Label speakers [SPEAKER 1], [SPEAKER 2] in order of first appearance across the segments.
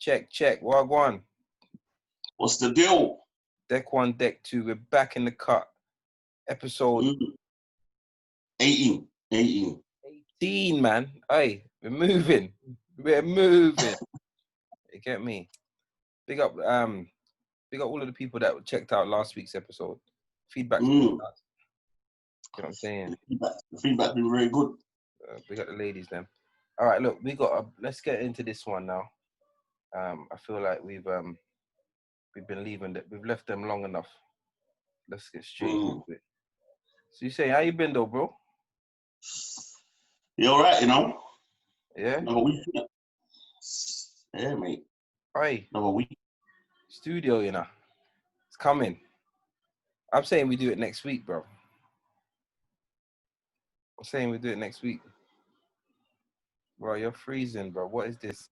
[SPEAKER 1] Check. Wagwan.
[SPEAKER 2] What's the deal?
[SPEAKER 1] Deck 1, Deck 2. We're back in the cut. Episode
[SPEAKER 2] 18,
[SPEAKER 1] man. Hey, we're moving. You get me? Big up all of the people that checked out last week's episode. Feedback's been nuts. You know what I'm saying?
[SPEAKER 2] The feedback's been very good.
[SPEAKER 1] Big up the ladies then. All right, look, let's get into this one now. I feel like we've been we've left them long enough. Let's get straight into it. So you say, how you been though, bro?
[SPEAKER 2] You all right, you know?
[SPEAKER 1] Yeah?
[SPEAKER 2] Another week. Yeah, mate.
[SPEAKER 1] Hey.
[SPEAKER 2] Another week.
[SPEAKER 1] Studio, you know. It's coming. I'm saying we do it next week, bro. Bro, you're freezing, bro. What is this?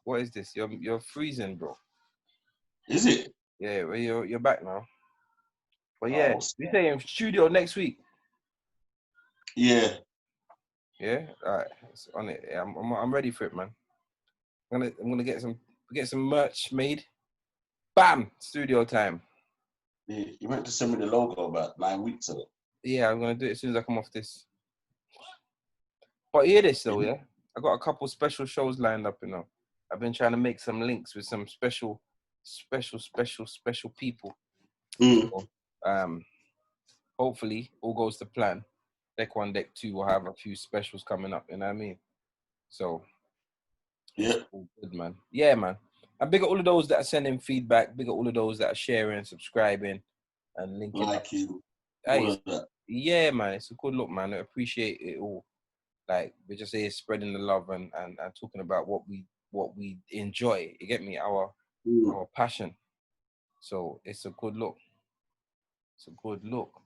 [SPEAKER 1] What is this? You're freezing, bro.
[SPEAKER 2] Is it?
[SPEAKER 1] Yeah, well, you're back now. But yeah, we saying studio next week.
[SPEAKER 2] Yeah.
[SPEAKER 1] Yeah, all right. It's on it. Yeah, I'm ready for it, man. I'm gonna get some merch made. Bam! Studio time.
[SPEAKER 2] Yeah, you meant to send me the logo about 9 weeks ago.
[SPEAKER 1] Yeah, I'm gonna do it as soon as I come off this. But hear this though, yeah. I got a couple special shows lined up, you know. I've been trying to make some links with some special people. So, hopefully all goes to plan. Deck 1, Deck 2 will have a few specials coming up, you know what I mean? So
[SPEAKER 2] yeah,
[SPEAKER 1] all good, man. Yeah, man. And big up all of those that are sending feedback, big up all of those that are sharing, subscribing, and linking
[SPEAKER 2] like
[SPEAKER 1] up.
[SPEAKER 2] you.
[SPEAKER 1] Hey, yeah, man, it's a good look, man. I appreciate it all. Like, we're just here spreading the love and talking about what we enjoy. You get me? Our passion. So it's a good look. All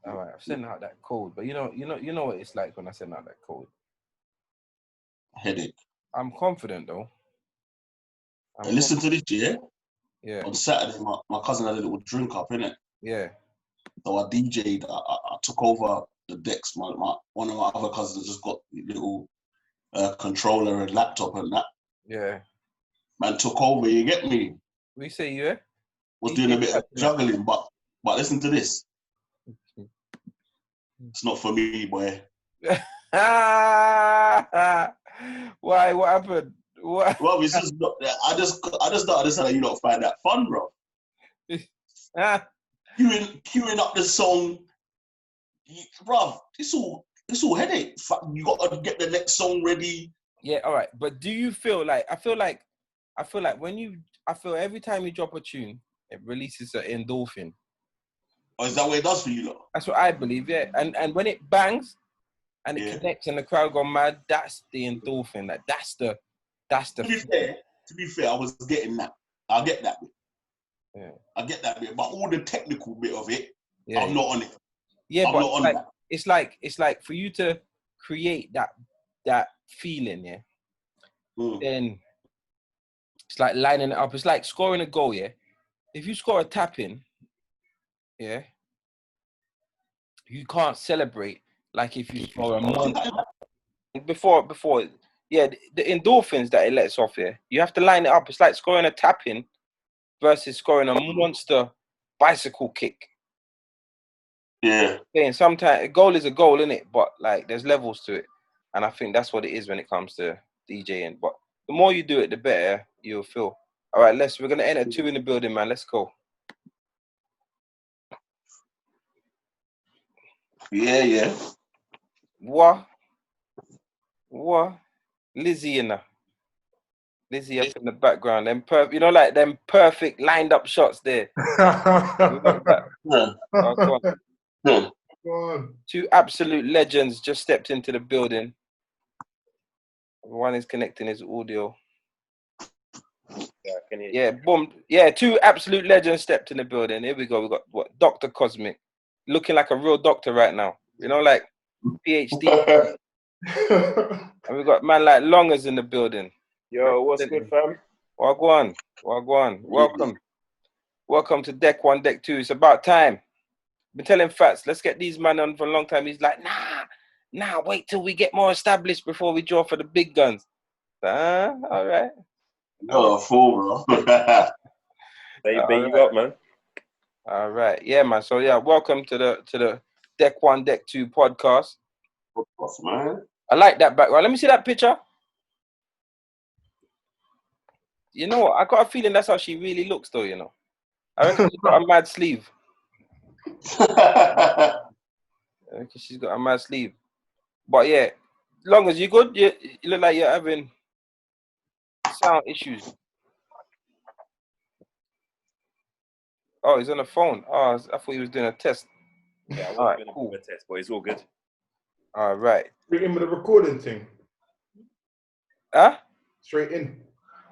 [SPEAKER 1] right, I've sent out that code, but you know what it's like when I send out that code.
[SPEAKER 2] Headache.
[SPEAKER 1] I'm confident though.
[SPEAKER 2] Listen to this, yeah?
[SPEAKER 1] Yeah.
[SPEAKER 2] On Saturday, my cousin had a little drink up, innit?
[SPEAKER 1] Yeah.
[SPEAKER 2] So I DJ'd. I took over the decks. One of my other cousins just got a little controller and laptop and that.
[SPEAKER 1] Yeah.
[SPEAKER 2] Man took over. You get me?
[SPEAKER 1] We say yeah.
[SPEAKER 2] Was doing a bit of juggling, but listen to this. It's not for me, boy.
[SPEAKER 1] Why? What happened? What?
[SPEAKER 2] Well, it's just not, I just don't understand how you don't find that fun, bro. Queuing up the song, bro. It's all headache. You got to get the next song ready.
[SPEAKER 1] Yeah, all right. But do you feel like I feel like every time you drop a tune, it releases an endorphin.
[SPEAKER 2] Or is that what it does for you, though?
[SPEAKER 1] That's what I believe, yeah. And when it bangs and it connects and the crowd go mad, that's the endorphin. Like that's the. To
[SPEAKER 2] be fair, I was getting that. I get that bit.
[SPEAKER 1] Yeah.
[SPEAKER 2] I get that bit, but all the technical bit of it,
[SPEAKER 1] yeah,
[SPEAKER 2] I'm not on it.
[SPEAKER 1] Yeah, but it's like for you to create that feeling, yeah. Then it's like lining it up. It's like scoring a goal, yeah. If you score a tap in, yeah, you can't celebrate like if you score a monster. Before, yeah, the endorphins that it lets off, yeah, you have to line it up. It's like scoring a tap in versus scoring a monster bicycle kick.
[SPEAKER 2] Yeah.
[SPEAKER 1] Saying sometimes a goal is a goal, innit? But like there's levels to it. And I think that's what it is when it comes to DJing. But the more you do it, the better you'll feel. All right, we're gonna enter 2 in the building, man. Let's go.
[SPEAKER 2] Yeah.
[SPEAKER 1] What? Lizzie up in the background. Them like them perfect lined up shots there.
[SPEAKER 2] Yeah.
[SPEAKER 1] 2 absolute legends just stepped into the building. One is connecting his audio. Yeah, boom. Yeah, 2 absolute legends stepped in the building. Here we go. We got Docta Cosmic, looking like a real doctor right now. You know, like PhD. And we got man like Longers in the building.
[SPEAKER 3] Yo, what's good, fam?
[SPEAKER 1] Wagwan. Welcome to Deck 1, Deck 2. It's about time. Been telling Fats, let's get these men on for a long time. He's like, nah, wait till we get more established before we draw for the big guns. All right.
[SPEAKER 2] You're a fool, bro.
[SPEAKER 3] They you up, man.
[SPEAKER 1] All right. Yeah, man. So yeah, welcome to the Deck 1, Deck 2 podcast.
[SPEAKER 2] What's man?
[SPEAKER 1] I like that background. Let me see that picture. You know what? I got a feeling that's how she really looks, though. You know, I reckon she's got a mad sleeve. I reckon she's got a mad sleeve. But yeah, long as you good, you look like you're having sound issues. Oh, he's on the phone. Oh, I thought he was doing a test.
[SPEAKER 3] Yeah, I was
[SPEAKER 1] All right,
[SPEAKER 3] going to
[SPEAKER 1] cool.
[SPEAKER 3] do a test, but it's all good.
[SPEAKER 1] All right.
[SPEAKER 4] Straight in with the recording thing.
[SPEAKER 1] Huh?
[SPEAKER 4] Straight in.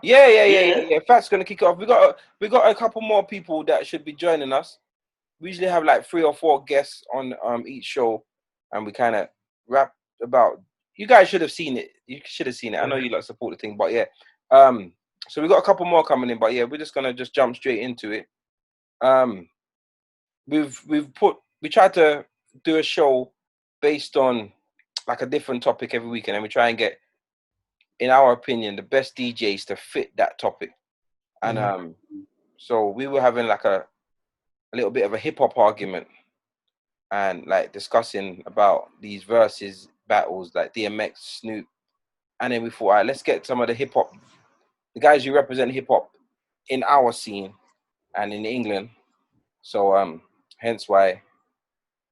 [SPEAKER 1] Yeah. Fat's gonna kick it off. We got a couple more people that should be joining us. We usually have like 3 or 4 guests on each show, and we kind of rap about. You guys should have seen it. You should have seen it. I know you like support the thing, but yeah. So we got a couple more coming in, but yeah, we're just gonna just jump straight into it. We tried to do a show based on like a different topic every week, and then we try and get, in our opinion, the best DJs to fit that topic. And so we were having like a little bit of a hip hop argument and like discussing about these versus battles like DMX, Snoop. And then we thought, all right, let's get some of the hip hop, the guys who represent hip hop in our scene and in England. So hence why,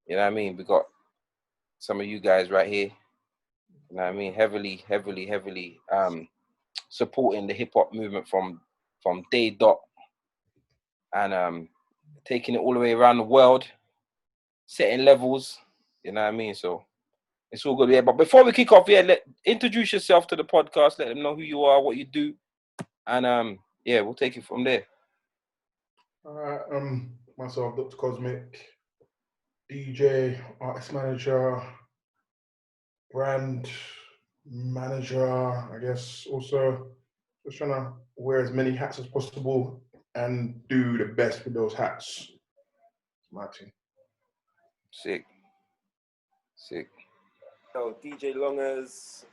[SPEAKER 1] you know what I mean, we got some of you guys right here, you know what I mean, heavily supporting the hip hop movement from day dot, and taking it all the way around the world, setting levels, you know what I mean? So it's all good. Yeah, but before we kick off, yeah, introduce yourself to the podcast, let them know who you are, what you do, and yeah, we'll take it from there.
[SPEAKER 4] All right, myself, Docta Cosmic, DJ, artist manager, brand manager, I guess. Also, just trying to wear as many hats as possible and do the best with those hats. It's my team.
[SPEAKER 1] Sick.
[SPEAKER 3] So DJ Longers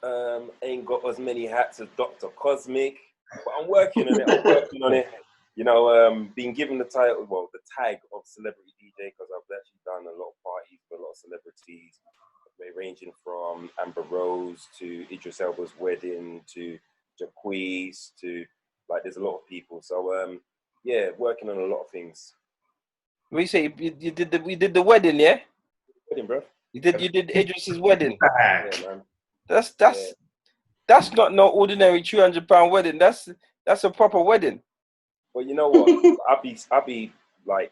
[SPEAKER 3] ain't got as many hats as Docta Cosmic, but I'm working on it. You know, being given the title, well, the tag of celebrity DJ, because I've actually done a lot of parties for a lot of celebrities, ranging from Amber Rose to Idris Elba's wedding to Jacquees to, like, there's a lot of people. So yeah, working on a lot of things.
[SPEAKER 1] What you say? You did the wedding, yeah?
[SPEAKER 3] Wedding, bro.
[SPEAKER 1] You did Idris's wedding.
[SPEAKER 3] Yeah, man.
[SPEAKER 1] That's not no ordinary £200 wedding. That's a proper wedding.
[SPEAKER 3] Well, you know what? I'll be like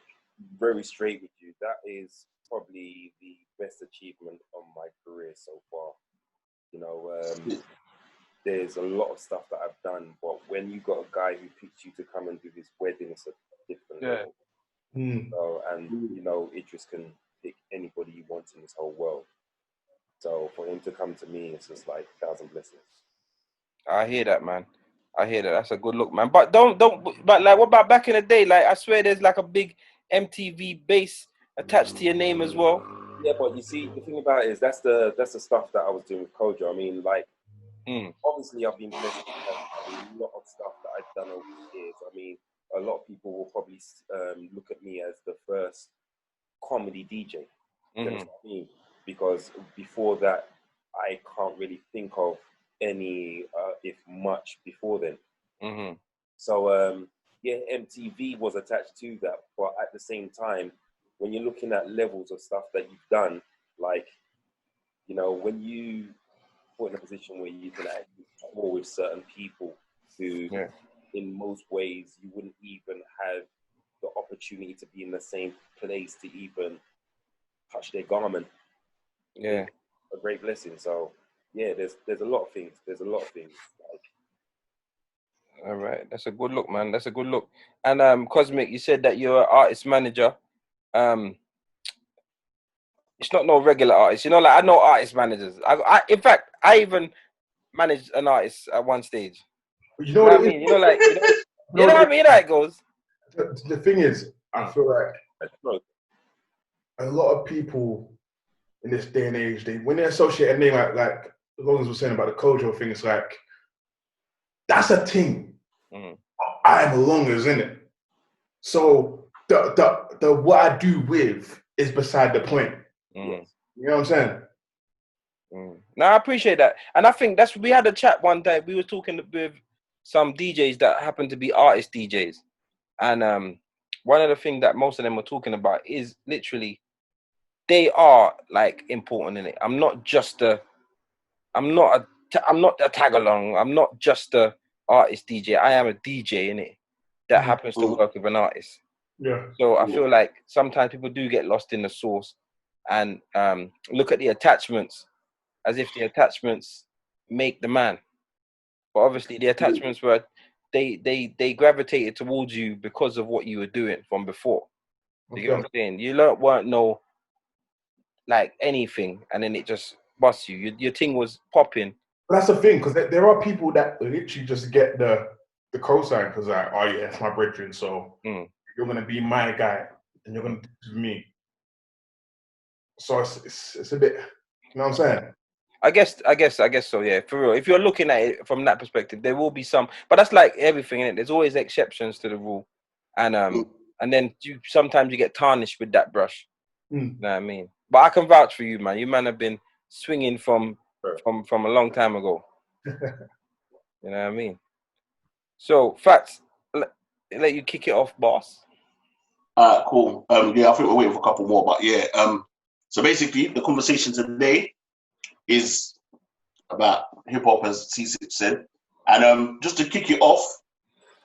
[SPEAKER 3] very straight with you. That is probably the best achievement of my career so far. You know, there's a lot of stuff that I've done, but when you got a guy who picks you to come and do his wedding, it's a different level. So, and you know, Idris can pick anybody he wants in this whole world. So for him to come to me, it's just like 1,000 blessings.
[SPEAKER 1] I hear that, man. I hear that. That's a good look, man. But but like, what about back in the day? Like, I swear there's like a big MTV base attached to your name as well.
[SPEAKER 3] Yeah, but you see, the thing about it is that's the stuff that I was doing with Kojo. I mean, like, obviously I've been blessed with a lot of stuff that I've done over the years. I mean, a lot of people will probably look at me as the first comedy DJ. You know what I mean? Because before that, I can't really think of any, if much, before then. So, yeah, MTV was attached to that. But at the same time, when you're looking at levels of stuff that you've done, like, you know, when you put in a position where you can actually tour with certain people who, in most ways, you wouldn't even have the opportunity to be in the same place to even touch their garment.
[SPEAKER 1] Yeah,
[SPEAKER 3] a great blessing. So yeah, there's a lot of things. Like,
[SPEAKER 1] all right, that's a good look, man. That's a good look. And Cosmic, you said that you're an artist manager. It's not no regular artist. You know, like, I know artist managers. In fact, I even managed an artist at one stage.
[SPEAKER 4] You know what I
[SPEAKER 1] mean? You know, like, you know what I mean? How it goes.
[SPEAKER 4] The thing is, I feel like a lot of people in this day and age, when they associate a name like as long as we're saying about the Kojo thing, it's like That's a thing. I'm longers, in it. So the what I do with is beside the point. You know what I'm saying?
[SPEAKER 1] No, I appreciate that, and I think we had a chat one day. We were talking with some DJs that happen to be artist DJs, and one of the things that most of them were talking about is literally they are like important in it. I'm not a tag along. I'm not just a artist DJ. I am a DJ in it that happens to work with an artist.
[SPEAKER 4] Yeah.
[SPEAKER 1] So I feel like sometimes people do get lost in the source and look at the attachments as if the attachments make the man. But obviously the attachments were they gravitated towards you because of what you were doing from before. You get what I'm saying? You weren't no like anything, and then it just busts you. Your thing was popping.
[SPEAKER 4] But that's the thing, because there are people that literally just get the cosign because like, oh yeah, it's my brethren, so you're gonna be my guy and you're gonna do it with me. So it's a bit, you know what I'm saying?
[SPEAKER 1] I guess so, yeah, for real. If you're looking at it from that perspective, there will be some, but that's like everything, innit? There's always exceptions to the rule, and then sometimes you get tarnished with that brush. You know what I mean? But I can vouch for you, man. You man have been swinging from a long time ago. You know what I mean? So, Fats, let you kick it off, boss.
[SPEAKER 2] Cool. Yeah, I think we're waiting for a couple more, but yeah. So basically, the conversation today is about hip hop, as C6 said, and just to kick it off,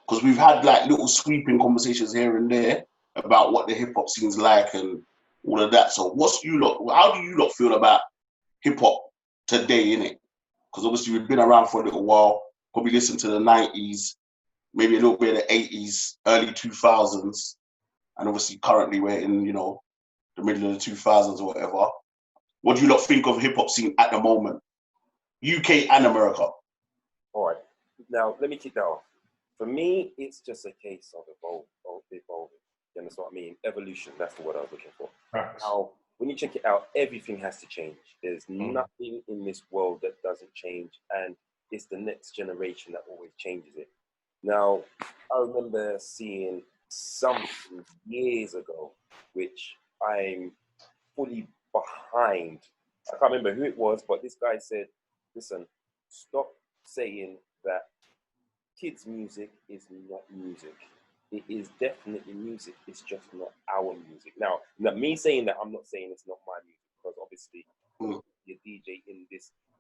[SPEAKER 2] because we've had like little sweeping conversations here and there about what the hip hop scene's like and all of that. So, how do you lot feel about hip hop today, innit? Because obviously we've been around for a little while. Probably listened to the 90s, maybe a little bit of the 80s, early 2000s. And obviously currently we're in, the middle of the 2000s or whatever. What do you lot think of hip hop scene at the moment? UK and America.
[SPEAKER 3] All right. Now, let me kick that off. For me, it's just a case of evolving. You understand what I mean? Evolution, that's the word I was looking for.
[SPEAKER 4] Right.
[SPEAKER 3] Now, when you check it out, everything has to change. There's nothing in this world that doesn't change, and it's the next generation that always changes it. Now, I remember seeing something years ago, which I'm fully behind. I can't remember who it was, but this guy said, listen, stop saying that kids' music is not music. It is definitely music. It's just not our music. Now me saying that, I'm not saying it's not my music, because obviously, you're DJ in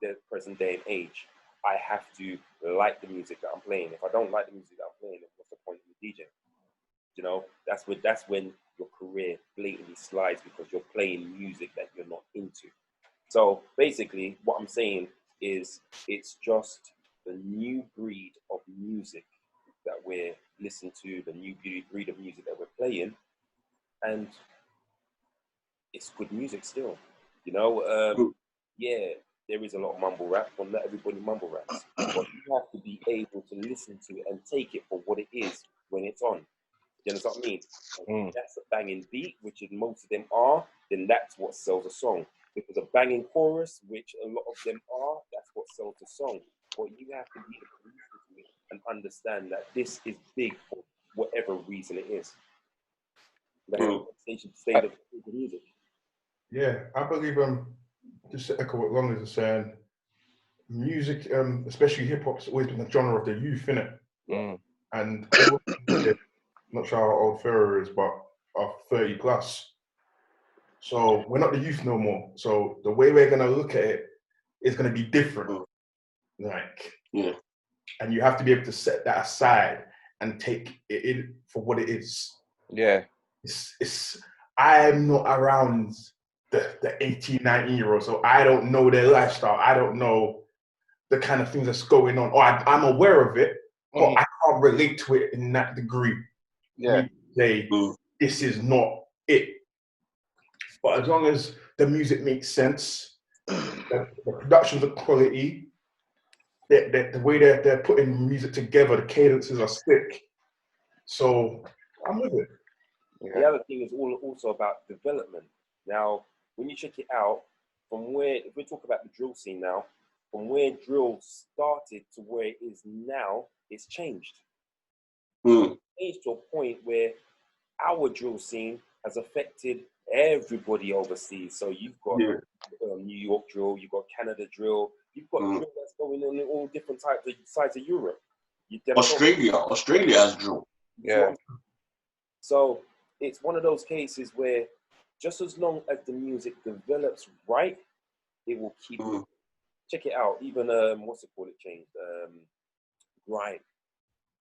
[SPEAKER 3] the present day and age, I have to like the music that I'm playing. If I don't like the music that I'm playing, then what's the point of the DJ? You know, that's when your career blatantly slides, because you're playing music that you're not into. So basically, what I'm saying is it's just the new breed of music that we're listening to, the new breed of music that we're playing, and it's good music still. Yeah, there is a lot of mumble rap, but not everybody mumble raps. But you have to be able to listen to it and take it for what it is when it's on. You understand what I mean? If that's a banging beat, which most of them are, then that's what sells a song. If it's a banging chorus, which a lot of them are, that's what sells a song. But you have to be able to listen to it and understand that this is big for whatever reason it is. That's the state of the music.
[SPEAKER 4] Yeah, I believe just to echo what Long is saying, music, especially hip hop, has always been a genre of the youth, innit? And not sure how old Pharaoh is, but 30 plus. So we're not the youth no more. So the way we're gonna look at it is gonna be different. And you have to be able to set that aside and take it in for what it is.
[SPEAKER 1] Yeah.
[SPEAKER 4] I'm not around the 18, 19-year-olds, so I don't know their lifestyle. I don't know the kind of things that's going on. Or I'm aware of it, but I can't relate to it in that degree.
[SPEAKER 1] Yeah.
[SPEAKER 4] Say, this is not it. But as long as the music makes sense, the productions are quality, the way they're putting music together, the cadences are sick. So I'm with it.
[SPEAKER 3] Yeah. The other thing is also about development. Now, when you check it out, if we talk about the drill scene now, from where drill started to where it is now, it's changed.
[SPEAKER 2] Mm.
[SPEAKER 3] It's changed to a point where our drill scene has affected everybody overseas. So you've got New York drill, you've got Canada drill, you've got drill that's going on in all different sides of Europe.
[SPEAKER 2] Australia has drill.
[SPEAKER 1] Yeah.
[SPEAKER 3] So it's one of those cases where just as long as the music develops right, it will keep. Check it out. Even what's it called? It changed. Grime.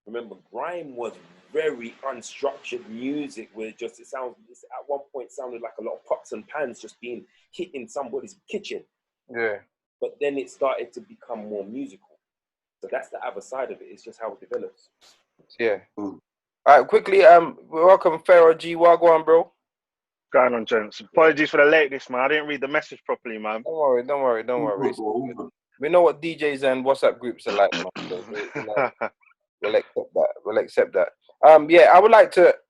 [SPEAKER 3] Remember, grime was very unstructured music where it at one point sounded like a lot of pots and pans just being hit in somebody's kitchen.
[SPEAKER 1] Yeah.
[SPEAKER 3] But then it started to become more musical. So that's the other side of it. It's just how it develops.
[SPEAKER 1] Yeah. All right, quickly, welcome Pharaoh G. Wagwan, bro.
[SPEAKER 5] Going on, gents. Apologies for the lateness, man. I didn't read the message properly, man.
[SPEAKER 1] Don't worry. We know what DJs and WhatsApp groups are like, man. So we'll accept that. Yeah,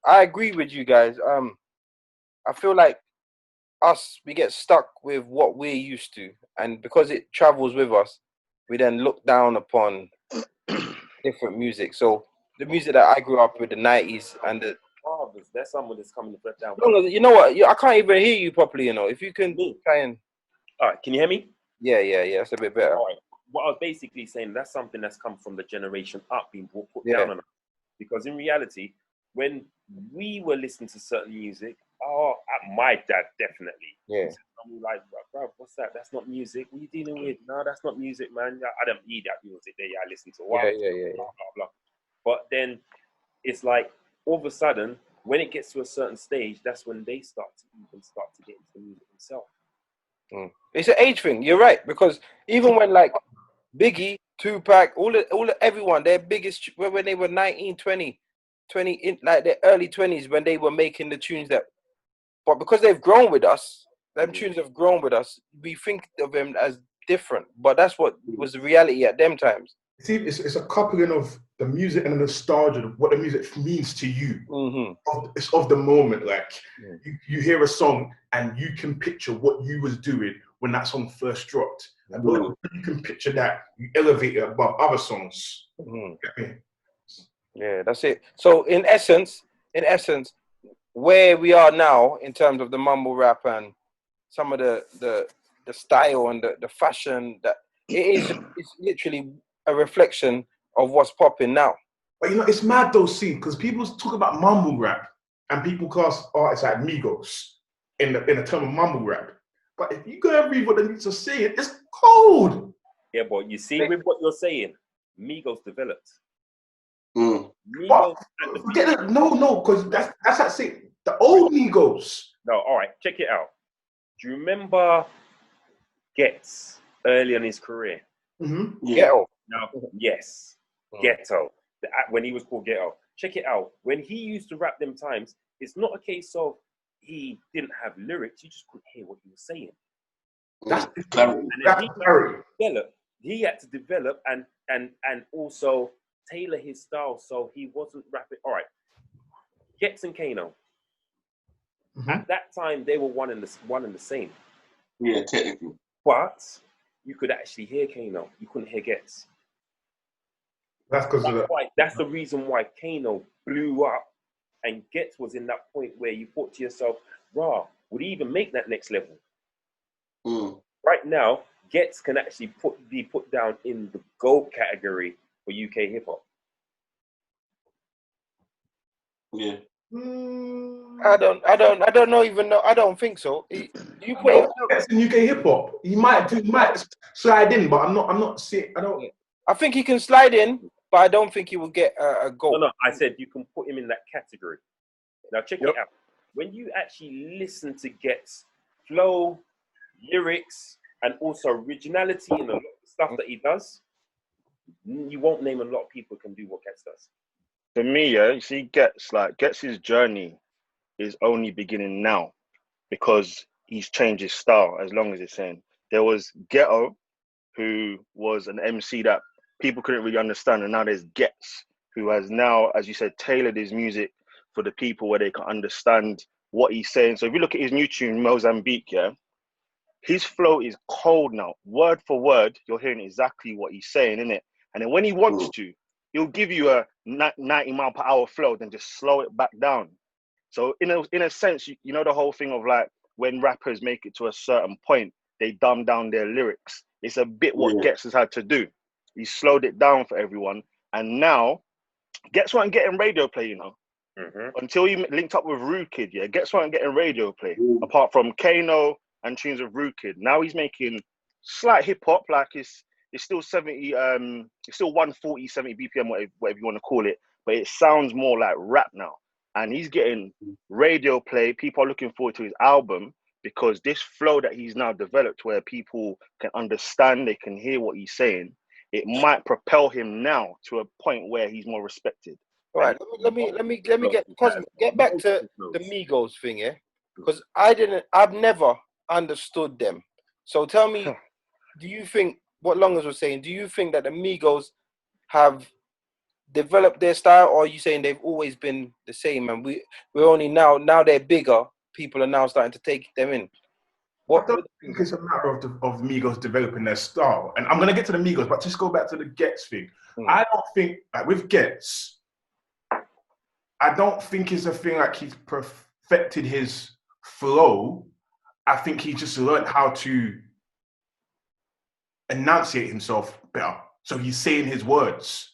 [SPEAKER 1] I agree with you guys. I feel like we get stuck with what we're used to, and because it travels with us, we then look down upon different music. So the music that I grew up with, the 90s and the
[SPEAKER 3] that's someone that's coming to break down.
[SPEAKER 1] You know what? I can't even hear you properly. You know, if you can try and.
[SPEAKER 3] All right, can you hear me?
[SPEAKER 1] Yeah, it's a bit better.
[SPEAKER 3] All right. What I was basically saying, that's something that's come from the generation up, being put down on us. Because in reality, when we were listening to certain music, my dad definitely.
[SPEAKER 2] Yeah.
[SPEAKER 3] I'm like, bro, what's that? That's not music. What are you dealing with? No, that's not music, man. I don't need that music there. I listen to
[SPEAKER 1] blah,
[SPEAKER 3] blah, blah. But then it's like, all of a sudden, when it gets to a certain stage, that's when they start to get into the music themselves.
[SPEAKER 1] It's an age thing. You're right, because even when like Biggie, Tupac, everyone, their biggest when they were 19, 20 in like their early 20s, when they were making the tunes but because they've grown with us, them tunes have grown with us. We think of them as different, but that's what was the reality at them times.
[SPEAKER 4] See, it's a coupling of the music and the nostalgia of what the music means to you. It's of the moment. Like you hear a song and you can picture what you was doing when that song first dropped. And when you can picture that, you elevate it above other songs.
[SPEAKER 1] Yeah, that's it. So in essence, where we are now in terms of the mumble rap and some of the style and the fashion, that it's literally a reflection of what's popping now.
[SPEAKER 4] But it's mad though, because people talk about mumble rap and people class artists like Migos in the term of mumble rap. But if you go and read what the Migos are saying, it's cold.
[SPEAKER 3] Yeah, but you see, with what you're saying, Migos developed.
[SPEAKER 4] Migos because that's that thing. The old Migos.
[SPEAKER 3] No, all right, check it out. Do you remember Ghetts early in his career?
[SPEAKER 1] Ghetto.
[SPEAKER 3] No, yes, Ghetto. When he was called Ghetto. Check it out. When he used to rap them times, it's not a case of he didn't have lyrics. You just couldn't hear what he was saying.
[SPEAKER 4] That's
[SPEAKER 3] he had to develop and also tailor his style so he wasn't rapping. All right, Ghetts and Kano. At that time, they were one and the same.
[SPEAKER 2] Yeah, technically.
[SPEAKER 3] But you could actually hear Kano. You couldn't hear Ghetts. That's the reason why Kano blew up, and Ghetts was in that point where you thought to yourself, "Rah, would he even make that next level?" Right now, Ghetts can actually be put down in the GOAT category for UK hip hop.
[SPEAKER 2] Yeah.
[SPEAKER 1] I don't know. Even know. I don't think so. You put
[SPEAKER 4] it in UK hip hop. He might slide in, but I'm not seeing.
[SPEAKER 1] I think he can slide in, but I don't think he will get a goal.
[SPEAKER 3] No, I said you can put him in that category. Now check it out. When you actually listen to Ghetts' flow, lyrics, and also originality in a lot of stuff that he does, you won't name a lot of people who can do what Ghetts does.
[SPEAKER 5] For me, you see, Ghetts' journey is only beginning now because he's changed his style, as long as it's saying. There was Ghetto, who was an MC that people couldn't really understand, and now there's Ghetts, who has now, as you said, tailored his music for the people where they can understand what he's saying. So if you look at his new tune, Mozambique, his flow is cold now. Word for word, you're hearing exactly what he's saying, innit? And then when he wants to, he'll give you a 90-mile-per-hour flow, then just slow it back down. So in a sense, you know the whole thing of like when rappers make it to a certain point, they dumb down their lyrics. It's a bit what Ghetts has had to do. He slowed it down for everyone, and now Ghetts weren't getting radio play, you know. Until he linked up with Rude Kid, yeah, Ghetts weren't getting radio play apart from Kano and tunes of Rude Kid. Now he's making slight hip hop, like it's still 70, it's still 140, 70 BPM, whatever you want to call it, but it sounds more like rap now. And he's getting radio play. People are looking forward to his album because this flow that he's now developed, where people can understand, they can hear what he's saying, it might propel him now to a point where he's more respected.
[SPEAKER 1] All right, let me get back to the Migos thing, yeah, because I've never understood them. So tell me, do you think what Longers was saying? Do you think that the Migos have developed their style, or are you saying they've always been the same and we're only now they're bigger, people are now starting to take them in?
[SPEAKER 4] I don't think it's a matter of Migos developing their style. And I'm going to get to the Migos, but just go back to the Ghetts thing. I don't think, like with Ghetts, I don't think it's a thing like he's perfected his flow. I think he just learned how to enunciate himself better. So he's saying his words.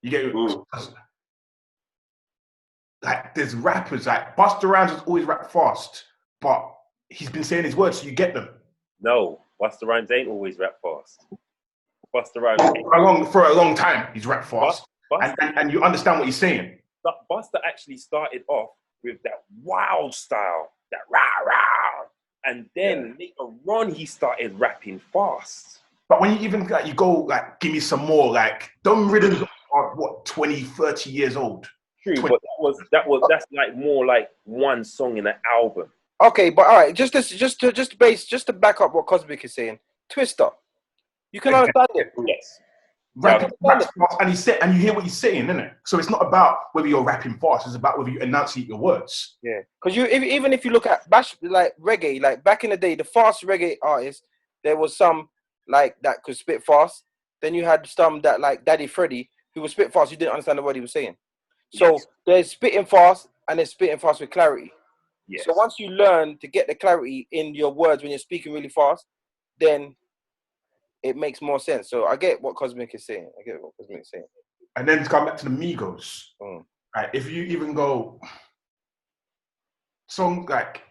[SPEAKER 4] You get it? Like there's rappers like Busta Rhymes has always rapped fast, but he's been saying his words, so you get them.
[SPEAKER 3] No, Busta Rhymes ain't always rap fast. Busta Rhymes
[SPEAKER 4] for a long time he's rapped fast, and you understand what he's saying.
[SPEAKER 3] But Busta actually started off with that wild style, that rah rah, and then later on he started rapping fast.
[SPEAKER 4] But when you even like you go like give me some more, like them rhythms are what 20, 30 years old.
[SPEAKER 3] True, 20. But that's like more like one song in an album.
[SPEAKER 1] Okay, but all right, just to back up what Cosmic is saying, Twister, you can understand it.
[SPEAKER 3] Yes.
[SPEAKER 4] Rapping fast, and you hear what he's saying, isn't it? So it's not about whether you're rapping fast; it's about whether you enunciate your words.
[SPEAKER 1] Yeah, because even if you look at like reggae, like back in the day, the fast reggae artists, there was some like that could spit fast. Then you had some that like Daddy Freddy who would spit fast. You didn't understand what he was saying. So they're spitting fast and they're spitting fast with clarity. Yes. So once you learn to get the clarity in your words when you're speaking really fast, then it makes more sense. So I get what Cosmic is saying.
[SPEAKER 4] And then to come back to the Migos, right, if you even go song like,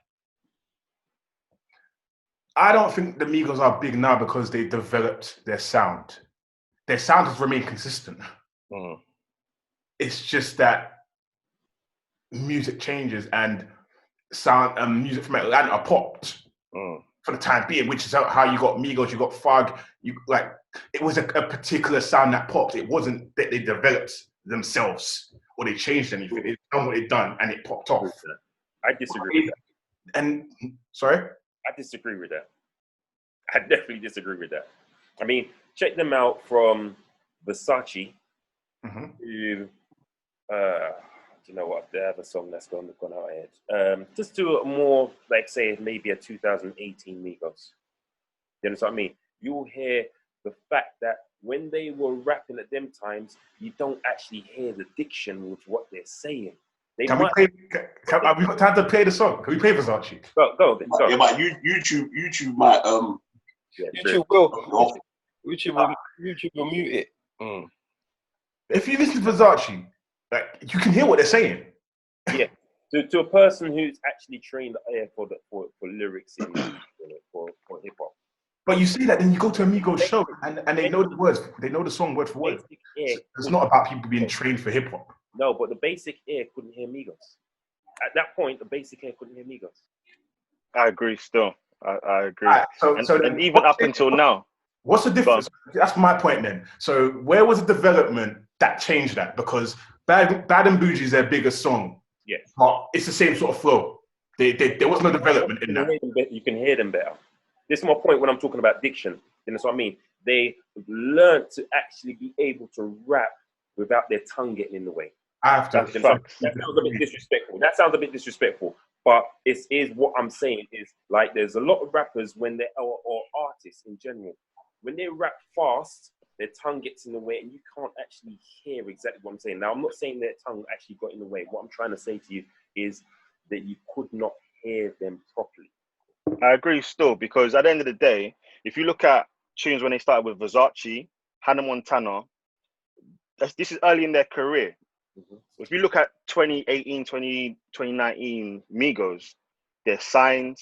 [SPEAKER 4] I don't think the Migos are big now because they developed their sound. Their sound has remained consistent. It's just that music changes and sound and music from Atlanta popped for the time being, which is how you got Migos, you got Fug, it was a particular sound that popped. It wasn't that they developed themselves or they changed anything. They done what they done and it popped off.
[SPEAKER 3] I disagree with that.
[SPEAKER 4] And sorry?
[SPEAKER 3] I disagree with that. I definitely disagree with that. I mean, check them out from Versace to you know what, they have a song that's gone out ahead. Just to a more, like say, maybe a 2018 Migos. You know what I mean? You'll hear the fact that when they were rapping at them times, you don't actually hear the diction with what they're saying.
[SPEAKER 4] Have we got time to play the song? Can we play Versace?
[SPEAKER 3] Go.
[SPEAKER 2] Yeah, but YouTube might
[SPEAKER 1] YouTube will mute it.
[SPEAKER 4] If you listen to Versace, like you can hear what they're saying.
[SPEAKER 3] Yeah, to a person who's actually trained the ear for lyrics in for hip hop.
[SPEAKER 4] But you see that, then you go to a Migos show and they know the words, they know the song word for word. It's not about people being trained for hip hop.
[SPEAKER 3] No, but the basic ear couldn't hear Migos. At that point, the basic ear couldn't hear Migos.
[SPEAKER 5] I agree. Still, I agree.
[SPEAKER 4] And
[SPEAKER 5] even up until now.
[SPEAKER 4] What's the difference? That's my point then. So where was the development that changed that? Because Bad and Bougie is their biggest song.
[SPEAKER 3] Yes.
[SPEAKER 4] But it's the same sort of flow. There was no development in that.
[SPEAKER 3] You can hear them better. This is my point when I'm talking about diction. You know what I mean? They learned to actually be able to rap without their tongue getting in the way.
[SPEAKER 4] That sounds
[SPEAKER 3] a bit disrespectful. But it is what I'm saying is like there's a lot of rappers when they are artists in general, when they rap fast, their tongue gets in the way and you can't actually hear exactly what I'm saying. Now, I'm not saying their tongue actually got in the way. What I'm trying to say to you is that you could not hear them properly.
[SPEAKER 5] I agree still, because at the end of the day, if you look at tunes when they started with Versace, Hannah Montana, this is early in their career.
[SPEAKER 3] Mm-hmm.
[SPEAKER 5] If you look at 2018, 2019 Migos, they're signed,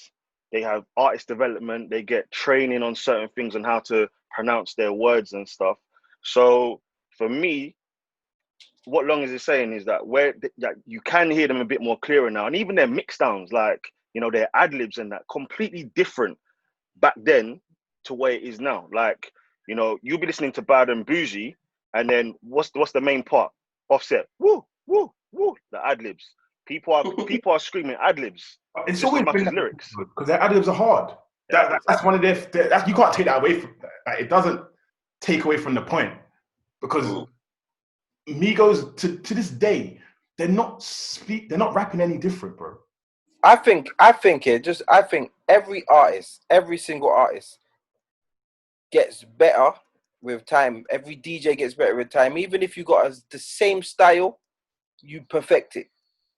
[SPEAKER 5] they have artist development, they get training on certain things and how to pronounce their words and stuff. So for me, what Long is saying is that that you can hear them a bit more clearer now, and even their mix downs, like, you know, their ad libs and that, completely different back then to where it is now. Like, you know, you'll be listening to Bad and Bougie, and then what's the main part? Offset, woo, woo, woo, the ad libs. People are screaming ad libs.
[SPEAKER 4] It's
[SPEAKER 5] just
[SPEAKER 4] always
[SPEAKER 5] as much
[SPEAKER 4] been
[SPEAKER 5] as lyrics,
[SPEAKER 4] because their ad libs are hard. That's one of their. You can't take that away from. Like, it doesn't take away from the point, because Migos to this day, they're not rapping any different, bro.
[SPEAKER 1] I think every single artist gets better with time. Every DJ gets better with time. Even if you got the same style, you perfect it.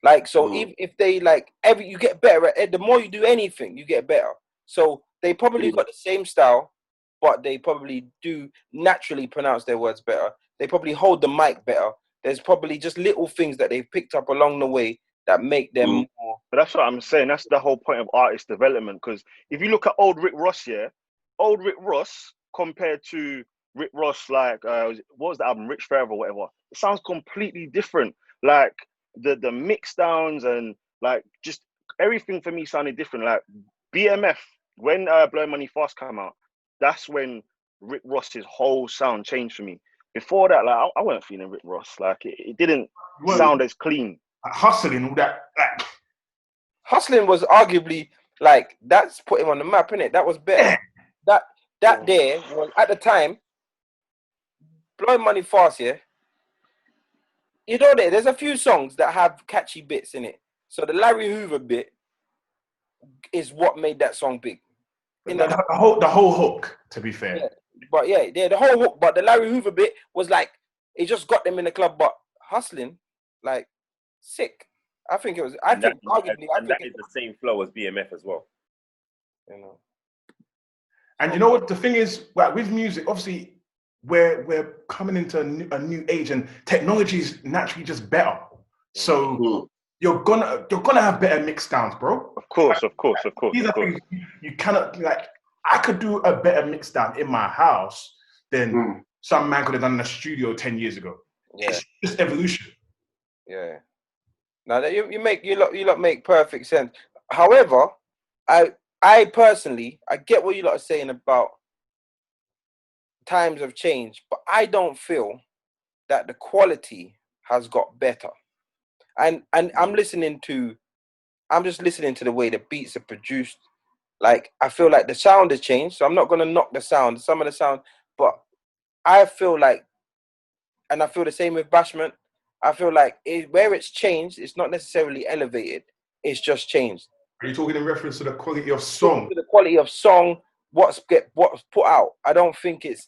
[SPEAKER 1] Like, so if they like you get better at it. The more you do anything, you get better. So they probably got the same style, but they probably do naturally pronounce their words better. They probably hold the mic better. There's probably just little things that they've picked up along the way that make them more.
[SPEAKER 5] But that's what I'm saying. That's the whole point of artist development. Because if you look at old Rick Ross, old Rick Ross compared to Rick Ross, like what was the album, Rich Forever, or whatever, it sounds completely different. Like the mix downs and like just everything for me sounded different. Like BMF, when Blow Money Fast came out, that's when Rick Ross's whole sound changed for me. Before that, like I wasn't feeling Rick Ross. Like it didn't sound as clean.
[SPEAKER 4] Hustling, all that.
[SPEAKER 1] Hustling was arguably like, that's put him on the map, innit? That was better. That there was at the time. Blowing Money Fast, yeah. You know, there's a few songs that have catchy bits in it. So the Larry Hoover bit is what made that song big.
[SPEAKER 4] The whole hook, to be fair.
[SPEAKER 1] Yeah. But the whole hook. But the Larry Hoover bit was like, it just got them in the club. But Hustling, like, sick. I think it was. That
[SPEAKER 3] is the same flow as BMF as well.
[SPEAKER 1] You know.
[SPEAKER 4] And you know what the thing is, like, with music, obviously, we're coming into a new age, and technology is naturally just better. So you're gonna have better mix downs, bro.
[SPEAKER 5] Of course.
[SPEAKER 4] These are things you cannot, like. I could do a better mix down in my house than some man could have done in a studio 10 years ago. Yeah. It's just evolution.
[SPEAKER 1] Yeah. Now that you lot make perfect sense. However, I personally, I get what you lot are saying about times have changed, but I don't feel that the quality has got better. And I'm just listening to the way the beats are produced. Like, I feel like the sound has changed, so I'm not gonna knock the sound, some of the sound, but I feel like, and I feel the same with Bashment, I feel like where it's changed, it's not necessarily elevated, it's just changed.
[SPEAKER 4] Are you talking in reference to the quality of song?
[SPEAKER 1] To the quality of song, what's put out. I don't think it's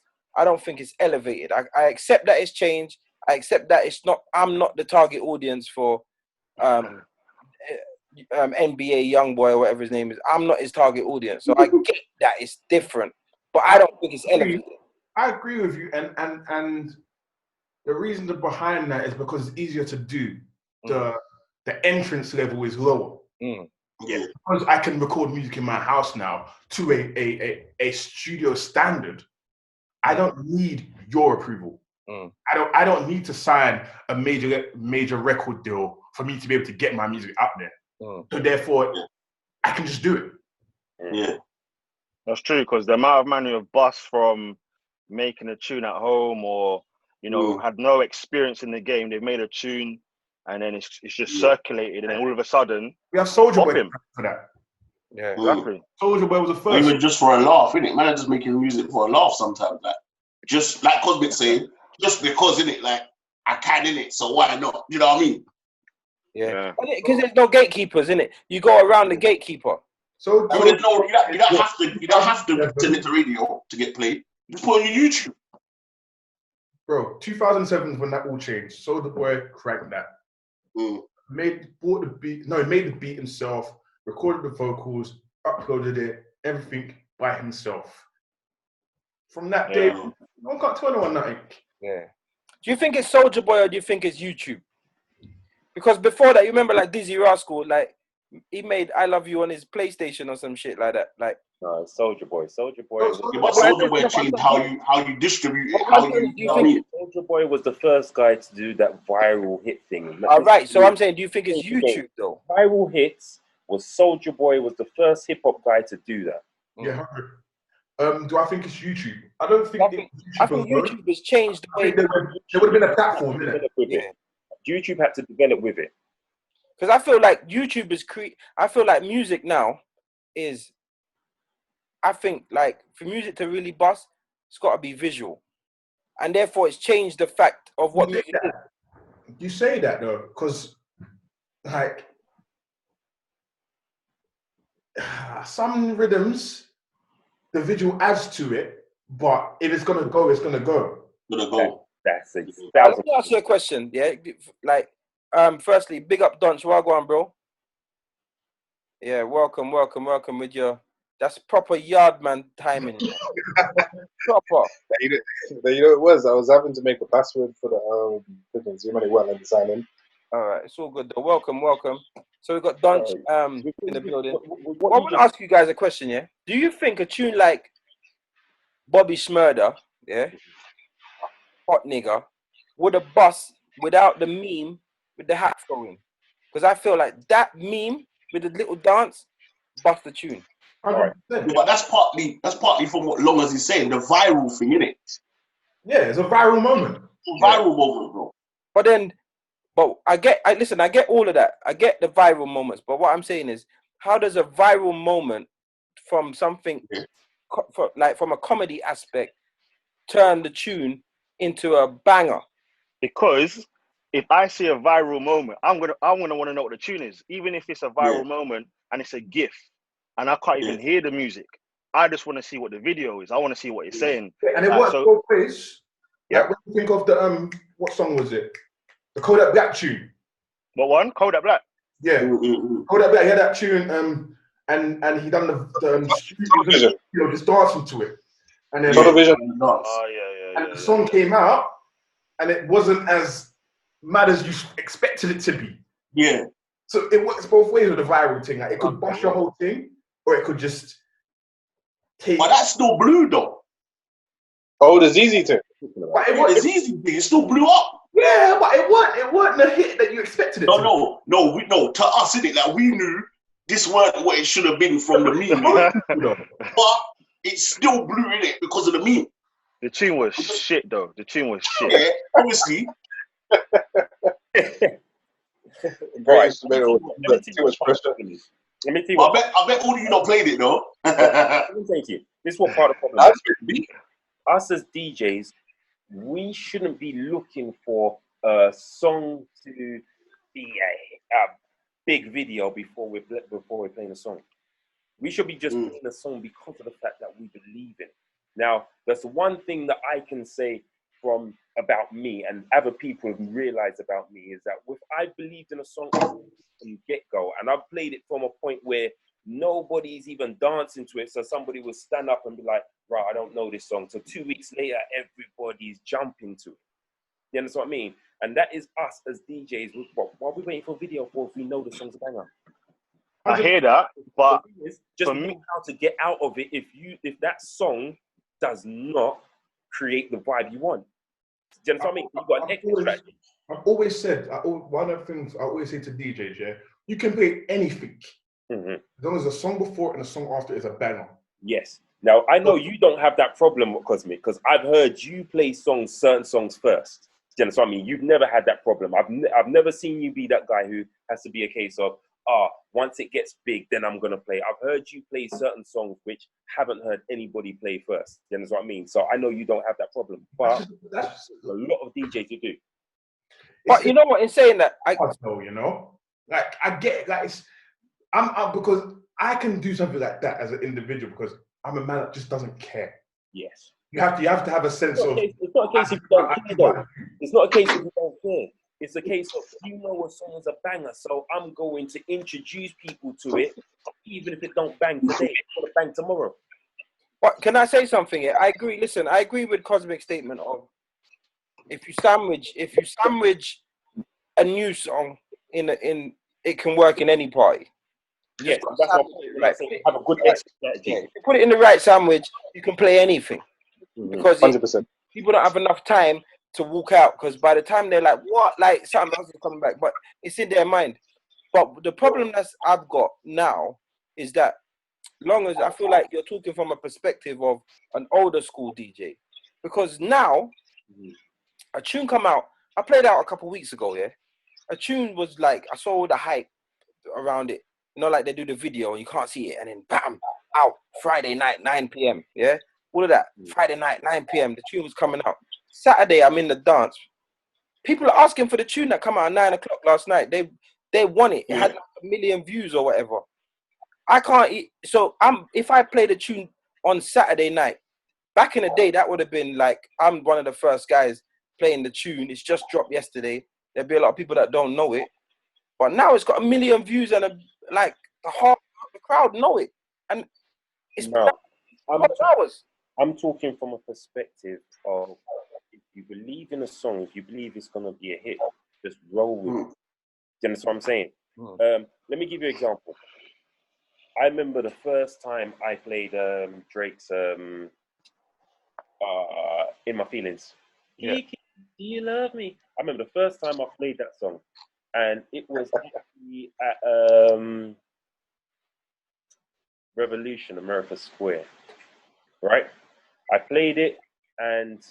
[SPEAKER 1] elevated. I accept that it's changed. I accept that I'm not the target audience for NBA Youngboy or whatever his name is. I'm not his target audience, so I get that it's different, but I don't think it's elevated.
[SPEAKER 4] I agree with you, and the reason behind that is because it's easier to do. The entrance level is lower. Yeah, because I can record music in my house now to a studio standard. I don't need your approval. I don't need to sign a major record deal for me to be able to get my music out there. So therefore, I can just do it.
[SPEAKER 2] Yeah,
[SPEAKER 5] that's true, because the amount of money of bust from making a tune at home, or had no experience in the game, they've made a tune and then it's just circulated, and then all of a sudden
[SPEAKER 4] we have Soulja Boy for that.
[SPEAKER 1] Yeah,
[SPEAKER 5] exactly.
[SPEAKER 4] Soulja Boy was the first.
[SPEAKER 2] Even just for a laugh, innit? Man, just making music for a laugh sometimes. Like, just like Cosmic saying, just because, innit? Like, I can, innit? So why not? You know what I mean?
[SPEAKER 1] Yeah. Because there's no gatekeepers, innit? You go around the gatekeeper.
[SPEAKER 4] So
[SPEAKER 2] no, you don't have to send it to radio to get played. You just put it on your YouTube.
[SPEAKER 4] Bro, 2007 is when that all changed. Soulja Boy cranked that. Made the beat himself, recorded the vocals, uploaded it, everything by himself. From that day, no one got 21 nothing.
[SPEAKER 1] Yeah. Do you think it's Soulja Boy or do you think it's YouTube? Because before that, you remember like Dizzy Rascal, like he made "I Love You" on his PlayStation or some shit like that. Like,
[SPEAKER 3] no, Soulja Boy. Soulja Boy.
[SPEAKER 2] But Soulja Boy changed how you distribute it.
[SPEAKER 3] Soulja Boy was the first guy to do that viral hit thing.
[SPEAKER 1] All right, so I'm saying, do you think it's YouTube though?
[SPEAKER 3] Viral hits was Soulja Boy was the first hip hop guy to do that.
[SPEAKER 4] Yeah, 100. Do I think it's YouTube? I don't think.
[SPEAKER 1] I think YouTube has changed the way.
[SPEAKER 4] There would have been a platform, innit?
[SPEAKER 3] YouTube had to develop with it.
[SPEAKER 1] Because I feel like YouTube is I feel like music now is. I think like for music to really bust, it's got to be visual, and therefore it's changed the fact of what music is.
[SPEAKER 4] You say that though, because like some rhythms, the visual adds to it, but if it's gonna go, it's gonna go.
[SPEAKER 3] That's it.
[SPEAKER 1] Let me ask you a question. Yeah, like firstly, big up Donch, wagwan, bro. Yeah, welcome with your. That's proper yardman timing. Proper.
[SPEAKER 6] You know it was. I was having to make a password for the pigeons. You might well sign in.
[SPEAKER 1] All right, it's all good though. Welcome. So we've got Donch in the building. I want to ask you guys a question, yeah? Do you think a tune like Bobby Shmurda, yeah, Hot Nigga, would have bust without the meme with the hat throwing? Because I feel like that meme with the little dance bust the tune.
[SPEAKER 2] Right. Yeah, but that's partly from what Long as he's saying, the viral thing, innit?
[SPEAKER 4] Yeah, it's a viral moment.
[SPEAKER 2] Viral moment, bro.
[SPEAKER 1] But I get all of that. I get the viral moments. But what I'm saying is, how does a viral moment from something, from a comedy aspect, turn the tune into a banger?
[SPEAKER 5] Because if I see a viral moment, I'm gonna want to know what the tune is, even if it's a viral moment and it's a GIF. And I can't even hear the music. I just want to see what the video is. I want to see what it's saying.
[SPEAKER 4] Yeah, and it works both ways. Yeah. Like, when you think of the what song was it? The Kodak Black tune.
[SPEAKER 5] What one? Kodak Black.
[SPEAKER 4] Yeah. Kodak Black. He had that tune. And he done the just dancing to it. And then
[SPEAKER 6] Television.
[SPEAKER 4] And the song came out, and it wasn't as mad as you expected it to be.
[SPEAKER 2] Yeah.
[SPEAKER 4] So it works both ways with the viral thing. Like it could bust your whole thing, or it could just take.
[SPEAKER 2] But that's still blue though.
[SPEAKER 6] Oh, the ZZ thing.
[SPEAKER 4] But
[SPEAKER 2] the ZZ thing, it still blew up.
[SPEAKER 4] Yeah, but it weren't the hit that you expected it to.
[SPEAKER 2] No. To us, innit? Like we knew this weren't what it should have been from the meme. But it still blew in it because of the meme.
[SPEAKER 5] The tune was shit though. The tune was shit.
[SPEAKER 2] Yeah, obviously.
[SPEAKER 6] Right. Too much pressure.
[SPEAKER 3] Let me tell you.
[SPEAKER 2] I bet all of you not played it though.
[SPEAKER 3] Let me thank you. This is what part of the problem is. Us as DJs, we shouldn't be looking for a song to be a big video before we're playing a song. We should be just playing a song because of the fact that we believe in. Now, that's one thing that I can say about me and other people have realized about me is that if I believed in a song from get-go and I've played it from a point where nobody's even dancing to it, so somebody will stand up and be like, right, I don't know this song. So 2 weeks later, everybody's jumping to it. You understand what I mean? And that is us as DJs. What are we waiting for a video for if we know the song's a banger?
[SPEAKER 5] I hear that, but
[SPEAKER 3] just know how to get out of it if that song does not create the vibe you want. Do you understand what I mean? You've got an extra strategy.
[SPEAKER 4] I've always said, one of the things I always say to DJs, yeah, you can play anything. As long as the song before and the song after is a banger.
[SPEAKER 3] Yes. Now, I know you don't have that problem with Cosmic because I've heard you play certain songs first. Do you understand what I mean? You've never had that problem. I've never seen you be that guy who has to be a case of, once it gets big, then I'm going to play. I've heard you play certain songs which haven't heard anybody play first. You understand what I mean? So I know you don't have that problem. But that's a lot of DJs who do.
[SPEAKER 1] But you know what? In saying that,
[SPEAKER 4] I get it. Like, I'm because I can do something like that as an individual because I'm a man that just doesn't care.
[SPEAKER 3] Yes.
[SPEAKER 4] You have to have a sense of.
[SPEAKER 3] It's not a case if you don't care, though. It's not a case if you don't care. It's a case of a song is a banger, so I'm going to introduce people to it, even if it don't bang today, it's gonna bang tomorrow.
[SPEAKER 1] What can I say something here? I agree. Listen, I agree with Cosmic's statement of if you sandwich a new song in it can work in any party.
[SPEAKER 3] Yes, that's my point. Right. Have a good exit strategy.
[SPEAKER 1] Yeah, if you put it in the right sandwich, you can play anything. Because
[SPEAKER 6] 100%.
[SPEAKER 1] People don't have enough time to walk out because by the time they're like, what? Like something else is coming back, but it's in their mind. But the problem that I've got now is that long as I feel like you're talking from a perspective of an older school DJ, because now a tune come out. I played out a couple of weeks ago. Yeah, a tune was like I saw all the hype around it. You know, like they do the video and you can't see it, and then bam, out Friday night 9 p.m. Yeah, all of that Friday night 9 p.m. The tune was coming out. Saturday I'm in the dance. People are asking for the tune that come out at 9 o'clock last night. They want it. It had like 1 million views or whatever. I can't eat. So if I play the tune on Saturday night, back in the day, that would have been like, I'm one of the first guys playing the tune. It's just dropped yesterday. There'll be a lot of people that don't know it. But now it's got 1 million views and the crowd know it. And it's hours.
[SPEAKER 3] I'm talking from a perspective of if you believe in a song, if you believe it's going to be a hit, just roll with it. Do you understand what I'm saying? Let me give you an example. I remember the first time I played Drake's In My Feelings. Yeah. Do you love me? I remember the first time I played that song, and it was actually at Revolution, America Square, right? I played it, and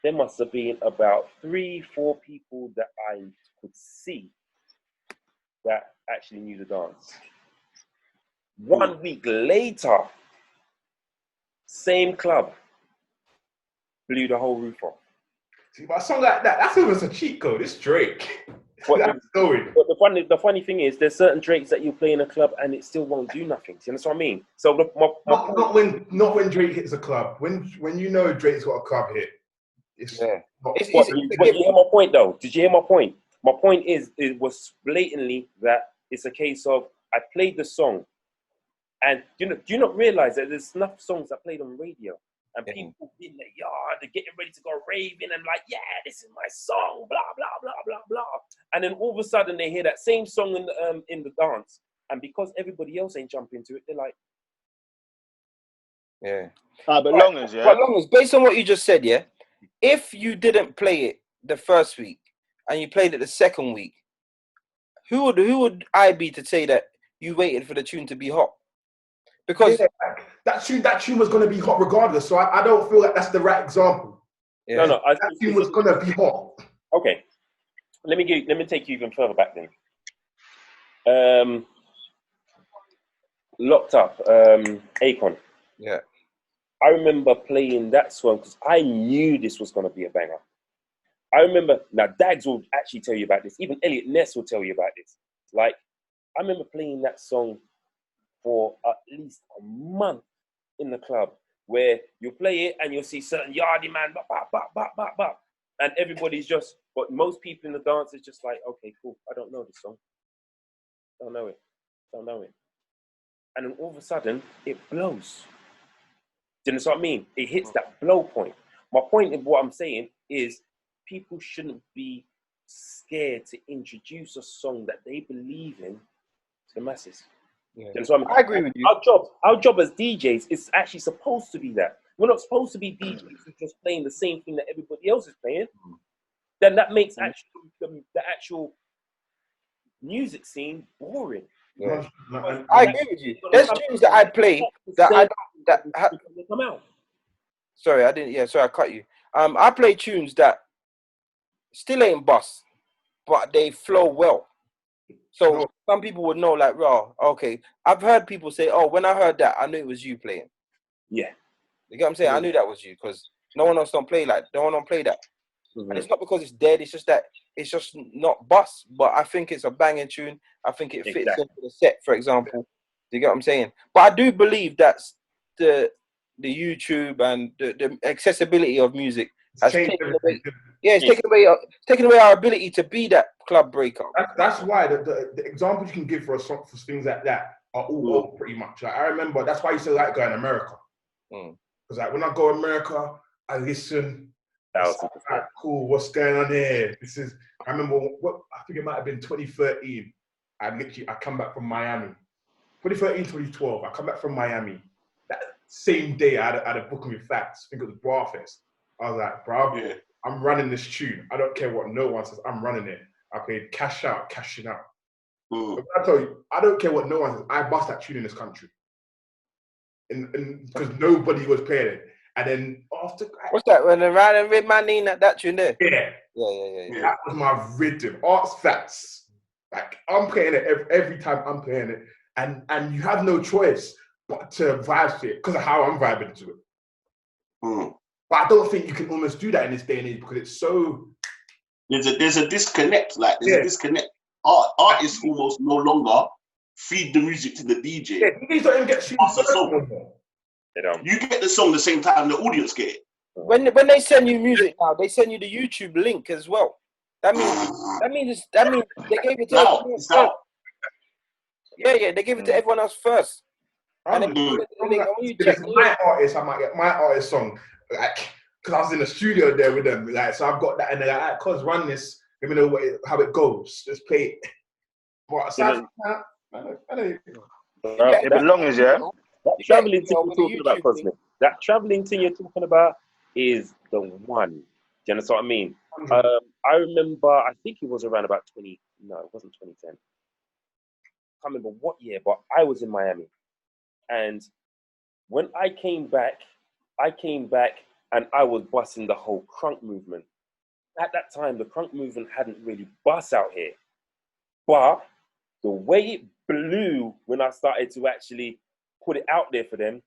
[SPEAKER 3] there must have been about 3-4 people that I could see that actually knew the dance. 1 week later, same club, blew the whole roof off.
[SPEAKER 4] See, but a song like that, that's almost a cheat code. It's Drake.
[SPEAKER 3] But the funny thing is, there's certain Drakes that you play in a club and it still won't do nothing. Do you understand what I mean? So
[SPEAKER 4] not when Drake hits a club. When you know Drake's got a club hit. Did
[SPEAKER 3] you hear my point though? Did you hear my point? My point is, it was blatantly that it's a case of I played the song, and do you not realize that there's enough songs that played on radio, and people in the yard, they're getting ready to go raving and like, yeah, this is my song, blah blah blah blah blah, and then all of a sudden they hear that same song in the dance, and because everybody else ain't jumping to it, they're like,
[SPEAKER 1] yeah.
[SPEAKER 5] But long as
[SPEAKER 1] based on what you just said, yeah, if you didn't play it the first week and you played it the second week, who would I be to say that you waited for the tune to be hot? Because
[SPEAKER 4] that tune was going to be hot regardless. So I don't feel like that's the right example.
[SPEAKER 3] Yeah. No,
[SPEAKER 4] that tune was going to be hot.
[SPEAKER 3] Okay, let me take you even further back then. Locked Up, Akon.
[SPEAKER 1] Yeah.
[SPEAKER 3] I remember playing that song because I knew this was going to be a banger. I remember, now Dags will actually tell you about this. Even Elliot Ness will tell you about this. Like, I remember playing that song for at least a month in the club where you play it and you'll see certain yardie man, bop, bop, bop, bop, bop, bop. And everybody's just, but most people in the dance is just like, okay, cool, I don't know this song. Don't know it. And then all of a sudden, it blows. Do you know what I mean? It hits that blow point. My point of what I'm saying is people shouldn't be scared to introduce a song that they believe in to the masses.
[SPEAKER 1] Yeah.
[SPEAKER 3] You know what I mean?
[SPEAKER 1] I agree with you.
[SPEAKER 3] Our job as DJs is actually supposed to be that. We're not supposed to be DJs who just playing the same thing that everybody else is playing. Then that makes the actual music scene boring.
[SPEAKER 1] Yeah. I agree with you. There's tunes that I play that
[SPEAKER 3] come out.
[SPEAKER 1] Sorry, I didn't. Yeah, sorry, I cut you. I play tunes that still ain't bust, but they flow well. So some people would know, like, raw. Okay, I've heard people say, "Oh, when I heard that, I knew it was you playing."
[SPEAKER 3] Yeah,
[SPEAKER 1] you get what I'm saying? I knew that was you because no one else don't play like. No one don't play that, and it's not because it's dead. It's just that it's just not bust. But I think it's a banging tune. I think it fits into the set, for example. you get what I'm saying? But I do believe that's the YouTube and the accessibility of music has taken away. Yeah, it's taken away our ability to be that club breaker.
[SPEAKER 4] That's why the examples you can give for a song for things like that are all old pretty much. Like, I remember that's why I used to like going to America. Because like when I go to America, I listen. Like, cool, what's going on here? I remember I think it might have been 2013. I come back from Miami. 2013, 2012, I come back from Miami. That same day, I had a booking with Facts. I think it was Bar Fest. I was like, bro, I'm running this tune. I don't care what no one says. I'm running it. I played Cash Out, Cashing Out. But I tell you, I don't care what no one says. I bust that tune in this country. And because nobody was playing it. And then after...
[SPEAKER 1] What's that? When the Ryan and Red Man in that tune there?
[SPEAKER 4] Yeah. That was my rhythm. Arts Facts. Like, I'm playing it every time I'm playing it. And you have no choice but to vibe to it because of how I'm vibing to it. But I don't think you can almost do that in this day and age because it's so...
[SPEAKER 2] There's a disconnect. Like, there's a disconnect. Artists almost no longer feed the music to the DJ.
[SPEAKER 4] Yeah, DJs don't even get shit.
[SPEAKER 2] You get the song the same time the audience get it.
[SPEAKER 1] When they send you music now, they send you the YouTube link as well. That means they gave it to everyone else. Yeah, they gave it to everyone else first. And then when you check
[SPEAKER 4] my artist, I might get my artist song, like, because I was in the studio there with them, like, so I've got that, and they're like, right, cuz run this, let me know how it goes, just play it. But aside from that,
[SPEAKER 5] it belongs, that traveling thing you're talking about, Cosmic. That traveling thing you're talking about is the one. Do you understand what I mean? I remember, I think it was around about it wasn't 2010. I can't remember what year, but I was in Miami. And when I came back and I was busting the whole crunk movement. At that time, the crunk movement hadn't really bust out here. But the way it blew when I started to actually put it out there for them,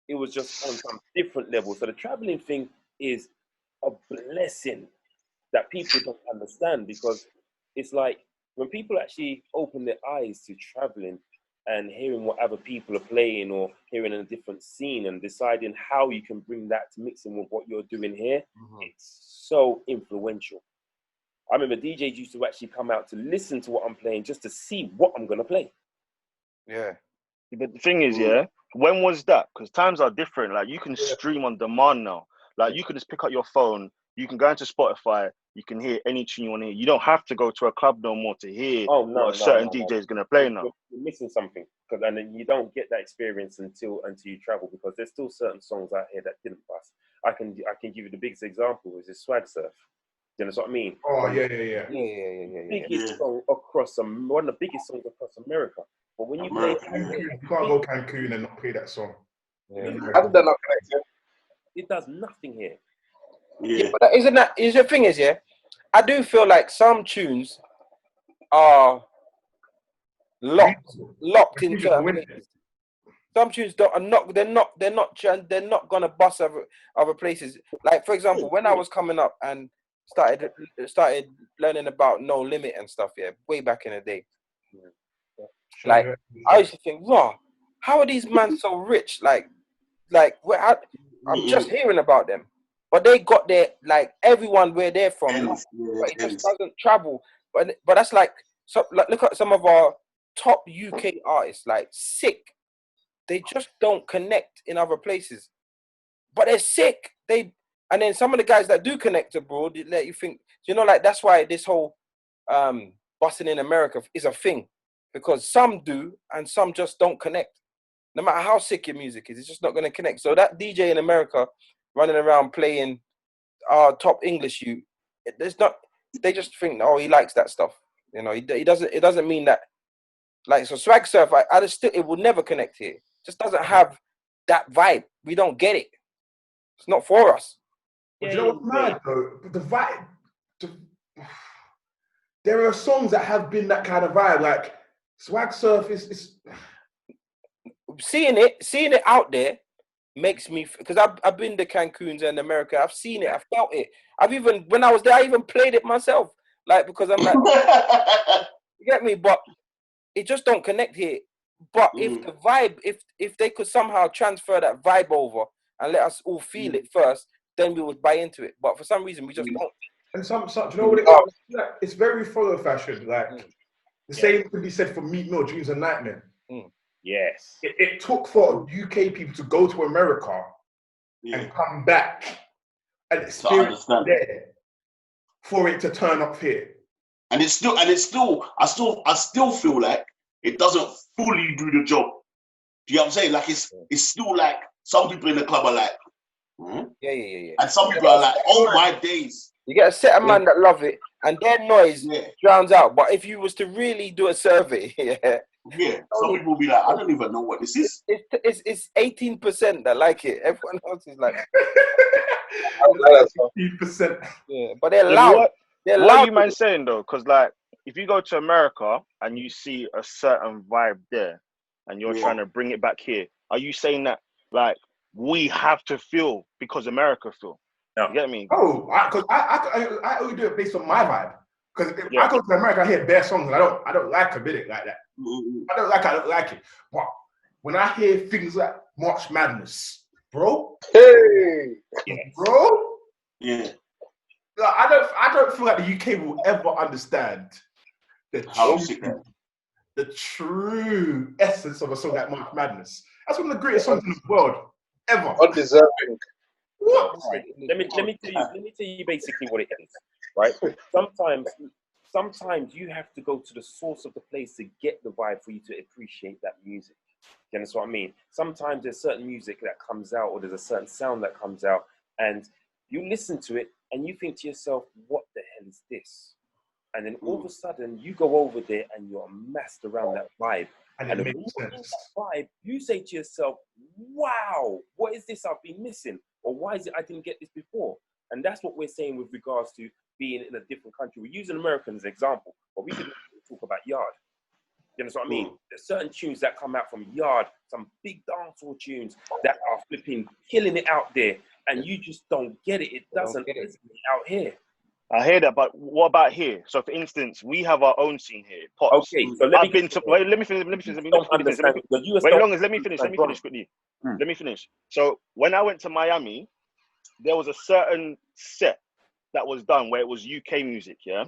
[SPEAKER 5] it was just on some different level. So the traveling thing is a blessing that people don't understand, because it's like when people actually open their eyes to traveling and hearing what other people are playing or hearing a different scene and deciding how you can bring that to mix in with what you're doing here, it's so influential. I remember DJs used to actually come out to listen to what I'm playing just to see what I'm going to play.
[SPEAKER 1] Yeah.
[SPEAKER 5] But the thing is, when was that? Because times are different. Like, you can stream on demand now. Like, you can just pick up your phone, you can go into Spotify, you can hear any tune you want to hear. You don't have to go to a club no more to hear what a certain DJ is going to play now.
[SPEAKER 3] You're missing something, and then you don't get that experience until you travel, because there's still certain songs out here that didn't bust. I can give you the biggest example is this Swag Surf. You know what I mean?
[SPEAKER 4] Oh yeah.
[SPEAKER 3] Biggest song across one of the biggest songs across America. But when you play,
[SPEAKER 4] you can't go Cancun and not play that song.
[SPEAKER 6] How did that not connect?
[SPEAKER 3] It does nothing here.
[SPEAKER 1] Yeah, but the thing is, I do feel like some tunes are locked into places. Some tunes they're not gonna bust other places. Like, for example, when I was coming up and started learning about No Limit and stuff, way back in the day. Like, I used to think, wow, how are these men so rich? Like I'm just hearing about them. But they got their, like, everyone where they're from, but it just doesn't travel. But that's like, look at some of our top UK artists, like Sick. They just don't connect in other places. But they're sick. And then some of the guys that do connect abroad, they let you think, like, that's why this whole busting in America is a thing. Because some do and some just don't connect. No matter how sick your music is, it's just not going to connect. So that DJ in America running around playing top English, they just think, oh, he likes that stuff. He doesn't. It doesn't mean that. Like, so Swag Surf, it will never connect here. It just doesn't have that vibe. We don't get it. It's not for us.
[SPEAKER 4] But you know what's mad though? The vibe. There are songs that have been that kind of vibe. Like Swag Surf is
[SPEAKER 1] seeing it out there makes me, because I've been to Cancun's and America. I've seen it. I felt it. When I was there, I even played it myself. Like, because I'm like, you get me? But it just don't connect here. But if the vibe, if they could somehow transfer that vibe over and let us all feel it first, then we would buy into it. But for some reason, we just don't.
[SPEAKER 4] And some, do you know what it is? Like, it's very follow fashion. Like the same could be said for Meat Mill, Dreams and Nightmare.
[SPEAKER 3] Yes.
[SPEAKER 4] It took for UK people to go to America and come back and experience there for it to turn up here.
[SPEAKER 2] And it's still, I still feel like it doesn't fully do the job. Do you know what I'm saying? Like it's still like some people in the club are like,
[SPEAKER 1] Yeah.
[SPEAKER 2] and some people are like, oh my days.
[SPEAKER 1] You get a set of man that love it, and their noise drowns out. But if you was to really do a survey,
[SPEAKER 2] some people will be like, I don't even know what this is.
[SPEAKER 1] It's 18% that like it. Everyone else is like
[SPEAKER 4] 18%.
[SPEAKER 1] Yeah, but they're loud.
[SPEAKER 5] What are you man saying though? Because like, if you go to America and you see a certain vibe there, and you're trying to bring it back here, are you saying that like we have to feel because America feel? No. You get me?
[SPEAKER 4] Oh, because I only do it based on my vibe. Because if I go to America, I hear bare songs, and I don't like a bit like that. I don't like it. But when I hear things like March Madness, bro, bro, I don't feel like the UK will ever understand the true essence of a song like March Madness. That's one of the greatest songs in the world ever.
[SPEAKER 6] Undeserving.
[SPEAKER 4] What?
[SPEAKER 3] Let me tell you basically what it is, right? Sometimes you have to go to the source of the place to get the vibe for you to appreciate that music. You understand what I mean? Sometimes there's certain music that comes out, or there's a certain sound that comes out, and you listen to it and you think to yourself, what the hell is this? And then all of a sudden you go over there and you're massed around that vibe. And when you're in that vibe, you say to yourself, wow, what is this I've been missing? Or why is it I didn't get this before? And that's what we're saying with regards to being in a different country. We're using America as an example, but we could talk about Yard. You know what I mean? There's certain tunes that come out from Yard, some big dancehall tunes that are flipping, killing it out there, and you just don't get it. It doesn't resonate out here.
[SPEAKER 5] I hear that, but what about here? So, for instance, we have our own scene here. Pops.
[SPEAKER 3] Okay, so let me finish.
[SPEAKER 5] Let me finish quickly. Let me finish. So, when I went to Miami, there was a certain set that was done where it was UK music. Yeah,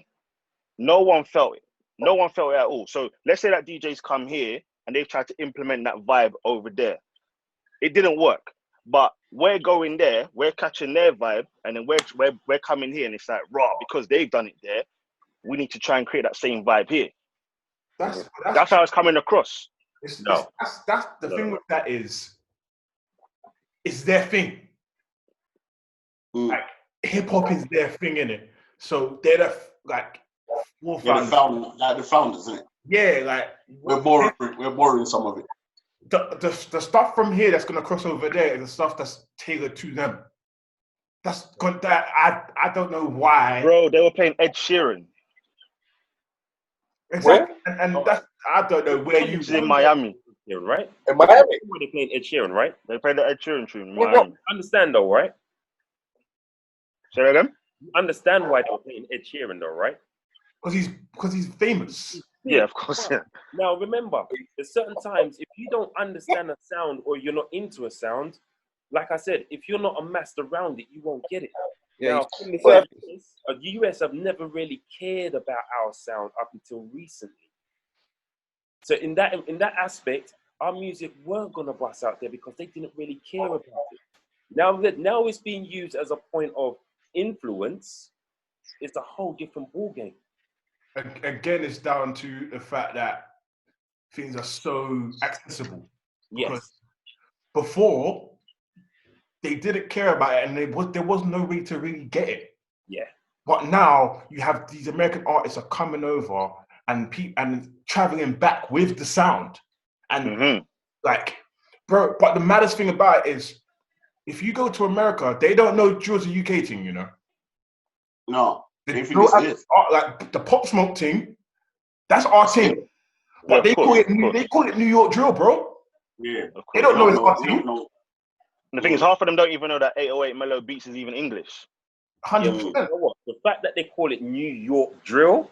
[SPEAKER 5] no one felt it. No one felt it at all. So, let's say that DJs come here and they've tried to implement that vibe over there. It didn't work. But we're going there, we're catching their vibe, and then we're coming here, and it's like, raw, because they've done it there, we need to try and create that same vibe here. That's how it's coming across.
[SPEAKER 4] That's the thing with that is, it's their thing. Like hip hop is their thing, innit? So they're the
[SPEAKER 2] the founders, isn't it?
[SPEAKER 4] Yeah, like
[SPEAKER 2] we're borrowing some of it.
[SPEAKER 4] The stuff from here that's gonna cross over there is the stuff that's tailored to them. I don't know why.
[SPEAKER 5] Bro, they were playing Ed Sheeran.
[SPEAKER 4] Exactly. And that's, I don't know where you
[SPEAKER 5] in Miami.
[SPEAKER 3] Yeah, right?
[SPEAKER 6] In Miami.
[SPEAKER 3] They're playing Ed Sheeran, right?
[SPEAKER 5] They played the Ed Sheeran tune in
[SPEAKER 3] Miami.
[SPEAKER 5] Miami.
[SPEAKER 3] Understand though, right?
[SPEAKER 5] Say that again?
[SPEAKER 3] Understand why they're playing Ed Sheeran though, right?
[SPEAKER 4] Because he's famous.
[SPEAKER 5] Yeah, of course. Yeah.
[SPEAKER 3] Now remember, there's certain times if you don't understand a sound or you're not into a sound, like I said, if you're not amassed around it, you won't get it.
[SPEAKER 1] Yeah,
[SPEAKER 3] now, the US have never really cared about our sound up until recently. So in that aspect, our music weren't gonna bust out there because they didn't really care about it. Now it's being used as a point of influence. It's a whole different ballgame.
[SPEAKER 4] Again, it's down to the fact that things are so accessible.
[SPEAKER 3] Yes.
[SPEAKER 4] Because before, they didn't care about it, and there was no way to really get it.
[SPEAKER 3] Yeah.
[SPEAKER 4] But now you have these American artists are coming over and traveling back with the sound, and like, bro. But the maddest thing about it is, if you go to America, they don't know Drill's a UK thing, you know.
[SPEAKER 2] No.
[SPEAKER 4] Like the Pop Smoke thing, that's our thing. But they call it New York drill, bro.
[SPEAKER 2] Yeah, of course.
[SPEAKER 4] They don't know it's our thing.
[SPEAKER 5] And the thing is, half of them don't even know that 808 Mellow Beats is even English.
[SPEAKER 4] 100%.
[SPEAKER 3] You know what? The fact that they call it New York drill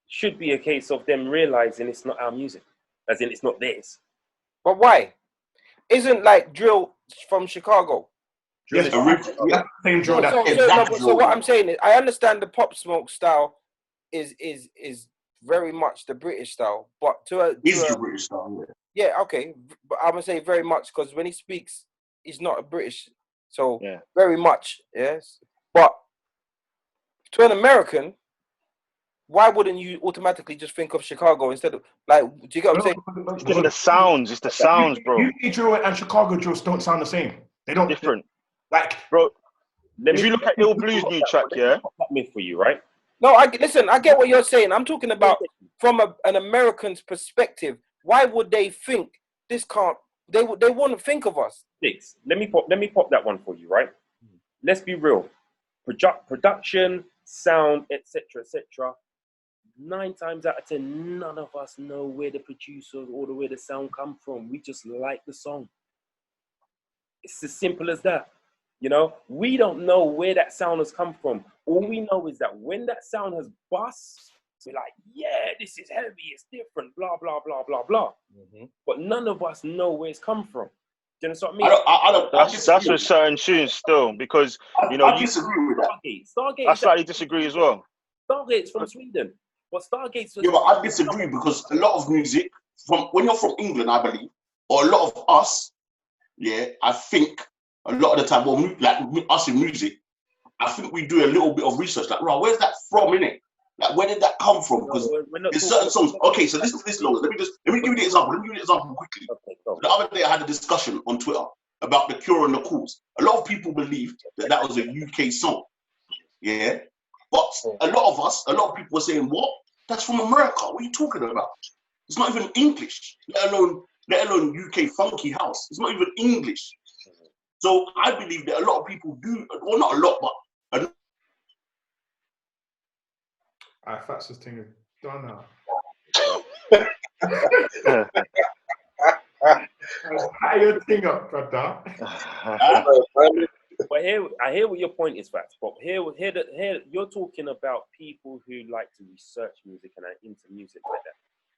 [SPEAKER 3] should be a case of them realizing it's not our music. As in, it's not theirs.
[SPEAKER 1] But why? Isn't like drill from Chicago?
[SPEAKER 3] Drill
[SPEAKER 4] Yes,
[SPEAKER 3] is
[SPEAKER 4] same drill.
[SPEAKER 1] So what I'm saying is, I understand the Pop Smoke style is very much the British style, but
[SPEAKER 2] the British style.
[SPEAKER 1] Yeah, okay, but I'm gonna say very much because when he speaks, he's not a British, so very much, yes. But to an American, why wouldn't you automatically just think of Chicago instead of like? Do you get what I'm saying?
[SPEAKER 5] It's just the sounds. It's the sounds, bro.
[SPEAKER 4] UK drill and Chicago drills don't sound the same. They don't.
[SPEAKER 5] Different.
[SPEAKER 4] Like,
[SPEAKER 5] bro, if you look at Ill Blue's new track, yeah.
[SPEAKER 3] That myth for you, right?
[SPEAKER 1] No, listen. I get what you're saying. I'm talking about from an American's perspective. Why would they think this can't? They wouldn't think of us.
[SPEAKER 3] Let me pop that one for you, right? Let's be real. Production, sound, etc., etc. 9 times out of 10, none of us know where the producer or where the sound come from. We just like the song. It's as simple as that. You know, we don't know where that sound has come from. All we know is that when that sound has bust, we're like, yeah, this is heavy, it's different, blah, blah, blah, blah, blah. But none of us know where it's come from. Do you understand what I mean?
[SPEAKER 5] That's with certain tunes still, because, you know,
[SPEAKER 2] I disagree with that.
[SPEAKER 3] Stargate.
[SPEAKER 5] I slightly disagree as well.
[SPEAKER 3] Stargate's from Sweden. But Stargate's...
[SPEAKER 2] Yeah, but I disagree because a lot of music, when you're from England, I believe, or a lot of us, I think a lot of the time, well, like us in music, I think we do a little bit of research. Like, right, where's that from, innit? Like, where did that come from? Because there's certain songs. Okay, so listen to this, Lola. Let me give you the example. Let me give you the example quickly. Okay, the other day, I had a discussion on Twitter about The Cure and the Cause. A lot of people believed that was a UK song. Yeah, but a lot of people were saying, "What? That's from America. What are you talking about? It's not even English, let alone UK funky house. It's not even English." So I believe that a lot of people do, well, not a lot, but
[SPEAKER 4] Fats this thing is done now. Tie your thing up, brother.
[SPEAKER 3] But I hear what your point is, Fats. But here, you're talking about people who like to research music and are into music like that.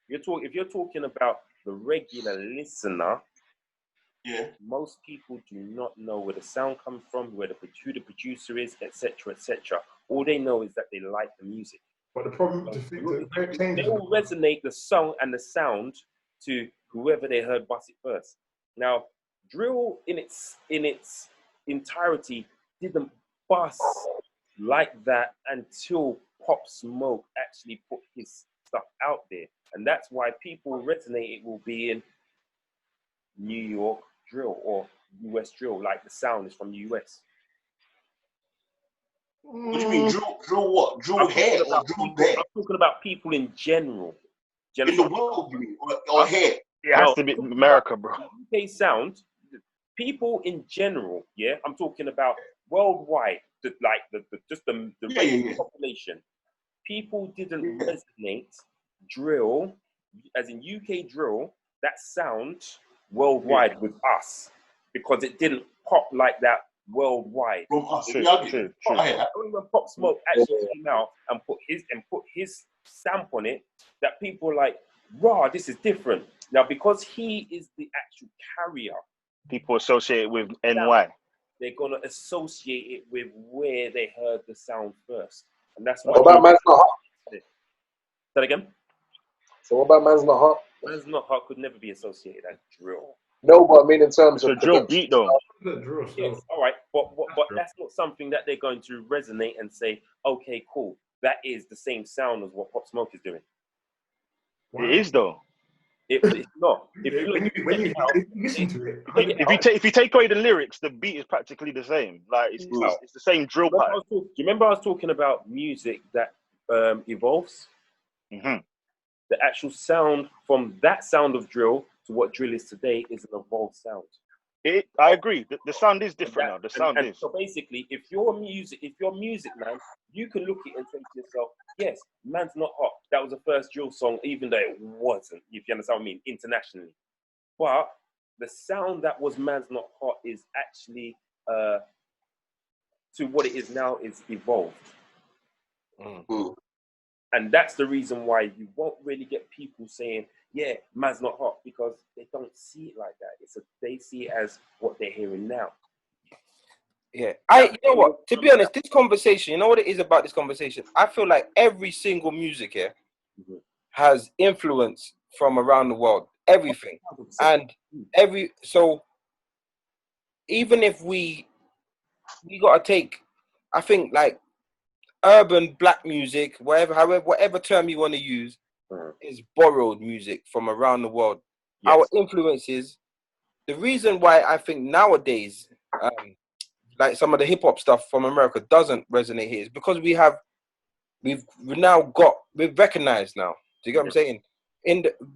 [SPEAKER 3] If you're talking about the regular listener, most people do not know where the sound comes from, who the producer is, etc., etc. All they know is that they like the music.
[SPEAKER 4] But the problem,
[SPEAKER 3] they will resonate the song and the sound to whoever they heard bust it first. Now, drill in its entirety didn't bust like that until Pop Smoke actually put his stuff out there, and that's why people resonate. It will be in New York drill or US drill, like the sound is from the US.
[SPEAKER 2] What do you mean drill what? Drill hair or drill there?
[SPEAKER 3] I'm talking about people in general.
[SPEAKER 2] In the world, you mean, or hair?
[SPEAKER 5] It has to be America, bro.
[SPEAKER 3] UK sound, people in general, I'm talking about worldwide, the population. People didn't resonate drill, as in UK drill, that sound worldwide with us, because it didn't pop like that worldwide.
[SPEAKER 2] From us,
[SPEAKER 5] true.
[SPEAKER 3] Only when Pop Smoke actually came out and put his stamp on it, that people were like, "Raw, this is different." Now, because he is the actual carrier,
[SPEAKER 5] people associate it with NY.
[SPEAKER 3] They're gonna associate it with where they heard the sound first, and that's
[SPEAKER 6] what about Man's Not Hot?
[SPEAKER 3] Say that again.
[SPEAKER 6] So what about Man's Not Hot?
[SPEAKER 3] Man's Not Hot could never be associated as drill.
[SPEAKER 6] No, but I mean in terms of
[SPEAKER 5] drill beat though.
[SPEAKER 3] Yes, all right, but that's not something that they're going to resonate and say, okay, cool, that is the same sound as what Pop Smoke is doing.
[SPEAKER 5] It is though.
[SPEAKER 3] It's not. If
[SPEAKER 5] you take away the lyrics, the beat is practically the same. Like it's the same drill pattern.
[SPEAKER 3] Do you remember I was talking about music that evolves?
[SPEAKER 5] Mm-hmm.
[SPEAKER 3] The actual sound from that sound of drill to what drill is today is an evolved sound.
[SPEAKER 5] I agree. The sound is different now. The sound is.
[SPEAKER 3] So basically, if you're music man, you can look at it and say to yourself, yes, Man's Not Hot. That was the first drill song, even though it wasn't, if you understand what I mean, internationally. But the sound that was Man's Not Hot is actually, to what it is now, is evolved. And that's the reason why you won't really get people saying, yeah, man's not hot, because they don't see it like that. They see it as what they're hearing now.
[SPEAKER 1] Yeah, you know what? To be honest, this conversation, you know what it is about this conversation? I feel like every single music here has influence from around the world, everything, and so even if we gotta take, I think like urban black music, whatever term you want to use, is borrowed music from around the world. Yes. Our influences. The reason why I think nowadays, like some of the hip hop stuff from America doesn't resonate here is because we've recognized now. Do you get what I'm saying?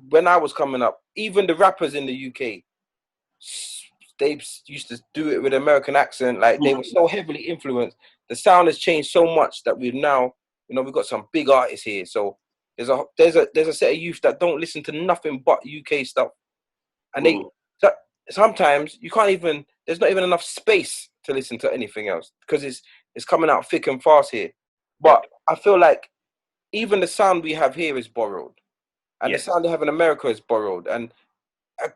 [SPEAKER 1] When I was coming up, even the rappers in the UK, they used to do it with American accent. Like they were so heavily influenced. The sound has changed so much that we've now, we've got some big artists here. So there's a set of youth that don't listen to nothing but UK stuff, and sometimes you can't even. There's not even enough space to listen to anything else because it's coming out thick and fast here. But I feel like even the sound we have here is borrowed, and the sound they have in America is borrowed, and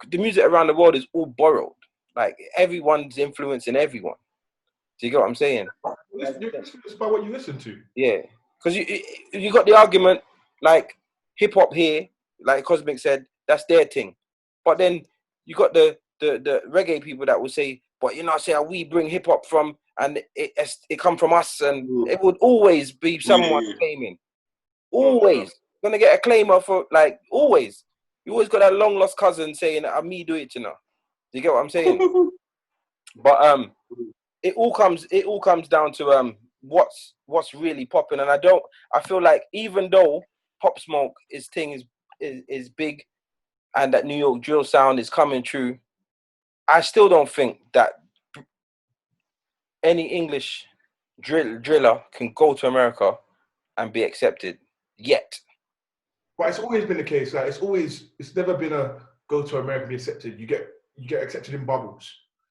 [SPEAKER 1] the music around the world is all borrowed. Like everyone's influencing everyone. Do you get what I'm saying?
[SPEAKER 4] It's about what you listen to.
[SPEAKER 1] Yeah, because you got the argument like hip hop here, like Cosmic said, that's their thing, but then you got the reggae people that will say, but say we bring hip hop from, and it come from us, and it would always be someone claiming. Always gonna get a claimer for like always. You always got that long lost cousin saying, me do it, Do you get what I'm saying? But it all comes down to what's really popping, and I feel like even though Pop Smoke is big, and that New York drill sound is coming true, I still don't think that any English driller can go to America and be accepted yet.
[SPEAKER 4] But it's always been the case. Like it's never been a go to America and be accepted. You get accepted in bubbles.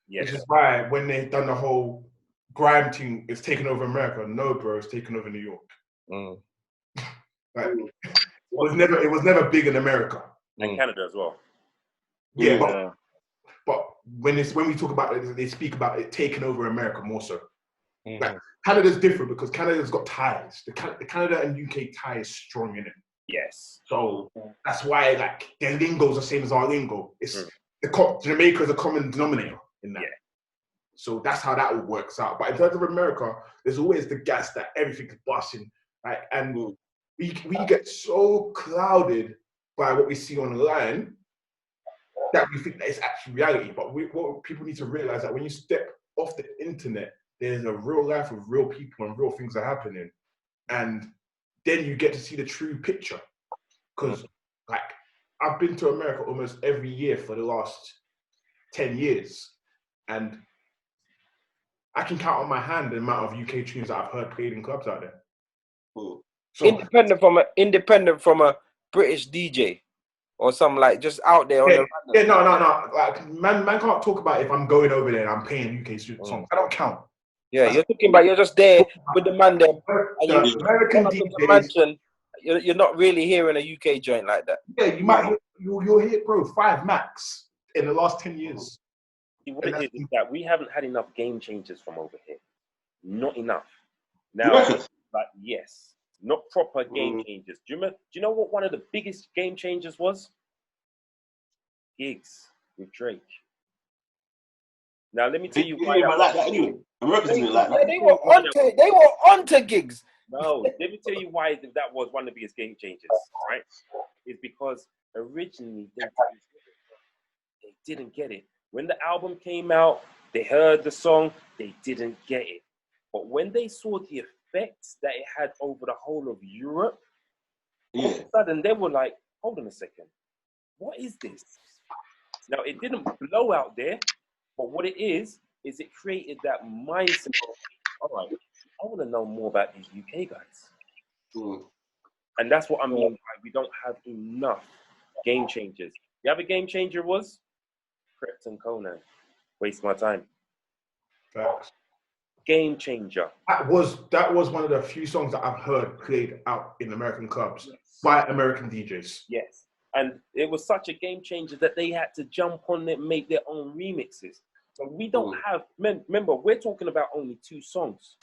[SPEAKER 4] Yes. Which is why when they done the whole Grime thing, it's taken over America. No, bro, it's taken over New York. Like, it was never big in America.
[SPEAKER 3] And Canada as well.
[SPEAKER 4] Yeah, but when we talk about it, they speak about it taking over America more so. Like Canada's different because Canada's got ties. The Canada and UK tie is strong in it.
[SPEAKER 3] Yes.
[SPEAKER 4] So that's why like their lingo's the same as our lingo. It's Jamaica is a common denominator in that. Yeah. So that's how that all works out. But in terms of America, there's always the gas that everything is busting. Like, and we get so clouded by what we see online that we think that it's actually reality. But what people need to realize that when you step off the internet, there's a real life of real people and real things are happening. And then you get to see the true picture. Because like I've been to America almost every year for the last 10 years. And I can count on my hand the amount of UK tunes that I've heard played in clubs out there.
[SPEAKER 1] So, independent from a British DJ or something like just out there on the
[SPEAKER 4] no. Like man can't talk about if I'm going over there and I'm playing UK songs. I don't count.
[SPEAKER 1] Yeah, you're talking about you're just there with the man there.
[SPEAKER 4] The American DJs.
[SPEAKER 1] You're not really hearing a UK joint like that.
[SPEAKER 4] Yeah, you might you'll hear, bro, 5 max in the last 10 years.
[SPEAKER 3] See, what it is that we haven't had enough game changers from over here. Not enough. Now, yes, not proper game changers. Do you know what one of the biggest game changers was? Gigs with Drake. Now let me tell you why.
[SPEAKER 2] Like that anyway. Americans didn't like that.
[SPEAKER 1] They were onto gigs.
[SPEAKER 3] No, let me tell you why that was one of the biggest game changers. Right? It's because originally they didn't get it. When the album came out, they heard the song, they didn't get it. But when they saw the effects that it had over the whole of Europe, all of a sudden they were like, hold on a second, what is this? Now, it didn't blow out there, but what it is it created that mindset of, all right, I want to know more about these UK guys. And that's what I mean by we don't have enough game changers. The other game changer was Prept and Conan. Waste my time.
[SPEAKER 4] Facts.
[SPEAKER 3] game changer.
[SPEAKER 4] That was one of the few songs that I've heard played out in American clubs by American DJs.
[SPEAKER 3] Yes. And it was such a game changer that they had to jump on it and make their own remixes. So we don't have, remember, we're talking about only 2 songs.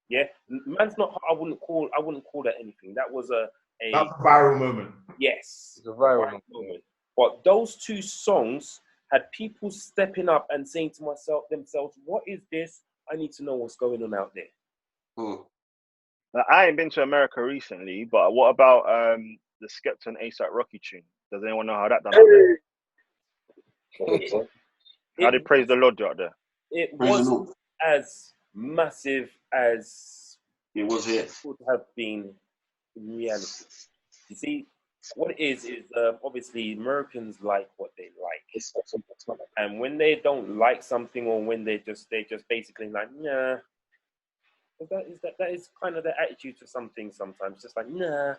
[SPEAKER 3] Yeah, man's not. I wouldn't call that anything. That was
[SPEAKER 4] that's a viral moment.
[SPEAKER 3] Yes,
[SPEAKER 1] it's a viral moment.
[SPEAKER 3] But those 2 songs had people stepping up and saying to themselves, "What is this? I need to know what's going on out there."
[SPEAKER 5] Now, I ain't been to America recently, but what about the Skepta and ASAP Rocky tune? Does anyone know how that done out there? How did Praise the Lord do out there?
[SPEAKER 3] It wasn't as massive as
[SPEAKER 2] it was here.
[SPEAKER 3] Would have been in reality. You see, what it is obviously Americans like what they like, and when they don't like something, or when they just basically like, nah, that is kind of the attitude to something sometimes, just like, nah.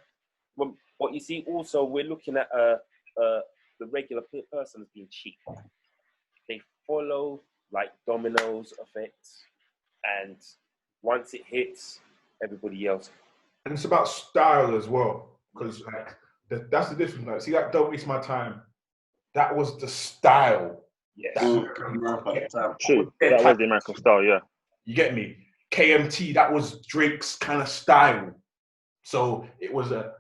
[SPEAKER 3] But you see, also we're looking at the regular person as being cheap. They follow like dominoes effect, and once it hits, everybody else.
[SPEAKER 4] And it's about style as well, because like that's the difference. Like, see, that Don't Waste My Time, that was the style.
[SPEAKER 3] Yes.
[SPEAKER 5] True. That was the American style, yeah.
[SPEAKER 4] You get me? KMT, that was Drake's kind of style. So it was all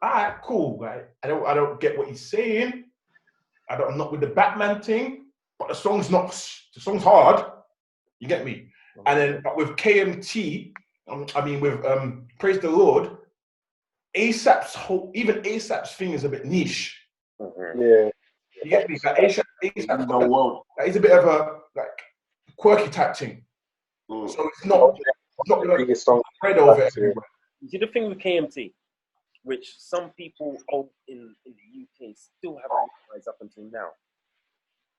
[SPEAKER 4] right, cool. Like, I don't get what he's saying. I'm not with the Batman thing, but the song's hard. You get me? And then but with KMT, with Praise the Lord, ASAP's thing is a bit niche.
[SPEAKER 6] Yeah.
[SPEAKER 4] You get me? Like ASAP he's a bit of a like quirky type thing. So it's not the biggest song spread over everywhere.
[SPEAKER 3] You see the thing with KMT, which some people in the UK still haven't realized up until now.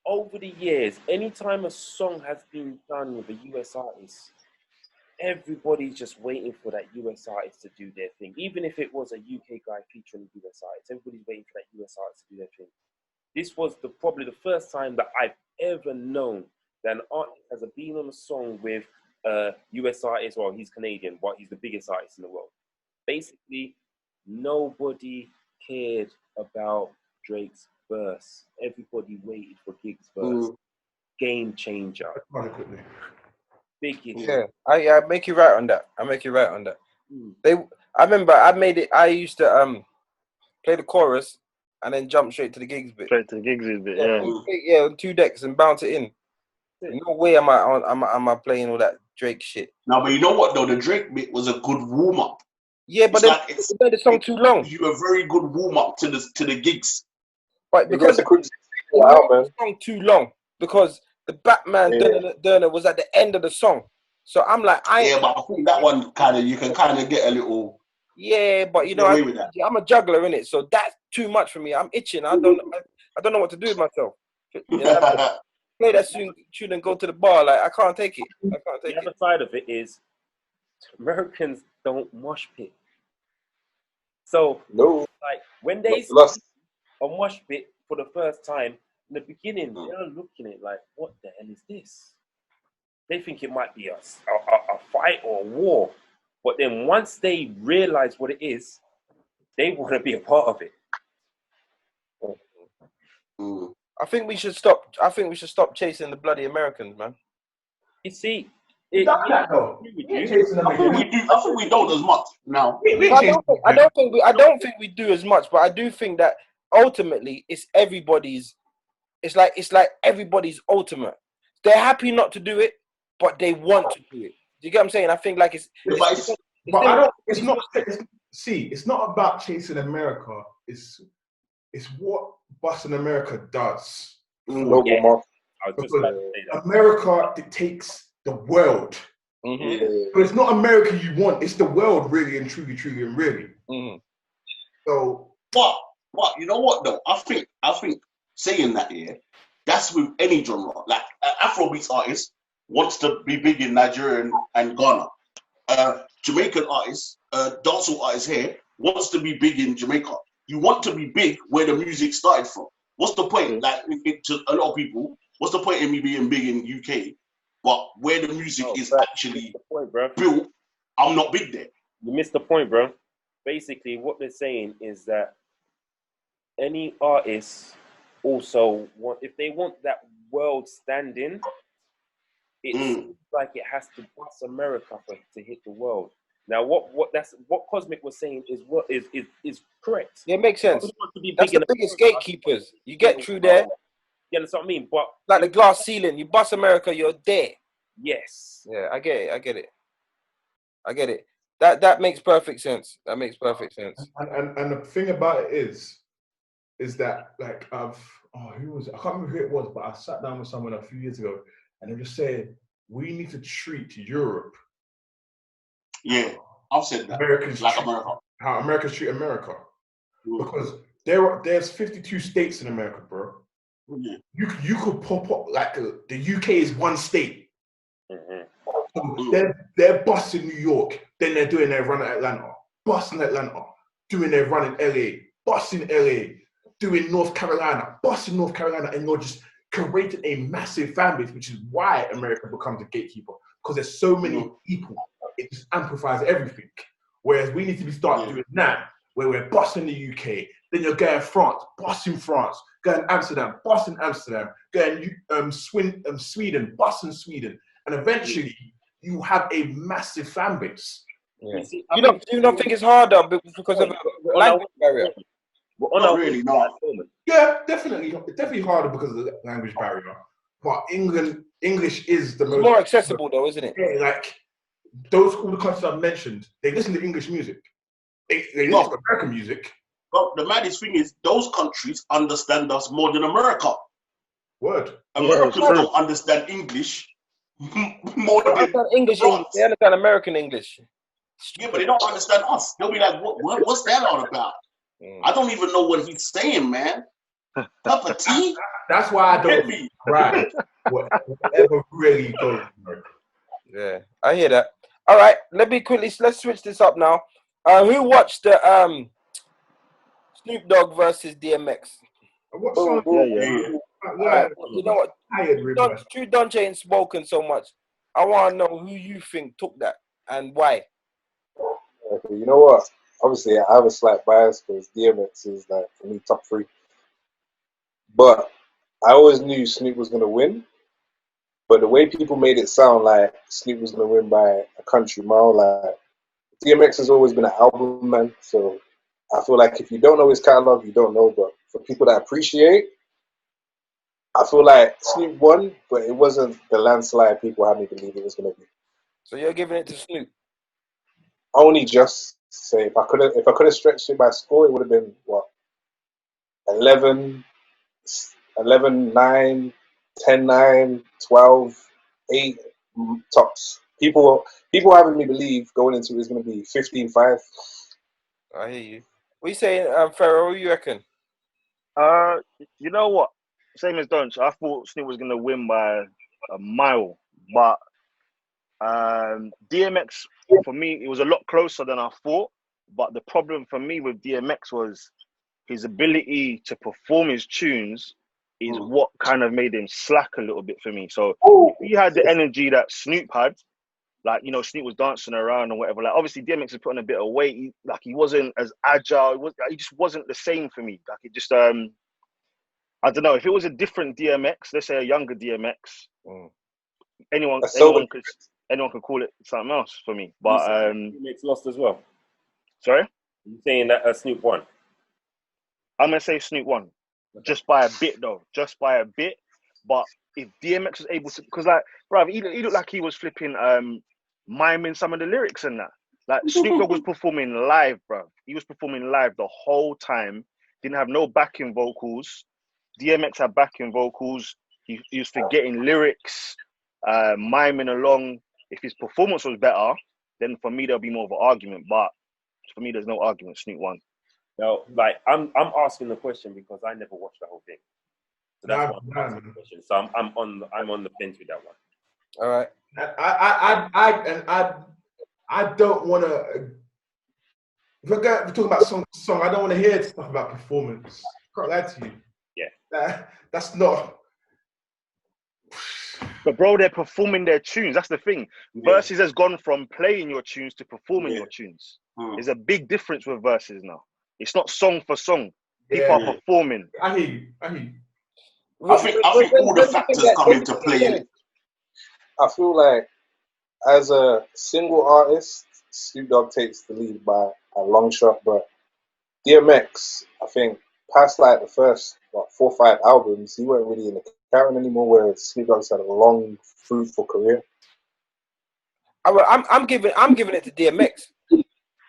[SPEAKER 3] Over the years, anytime a song has been done with a US artist, everybody's just waiting for that US artist to do their thing. Even if it was a UK guy featuring a US artist, everybody's waiting for that US artist to do their thing. This was probably the first time that I've ever known that an artist has been on a song with a US artist. Well, he's Canadian, but he's the biggest artist in the world. Basically, nobody cared about Drake's verse. Everybody waited for Giggs' verse. Game changer. Biggest.
[SPEAKER 1] Yeah, I make you right on that. I remember I used to play the chorus and then jump straight to the Giggs bit.
[SPEAKER 5] Straight to the Giggs bit,
[SPEAKER 1] yeah. On 2 decks and bounce it in. No way am I playing all that Drake shit.
[SPEAKER 2] No, but you know what though? The Drake bit was a good warm up.
[SPEAKER 1] Yeah, but it's made the song too long.
[SPEAKER 2] You a very good warm up to the Giggs.
[SPEAKER 1] But because the song too long, because the Batman Durner was at the end of the song. So I'm like,
[SPEAKER 2] but I think that one you can get a little.
[SPEAKER 1] Yeah, but you know, I'm a juggler in it, so that's too much for me. I'm itching. I don't know what to do with myself. You know, play that tune and go to the bar. Like I can't take it.
[SPEAKER 3] The other side of it is Americans don't mosh pit. So like when they see a mosh pit for the first time in the beginning, they're looking at it like, what the hell is this? They think it might be a fight or a war. But then once they realize what it is, they want to be a part of it.
[SPEAKER 1] I think we should stop chasing the bloody Americans, man.
[SPEAKER 2] I
[SPEAKER 3] You see,
[SPEAKER 2] think we don't as much now.
[SPEAKER 1] I don't think we do as much, but I do think that ultimately it's everybody's. It's like everybody's ultimate. They're happy not to do it, but they want to do it. Do you get what I'm saying? I think like it's
[SPEAKER 4] not about chasing America. It's what Bustin' America does.
[SPEAKER 3] America
[SPEAKER 4] dictates the world. But it's not America you want. It's the world, really and truly and really. So,
[SPEAKER 2] but you know what though? I think saying that that's with any genre. Like an Afrobeats artist wants to be big in Nigeria and Ghana. Jamaican artist, dancehall artist here wants to be big in Jamaica. You want to be big where the music started from. What's the point? Like to a lot of people, what's the point in me being big in UK but where the music is actually
[SPEAKER 3] point,
[SPEAKER 2] built, I'm not big there.
[SPEAKER 3] You missed the point, bro. Basically, what they're saying is that any artist also want, if they want that world standing, it's like it has to bust America to hit the world. Now, what Cosmic was saying is what is correct.
[SPEAKER 1] Yeah, it makes sense. That's the biggest gatekeepers. You get through there.
[SPEAKER 3] Yeah, that's what I mean. But
[SPEAKER 1] like the glass ceiling, you bust America, you're there.
[SPEAKER 3] Yes.
[SPEAKER 1] Yeah, I get it. That makes perfect sense. That makes perfect sense.
[SPEAKER 4] And the thing about it is that like who was it? I can't remember who it was, but I sat down with someone a few years ago and they were just saying we need to treat Europe.
[SPEAKER 2] Yeah, I've said that.
[SPEAKER 4] Americans
[SPEAKER 2] like America.
[SPEAKER 4] How Americans treat America. Because there's 52 states in America, bro.
[SPEAKER 2] Yeah.
[SPEAKER 4] You could pop up like the UK is one state. So they're busting New York, then they're doing their run at Atlanta, busting Atlanta, doing their run in LA, busting LA, doing North Carolina, busting North Carolina, and you're just creating a massive fan base, which is why America becomes a gatekeeper, because there's so many people, it just amplifies everything. Whereas we need to be starting doing that, where we're busting the UK, then you're going France, busting France, going Amsterdam, busting Amsterdam, going Sweden, busting Sweden, and eventually you have a massive fan base.
[SPEAKER 1] Yeah. You don't think it's harder because of a language barrier?
[SPEAKER 2] Not really, no.
[SPEAKER 4] Yeah, definitely. It's definitely harder because of the language barrier. But English is the most
[SPEAKER 1] more accessible though, isn't it?
[SPEAKER 4] Yeah, like all the countries I've mentioned, they listen to English music. They listen to American music.
[SPEAKER 2] But the maddest thing is those countries understand us more than America.
[SPEAKER 4] Word.
[SPEAKER 2] Americans don't understand English more than
[SPEAKER 1] English. They understand American English.
[SPEAKER 2] Yeah, but they don't understand us. They'll be like, what's that all about? I don't even know what he's saying, man. Cup of tea?
[SPEAKER 4] That's why I don't write whatever really goes.
[SPEAKER 1] Yeah, I hear that. All right, let's switch this up now. Who watched the Snoop Dogg versus DMX?
[SPEAKER 4] What song?
[SPEAKER 1] You know what? True Donch ain't spoken so much. I want to know who you think took that and why.
[SPEAKER 6] Okay, you know what? Obviously, I have a slight bias because DMX is like for me top 3. But I always knew Snoop was gonna win. But the way people made it sound like Snoop was gonna win by a country mile, like DMX has always been an album man. So I feel like if you don't know his catalog, you don't know. But for people that appreciate, I feel like Snoop won, but it wasn't the landslide people had me believe it was gonna be.
[SPEAKER 1] So you're giving it to Snoop?
[SPEAKER 6] Only just say if I could have stretched it by score, it would have been what 11, 9, 10, 9, 12, 8 tops. People having me believe going into it is going to be 15-5.
[SPEAKER 1] I hear you. What are you saying, Pharaoh? What do you reckon?
[SPEAKER 5] You know what? Same as Donch. I thought Snoop was going to win by a mile, but DMX, for me, it was a lot closer than I thought. But the problem for me with DMX was his ability to perform his tunes is what kind of made him slack a little bit for me. So if he had the energy that Snoop had, like, you know, Snoop was dancing around or whatever, like obviously DMX was putting a bit of weight, he wasn't as agile, he just wasn't the same for me. Like it just, I don't know, if it was a different DMX, let's say a younger DMX, anyone could call it something else for me. But
[SPEAKER 3] DMX lost as well.
[SPEAKER 5] Sorry?
[SPEAKER 3] You saying that Snoop won?
[SPEAKER 5] I'm gonna say Snoop won, just by a bit though, just by a bit. But if DMX was able to, because like, bro, he looked like he was flipping, miming some of the lyrics and that. Like Snoop Dogg was performing live, bro. He was performing live the whole time. Didn't have no backing vocals. DMX had backing vocals. He was forgetting lyrics, miming along. If his performance was better, then for me there'll be more of an argument. But for me, there's no argument. Snoop won.
[SPEAKER 3] No, like I'm asking the question because I never watched the whole thing, so that's why I'm asking the question. So I'm on the fence with that one.
[SPEAKER 1] All right.
[SPEAKER 4] I don't want to. If we're talking about song, I don't want to hear stuff about performance. I can't lie to you.
[SPEAKER 3] Yeah.
[SPEAKER 4] That's not.
[SPEAKER 5] But bro, they're performing their tunes. That's the thing. Versus has gone from playing your tunes to performing your tunes. There's a big difference with verses now. It's not song for song. People are performing.
[SPEAKER 4] I hear you. I
[SPEAKER 2] think all the factors come into play.
[SPEAKER 6] I feel like as a single artist, Snoop Dogg takes the lead by a long shot, but DMX, I think, past like the first 4 or 5 albums, he weren't really in the current anymore, whereas Snoop Dogg's had a long, fruitful career.
[SPEAKER 1] I'm giving it to DMX.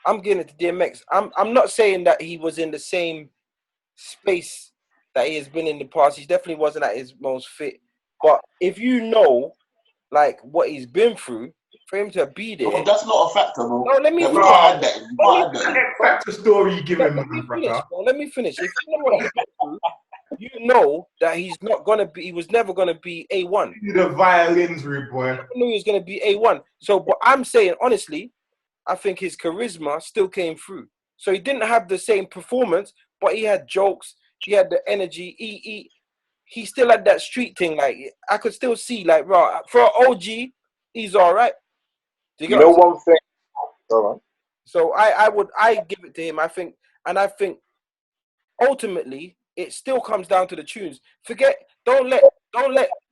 [SPEAKER 1] I'm giving it to DMX. I'm not saying that he was in the same space that he has been in the past. He definitely wasn't at his most fit. But if you know, like, what he's been through, for him to be there.
[SPEAKER 2] No, that's not a factor, bro.
[SPEAKER 1] No, let me
[SPEAKER 2] finish.
[SPEAKER 4] Factor story you give him, brother.
[SPEAKER 1] Let me finish. If you know what he's been through, you know that he was never gonna be A1.
[SPEAKER 4] The violins, rude boy.
[SPEAKER 1] I knew he was gonna be A1. So, but I'm saying honestly, I think his charisma still came through. So he didn't have the same performance, but he had jokes. He had the energy. He still had that street thing. Like, I could still see, like, bro, for an OG, he's all right.
[SPEAKER 6] You know one thing. Hold on.
[SPEAKER 1] So I give it to him. I think ultimately it still comes down to the tunes. Don't let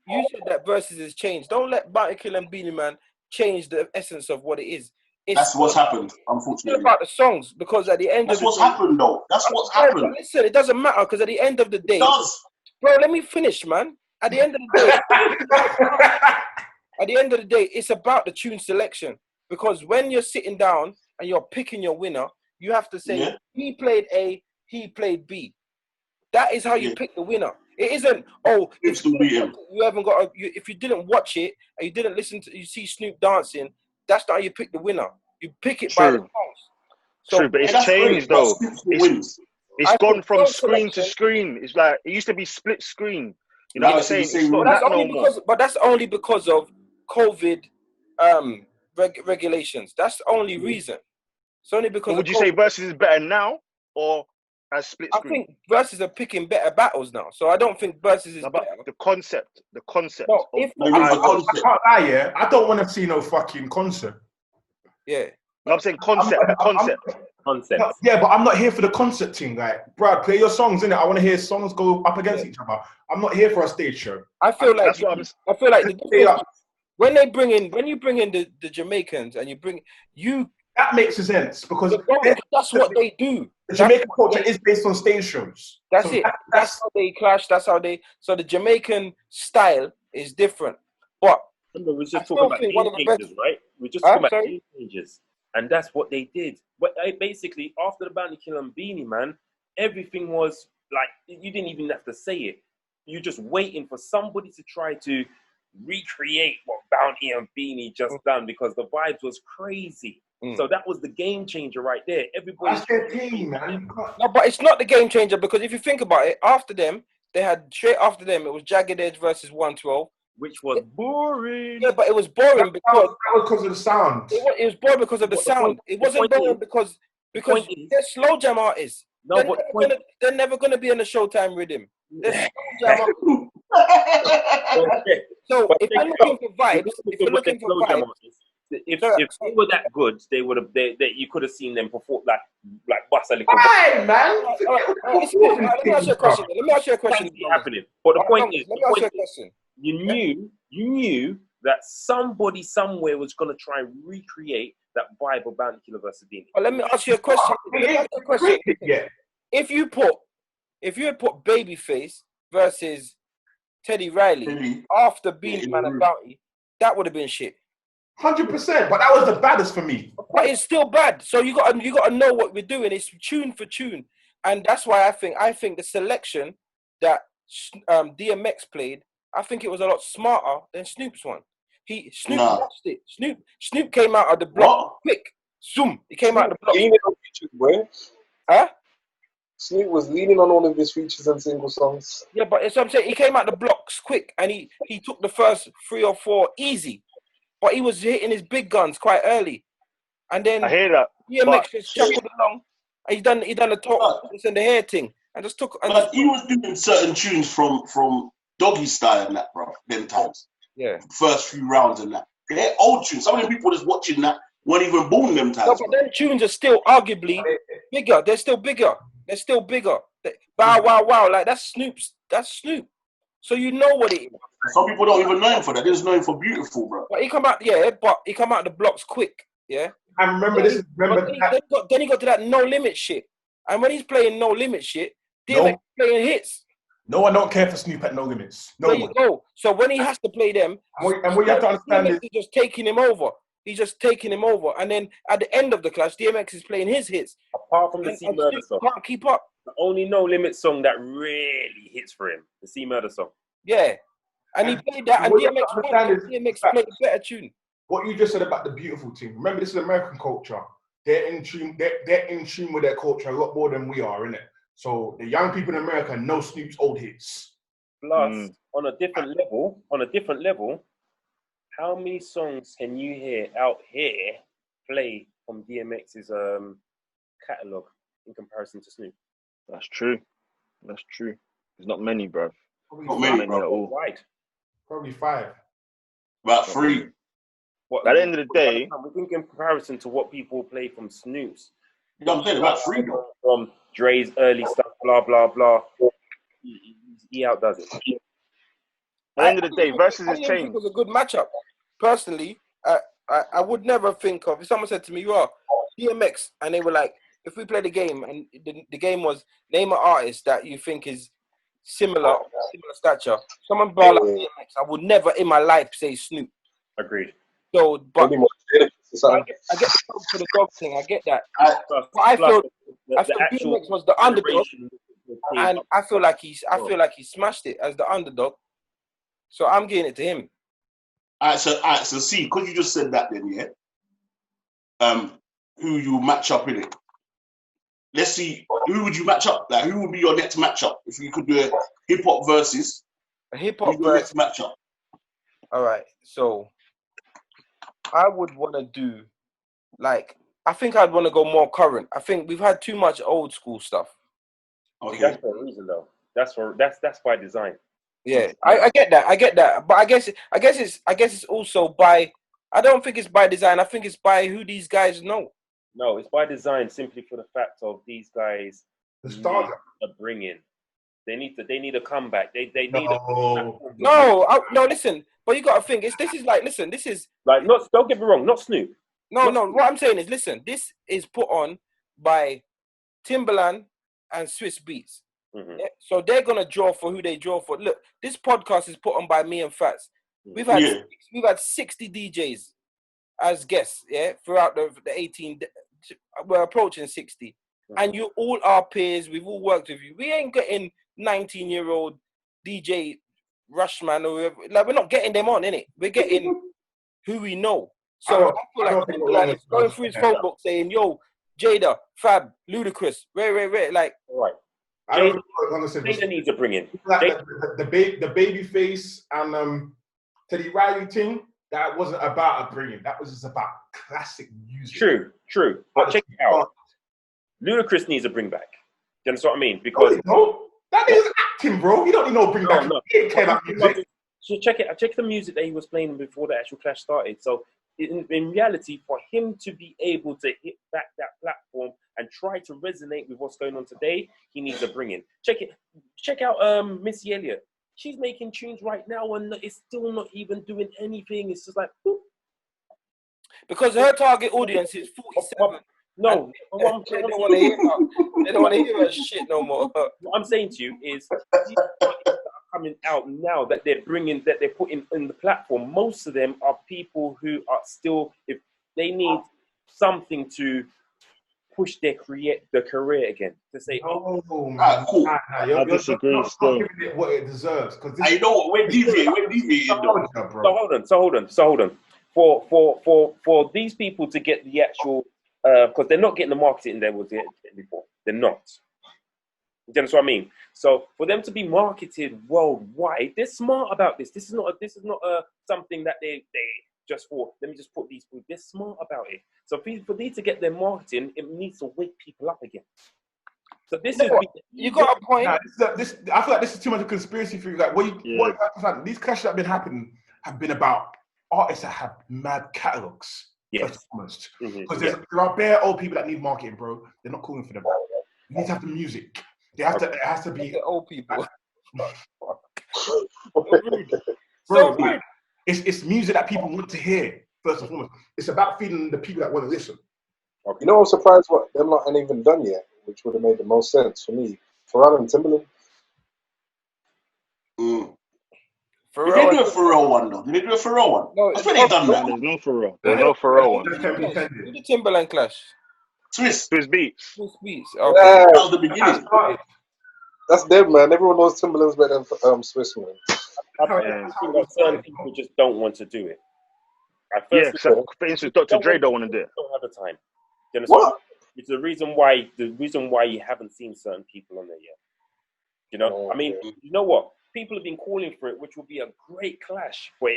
[SPEAKER 1] you said that verses has changed. Don't let Bounty Killer and Beanie Man change the essence of what it is.
[SPEAKER 2] That's what's happened, unfortunately.
[SPEAKER 1] It's about the songs, because at the end
[SPEAKER 2] that's
[SPEAKER 1] of the
[SPEAKER 2] what's
[SPEAKER 1] day,
[SPEAKER 2] happened, though. That's what's happened.
[SPEAKER 1] Listen, it doesn't matter, because at the end of the day,
[SPEAKER 2] it does.
[SPEAKER 1] Bro, let me finish, man. At the end of the day, it's about the tune selection. Because when you're sitting down and you're picking your winner, you have to say, he played A, he played B. That is how you pick the winner. It isn't, if you didn't watch it and you didn't listen to, you see Snoop dancing, that's not how you pick the winner. You pick it by the songs. So,
[SPEAKER 5] true, but it's changed though. It's gone from screen to screen. It's like, it used to be split screen. You know what I'm saying? It's not that no more.
[SPEAKER 1] But that's only because of COVID regulations. That's the only reason. It's only because.
[SPEAKER 5] But would you say versus is better now or as split screen?
[SPEAKER 1] I think versus are picking better battles now. So I don't think versus is better.
[SPEAKER 5] The concept.
[SPEAKER 4] No, I don't want to see no fucking concert.
[SPEAKER 1] Yeah.
[SPEAKER 5] No, I'm saying concept.
[SPEAKER 7] Concept.
[SPEAKER 4] Yeah, but I'm not here for the concert thing. Like, Brad, play your songs, innit? I want to hear songs go up against each other. I'm not here for a stage show.
[SPEAKER 1] I feel like when you bring in the Jamaicans and
[SPEAKER 4] that makes sense because
[SPEAKER 1] that's what they do.
[SPEAKER 4] The Jamaican culture is based on stage shows.
[SPEAKER 1] That's it. That's how they clash. So the Jamaican style is different. But
[SPEAKER 7] we're just talking about game changers, right? We're just talking about game changers. And that's what they did. But basically, after the Bounty Killer and Beanie Man, everything was like, you didn't even have to say it. You're just waiting for somebody to try to recreate what Bounty and Beanie just done, because the vibes was crazy. So that was the game changer right there. Everybody's
[SPEAKER 4] team, man.
[SPEAKER 1] No, but it's not the game changer, because if you think about it, straight after them, it was Jagged Edge versus 112.
[SPEAKER 7] Which was boring.
[SPEAKER 1] Yeah, but it was boring because
[SPEAKER 4] of the sound.
[SPEAKER 1] It was boring because of the sound. It wasn't boring because they're slow jam artists.
[SPEAKER 7] No,
[SPEAKER 1] they're never gonna be in the Showtime rhythm. They're slow jam artists. So if you're looking for vibes,
[SPEAKER 7] if they were that good, they would have. You could have seen them perform like bust a little.
[SPEAKER 4] Hey man!
[SPEAKER 1] Let me ask you a question.
[SPEAKER 7] Happening. But the point is, you knew that somebody somewhere was going to try and recreate that vibe of Bounty Killer versus Beanie.
[SPEAKER 1] Let me ask you a question.
[SPEAKER 4] Yeah.
[SPEAKER 1] If you had put Babyface versus Teddy Riley after Beanie Man and Bounty, that would have been shit.
[SPEAKER 4] 100%, but that was the baddest for me.
[SPEAKER 1] But it's still bad. So you got to know what we're doing. It's tune for tune, and that's why I think the selection that DMX played, I think it was a lot smarter than Snoop's one. Snoop watched it. Snoop came out of the block quick. Zoom. He came out of the block.
[SPEAKER 6] Leaning on features, boy.
[SPEAKER 1] Huh?
[SPEAKER 6] Snoop was leaning on all of his features and single songs.
[SPEAKER 1] Yeah, but it's what I'm saying. He came out the blocks quick, and he took the first 3 or 4 easy. But he was hitting his big guns quite early. And then
[SPEAKER 5] I hear that.
[SPEAKER 1] DMX just chuckled along. And he done the talk and the hair thing. And just took.
[SPEAKER 2] But he was doing certain tunes from Doggy Style and that, bro, them times. first few rounds and that. They're old tunes. Some of the people that's watching that weren't even born them times.
[SPEAKER 1] No, but them tunes are still arguably bigger. They're still bigger. They're still bigger. Bow wow wow, like that's Snoop's. That's Snoop. So you know what it is.
[SPEAKER 2] Some people don't even know him for that. They just know him for Beautiful, bro.
[SPEAKER 1] But he come out, but he come out the blocks quick, yeah.
[SPEAKER 4] I remember this.
[SPEAKER 1] Then he got to that No Limit shit, and when he's playing No Limit shit, DMX playing hits.
[SPEAKER 4] No one don't care for Snoop at No Limits. No
[SPEAKER 1] there you go. So when he has to play them,
[SPEAKER 4] and what you have to understand is
[SPEAKER 1] he's just taking him over. He's just taking him over, and then at the end of the clash, DMX is playing his hits.
[SPEAKER 7] Apart from the C Murder song,
[SPEAKER 1] can't keep up.
[SPEAKER 7] The only No Limit song that really hits for him, the C Murder song.
[SPEAKER 1] Yeah, and he played that, and DMX played a better tune.
[SPEAKER 4] What you just said about the Beautiful team. Remember, this is American culture. They're in tune. They're in tune with their culture a lot more than we are, innit? So the young people in America know Snoop's old hits.
[SPEAKER 7] Plus, on a different level, how many songs can you hear out here play from DMX's catalog in comparison to Snoop?
[SPEAKER 5] That's true. That's true. There's not many, bro.
[SPEAKER 2] Not many
[SPEAKER 5] at all.
[SPEAKER 7] Right.
[SPEAKER 4] Probably 5.
[SPEAKER 2] About 3.
[SPEAKER 5] At the end of the day,
[SPEAKER 7] we think in comparison to what people play from Snoop's.
[SPEAKER 2] You know what I'm saying? About 3 though.
[SPEAKER 7] From Dre's early stuff, blah blah blah. He outdoes it.
[SPEAKER 5] At the end of the day, versus has
[SPEAKER 1] changed.
[SPEAKER 5] changed.
[SPEAKER 1] It was a good matchup. Personally, I would never think of, if someone said to me, DMX, and they were like, if we play the game, and the game was name an artist that you think is similar stature, someone bar like DMX, I would never in my life say Snoop.
[SPEAKER 7] Agreed.
[SPEAKER 1] So, but I get for the dog thing. I get that. But I feel DMX was the underdog, and I feel like he smashed it as the underdog. So I'm giving it to him.
[SPEAKER 2] All right, so see, because you just said that, then who you match up in it? Let's see, who would you match up? Like, who would be your next matchup if you could do a hip hop versus
[SPEAKER 1] a hip hop
[SPEAKER 2] versus matchup?
[SPEAKER 1] All right, so I would want to do I think I'd want to go more current. I think we've had too much old school stuff.
[SPEAKER 2] Okay,
[SPEAKER 7] that's for a reason though. That's by design.
[SPEAKER 1] Yeah, I get that, but I guess it's also by. I don't think it's by design. I think it's by who these guys know.
[SPEAKER 7] No, it's by design simply for the fact of these guys.
[SPEAKER 4] The stars
[SPEAKER 7] are bringing. They need a comeback. They need
[SPEAKER 1] no. Listen, but you got to think. This is
[SPEAKER 7] not. Don't get me wrong. Not Snoop.
[SPEAKER 1] No. What I'm saying is, listen. This is put on by Timbaland and Swiss Beats.
[SPEAKER 7] Mm-hmm.
[SPEAKER 1] Yeah? So they're gonna draw for who they draw for. Look, this podcast is put on by me and Fats. We've had 60 DJs as guests, throughout the 18. We're approaching 60, and you all are peers. We've all worked with you. We ain't getting 19-year-old DJ Rushman or whoever. Like, we're not getting them on, innit? We're getting who we know. So I feel like he's going through his phone book saying, "Yo, Jada, Fab, Ludacris, Ray, like."
[SPEAKER 7] All right. Jada needs a bring in.
[SPEAKER 4] The Babyface and Teddy Riley thing, that wasn't about a bringing. That was just about classic music.
[SPEAKER 7] True. But check it out. Ludacris needs a bring back. You understand what I mean? Because
[SPEAKER 4] that is acting, bro. You don't need no bring back. He didn't care about music.
[SPEAKER 7] So check the music that he was playing before the actual clash started. So in reality, for him to be able to hit back that platform and try to resonate with what's going on today, he needs a bring in. Check out Missy Elliott. She's making tunes right now and it's still not even doing anything. It's just like, boop.
[SPEAKER 1] Because her target audience is 47.
[SPEAKER 7] No,
[SPEAKER 1] they don't want to hear her shit no more.
[SPEAKER 7] What I'm saying to you is, these artists that are coming out now that they're putting in the platform, most of them are people who are still, if they need something to push their career again, to say,
[SPEAKER 2] cool.
[SPEAKER 5] I disagree still.
[SPEAKER 4] Giving it what it deserves, because
[SPEAKER 2] you know what? We're deviating.
[SPEAKER 7] So hold on. For these people to get the actual, because they're not getting the marketing they was getting before. They're not. You understand what I mean? So for them to be marketed worldwide, they're smart about this. This is not something that they just for. Let me just put these people. They're smart about it. So for these to get their marketing, it needs to wake people up again. So this is
[SPEAKER 1] you got a point.
[SPEAKER 4] I feel like this is too much of a conspiracy theory. Like these clashes that have been happening have been about artists that have mad catalogs.
[SPEAKER 7] Yes.
[SPEAKER 4] First and foremost.
[SPEAKER 7] Mm-hmm.
[SPEAKER 4] Because there are bare old people that need marketing, bro. They're not calling for them. You need to have the music. They have to. It has to be
[SPEAKER 1] the old people.
[SPEAKER 4] Bro, it's music that people want to hear. First and foremost, it's about feeding the people that want to listen.
[SPEAKER 6] Okay. You know, I'm surprised what them lot ain't even done yet, which would have made the most sense for me. Pharrell and Timbaland.
[SPEAKER 2] Did they do a Pharaoh one though? Did they do a Pharaoh one?
[SPEAKER 1] No,
[SPEAKER 2] I swear they done that.
[SPEAKER 5] There's no Pharaoh. There's no Pharaoh one.
[SPEAKER 1] Who the Timbaland clash?
[SPEAKER 2] Swiss
[SPEAKER 5] Beats.
[SPEAKER 1] Swiss Beats.
[SPEAKER 6] Yeah,
[SPEAKER 1] Okay.
[SPEAKER 2] That was the beginning.
[SPEAKER 6] that's them, man. Everyone knows Timbaland's better than Swiss, man.
[SPEAKER 7] I think certain people just don't want to do it.
[SPEAKER 5] Yeah, so, for instance, Dr. Dre don't want to do it.
[SPEAKER 7] Don't have the time. You understand?
[SPEAKER 6] What?
[SPEAKER 7] It's the reason why you haven't seen certain people on there yet. You know, I mean, you know what? People have been calling for it, which will be a great clash. But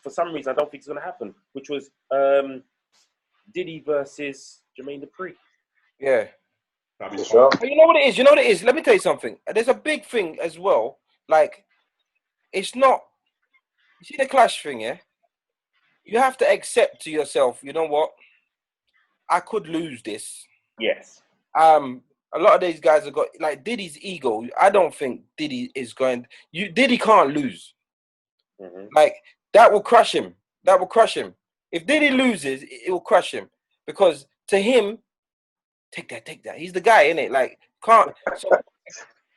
[SPEAKER 7] for some reason, I don't think it's going to happen. Which was Diddy versus Jermaine Dupri.
[SPEAKER 1] Yeah.
[SPEAKER 6] Sure.
[SPEAKER 1] But you know what it is? You know what it is? Let me tell you something. There's a big thing as well. Like, it's not. You see the clash thing, yeah? You have to accept to yourself, you know what? I could lose this.
[SPEAKER 7] Yes.
[SPEAKER 1] A lot of these guys have got like Diddy's ego. I don't think Diddy is going. Diddy can't lose.
[SPEAKER 7] Mm-hmm.
[SPEAKER 1] Like that will crush him. That will crush him. If Diddy loses, it will crush him because to him, take that. He's the guy, innit? Like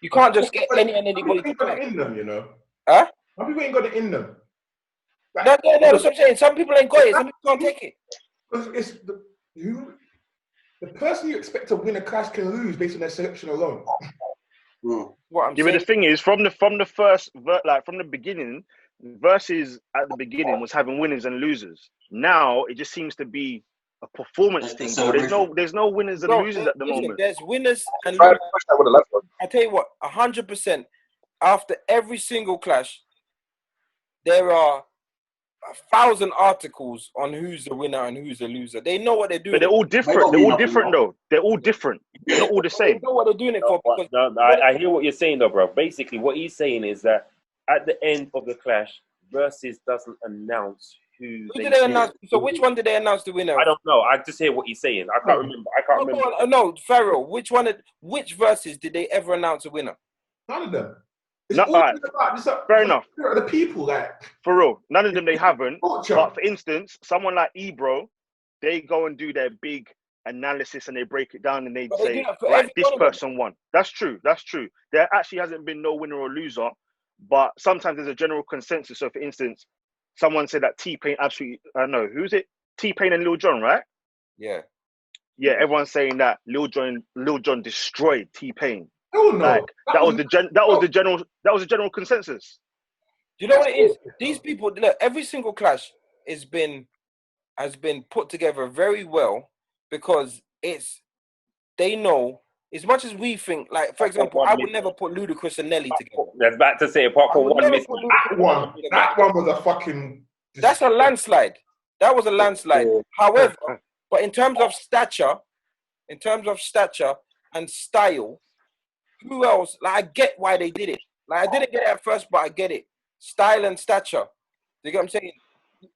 [SPEAKER 1] you can't just get anybody to play.
[SPEAKER 4] In them, you know.
[SPEAKER 1] Huh?
[SPEAKER 4] Some people ain't got it in them. Like,
[SPEAKER 1] No, that's what I'm saying. Some people ain't got it. Some people can't take it.
[SPEAKER 4] Because it's the person you expect to win a clash can lose based on their selection alone.
[SPEAKER 1] What I'm
[SPEAKER 5] Yeah,
[SPEAKER 1] saying.
[SPEAKER 5] but the thing is, from the beginning, versus at the beginning was having winners and losers. Now it just seems to be a performance thing. So there's no winners and losers at the moment.
[SPEAKER 1] There's winners and losers. I tell you what, 100% after every single clash, there are 1,000 articles on who's the winner and who's the loser. They know what they're doing.
[SPEAKER 5] But they're all different. They're all different, though. They're all different. They're not all the same.
[SPEAKER 1] They know what they're doing it for.
[SPEAKER 7] I hear what you're saying, though, bro. Basically, what he's saying is that at the end of the clash, Versus doesn't announce who did they announce.
[SPEAKER 1] So which one did they announce the winner?
[SPEAKER 7] I don't know. I just hear what he's saying. I can't remember.
[SPEAKER 1] No, Pharaoh. Which Versus did they ever announce a winner?
[SPEAKER 4] None of them.
[SPEAKER 5] Fair enough.
[SPEAKER 4] The people, like
[SPEAKER 5] for real, none of them they haven't. But for instance, someone like Ebro, they go and do their big analysis and they break it down and they say, right, this person won. That's true. There actually hasn't been no winner or loser, but sometimes there's a general consensus. So, for instance, someone said that T-Pain absolutely, I know who's it? T-Pain and Lil Jon, right?
[SPEAKER 1] Yeah.
[SPEAKER 5] Yeah, everyone's saying that Lil Jon destroyed T-Pain.
[SPEAKER 4] Oh no!
[SPEAKER 5] Like, that was the general consensus.
[SPEAKER 1] Do you know what it is? These people, look, every single clash has been put together very well because they know as much as we think. Like, for example, I would never put Ludacris and Nelly together.
[SPEAKER 7] That's back to say apart from one miss.
[SPEAKER 4] That one was a fucking.
[SPEAKER 1] That's a landslide. That was a landslide. However, but in terms of stature and style. Who else? Like, I get why they did it. Like, I didn't get it at first, but I get it. Style and stature. You get what I'm saying?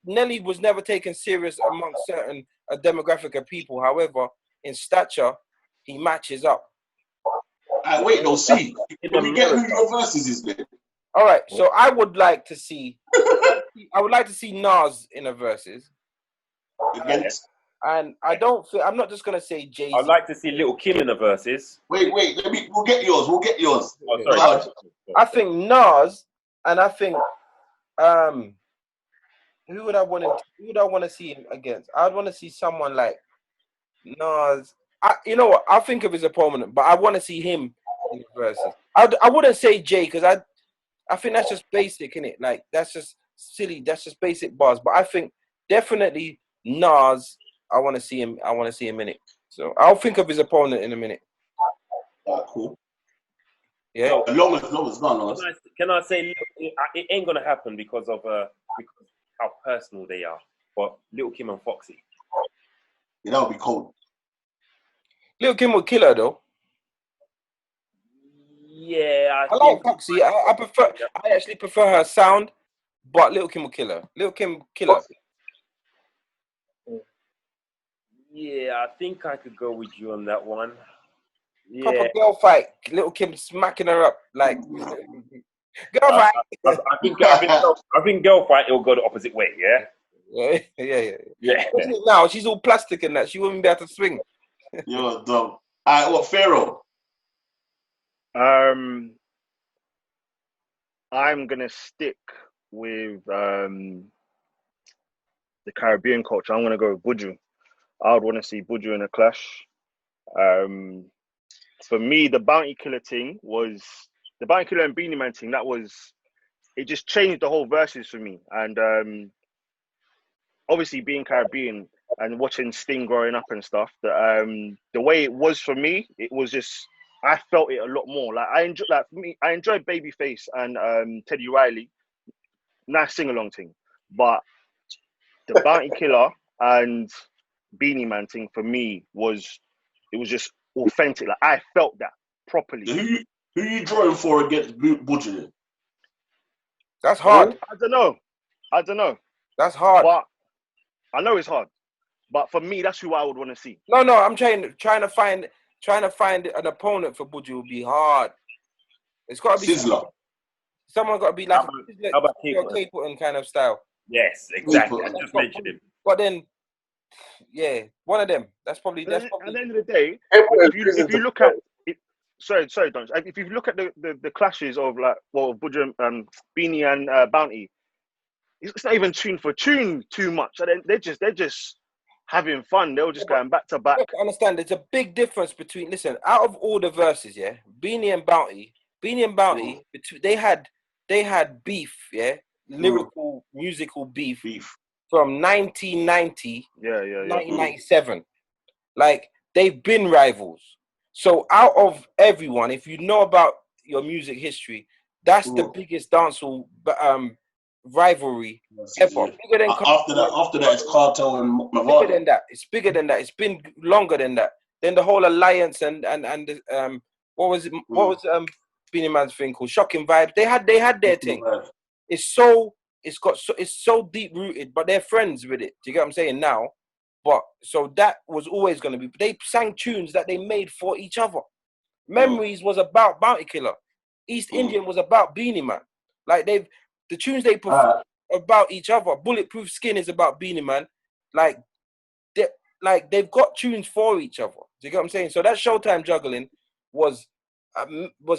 [SPEAKER 1] Nelly was never taken serious amongst certain demographic of people. However, in stature, he matches up.
[SPEAKER 2] Wait, no, see. Can we get who your Versus is then?
[SPEAKER 1] All right, so I would like to see Nas in a Versus.
[SPEAKER 2] Against?
[SPEAKER 1] And I'm not just gonna say Jay-Z.
[SPEAKER 7] I'd like to see Little Kim in the Versus.
[SPEAKER 2] Wait, we'll get yours.
[SPEAKER 7] Oh, sorry.
[SPEAKER 1] I think Nas, and I think who would I want to see him against? I'd want to see someone like Nas. You know what? I'll think of his opponent, but I want to see him in the Versus. I wouldn't say Jay because I think that's just basic, innit? Like, that's just silly. That's just basic bars. But I think definitely Nas. I want to see him in it. So I'll think of his opponent in a minute.
[SPEAKER 2] Cool.
[SPEAKER 1] Yeah.
[SPEAKER 2] As long as none.
[SPEAKER 7] Can I say it ain't gonna happen because of how personal they are? But Little Kim and Foxy.
[SPEAKER 2] Yeah, that would be cold.
[SPEAKER 1] Little Kim would kill her though.
[SPEAKER 7] Yeah,
[SPEAKER 1] I like Foxy. I actually prefer her sound, but Little Kim will kill her. Little Kim kill her.
[SPEAKER 7] Yeah, I think I could go with you on that one. Yeah.
[SPEAKER 1] Proper girl fight. Little Kim smacking her up like girl fight.
[SPEAKER 7] I think girl fight. It'll go the opposite way. Yeah.
[SPEAKER 1] Yeah. Now she's all plastic and that. She wouldn't be able to swing.
[SPEAKER 2] You're dumb. All right, what Pharaoh?
[SPEAKER 5] I'm gonna stick with the Caribbean culture. I'm gonna go with Buju. I would want to see Buju in a clash. For me, the Bounty Killer thing was the Bounty Killer and Beanie Man thing. It just changed the whole verses for me. And obviously, being Caribbean and watching Sting growing up and stuff, the way it was for me, it was just I felt it a lot more. Like I enjoyed Babyface and Teddy Riley. Nice sing along thing, but the Bounty Killer and Beanie Man thing for me was just authentic. Like I felt that properly.
[SPEAKER 2] Who you drawing for against Buju?
[SPEAKER 1] That's hard.
[SPEAKER 5] I don't know.
[SPEAKER 1] That's hard.
[SPEAKER 5] But I know it's hard. But for me, that's who I would want to see.
[SPEAKER 1] No, I'm trying to find an opponent for Buju would be hard. It's got to be
[SPEAKER 2] Sizzler.
[SPEAKER 1] Someone got to be like
[SPEAKER 7] how about
[SPEAKER 1] K-Putin kind of style.
[SPEAKER 7] Yes, exactly. I just mentioned him.
[SPEAKER 1] But then, yeah, one of them. That's probably.
[SPEAKER 5] At the end of the day, if you look at it, sorry, Donch. If you look at the clashes of Buju, Beanie and Bounty, it's not even tune for tune too much. They're just having fun. They were just going back to back.
[SPEAKER 1] I understand. There's a big difference between. Listen, out of all the verses, yeah, Beanie and Bounty, they had beef, yeah, lyrical, musical beef from 1990, 1997. Like they've been rivals. So out of everyone, if you know about your music history, that's the biggest dancehall rivalry ever.
[SPEAKER 2] After that, it's Cartel and Mavado.
[SPEAKER 1] Bigger than that. It's bigger than that. It's been longer than that. Then the whole alliance and what was it? What was Beanie Man's thing called? Shocking Vibes. They had their thing. It's so deep rooted, but they're friends with it. Do you get what I'm saying now? But so that was always going to be. They sang tunes that they made for each other. Memories was about Bounty Killer. East Indian was about Beanie Man. Like the tunes they perform about each other. Bulletproof Skin is about Beanie Man. Like they've got tunes for each other. Do you get what I'm saying? So that Showtime juggling was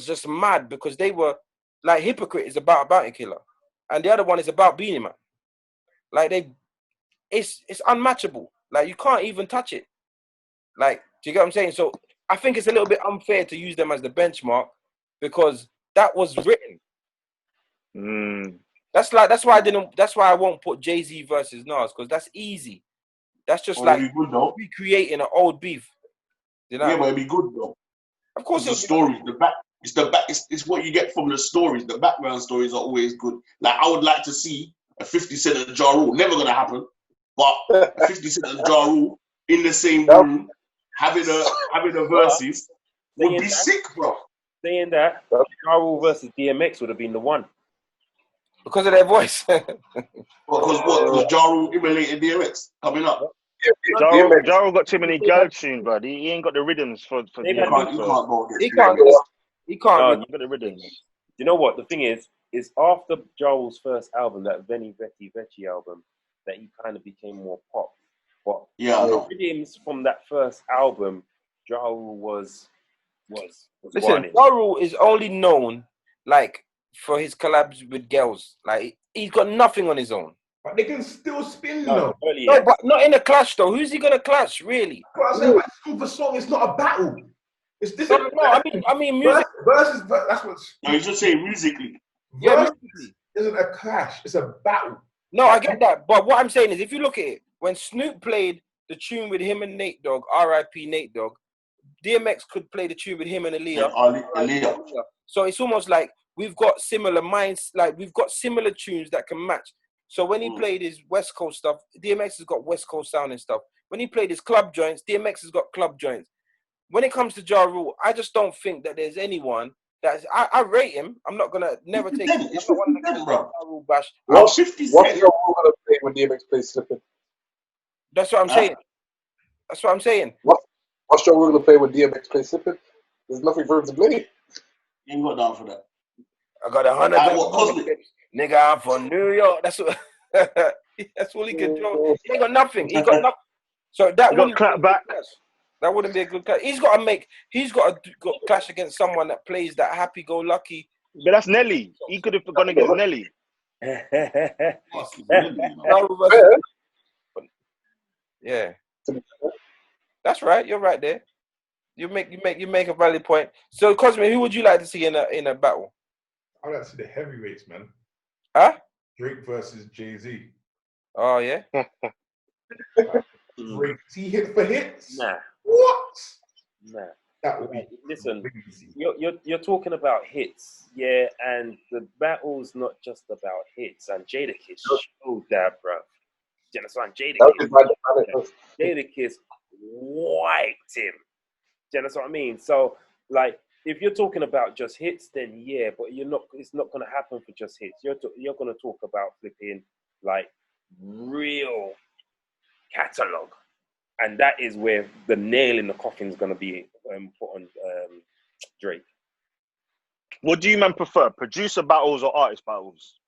[SPEAKER 1] just mad because they were like Hypocrite is about Bounty Killer, and the other one is about Beanie Man. Like it's unmatchable. Like you can't even touch it. Like, do you get what I'm saying? So I think it's a little bit unfair to use them as the benchmark because that was written. That's why I won't put Jay-Z versus Nas because that's easy. That's just recreating an old beef. You know?
[SPEAKER 2] Yeah, but it'd be good though.
[SPEAKER 1] Of course,
[SPEAKER 2] the story, it's what you get from the stories. The background stories are always good. Like I would like to see a 50 Cent and Ja Rule. Never gonna happen, but a 50 Cent and Ja Rule in the same room having a versus would be sick, bro.
[SPEAKER 7] Saying that Ja Rule versus DMX would have been the one
[SPEAKER 1] because of their voice.
[SPEAKER 2] Because Ja Rule emulated DMX coming up.
[SPEAKER 5] Ja Rule got too many girls soon, bro. He ain't got the rhythms for DMX.
[SPEAKER 1] He can't.
[SPEAKER 7] You got the rhythms. You know what? The thing is after Ja Rule's first album, that Veni Vecchi Vecchi album, that he kind of became more pop. But the rhythms from that first album, Ja Rule was.
[SPEAKER 1] Listen, Ja Rule is only known like for his collabs with girls. Like he's got nothing on his own.
[SPEAKER 4] But they can still spin though.
[SPEAKER 1] No, but not in a clash though. Who's he gonna clash really?
[SPEAKER 4] I said, like, song for song, it's not a battle. It's this.
[SPEAKER 1] No, I mean music
[SPEAKER 4] versus. That's what.
[SPEAKER 2] No, you just say musically.
[SPEAKER 1] Yeah,
[SPEAKER 4] musically isn't a clash. It's a battle.
[SPEAKER 1] No, I get that. But what I'm saying is, if you look at it, when Snoop played the tune with him and Nate Dogg, R.I.P. Nate Dogg, DMX could play the tune with him and Aaliyah. So it's almost like we've got similar minds. Like we've got similar tunes that can match. So when he played his West Coast stuff, DMX has got West Coast sound and stuff. When he played his club joints, DMX has got club joints. When it comes to Ja Rule, I just don't think that there's anyone I rate him. I'm not gonna never take him.
[SPEAKER 2] It's 50 Cent, bro.
[SPEAKER 1] Bash.
[SPEAKER 6] What's
[SPEAKER 2] 50
[SPEAKER 6] your
[SPEAKER 2] Cent.
[SPEAKER 6] rule gonna play when DMX plays slipping?
[SPEAKER 1] That's what I'm saying. That's what I'm saying.
[SPEAKER 6] What's your rule to play when DMX plays slipping? There's nothing for him to play.
[SPEAKER 2] You ain't got down for that.
[SPEAKER 1] I got 100
[SPEAKER 2] what Cosmic?
[SPEAKER 1] Nigga, I'm from New York. That's what. That's all he can do. He ain't got nothing. He got nothing. So that wouldn't
[SPEAKER 5] clap back.
[SPEAKER 1] That wouldn't be a good clash. He's got to clash against someone that plays that happy-go-lucky.
[SPEAKER 5] But that's Nelly. He could have gone against Nelly.
[SPEAKER 1] Yeah, that's right. You're right there. You make a valid point. So, Cosmic, who would you like to see in a battle?
[SPEAKER 4] I'd like to see the heavyweights, man.
[SPEAKER 1] Huh?
[SPEAKER 4] Drake versus Jay-Z.
[SPEAKER 1] Oh yeah.
[SPEAKER 4] Drake, he hit for hits.
[SPEAKER 7] Nah.
[SPEAKER 4] What?
[SPEAKER 7] Nah.
[SPEAKER 4] That would be
[SPEAKER 7] Listen,
[SPEAKER 4] crazy.
[SPEAKER 7] you're talking about hits, yeah, and the battle's not just about hits. And Jadakiss showed that, bro. You understand? Jadakiss wiped him. Do you understand what I mean? So, like, if you're talking about just hits, then yeah, but it's not going to happen for just hits. You're going to talk about flipping, like, real catalog. And that is where the nail in the coffin is going to be put on Drake.
[SPEAKER 5] What do you man prefer, producer battles or artist battles?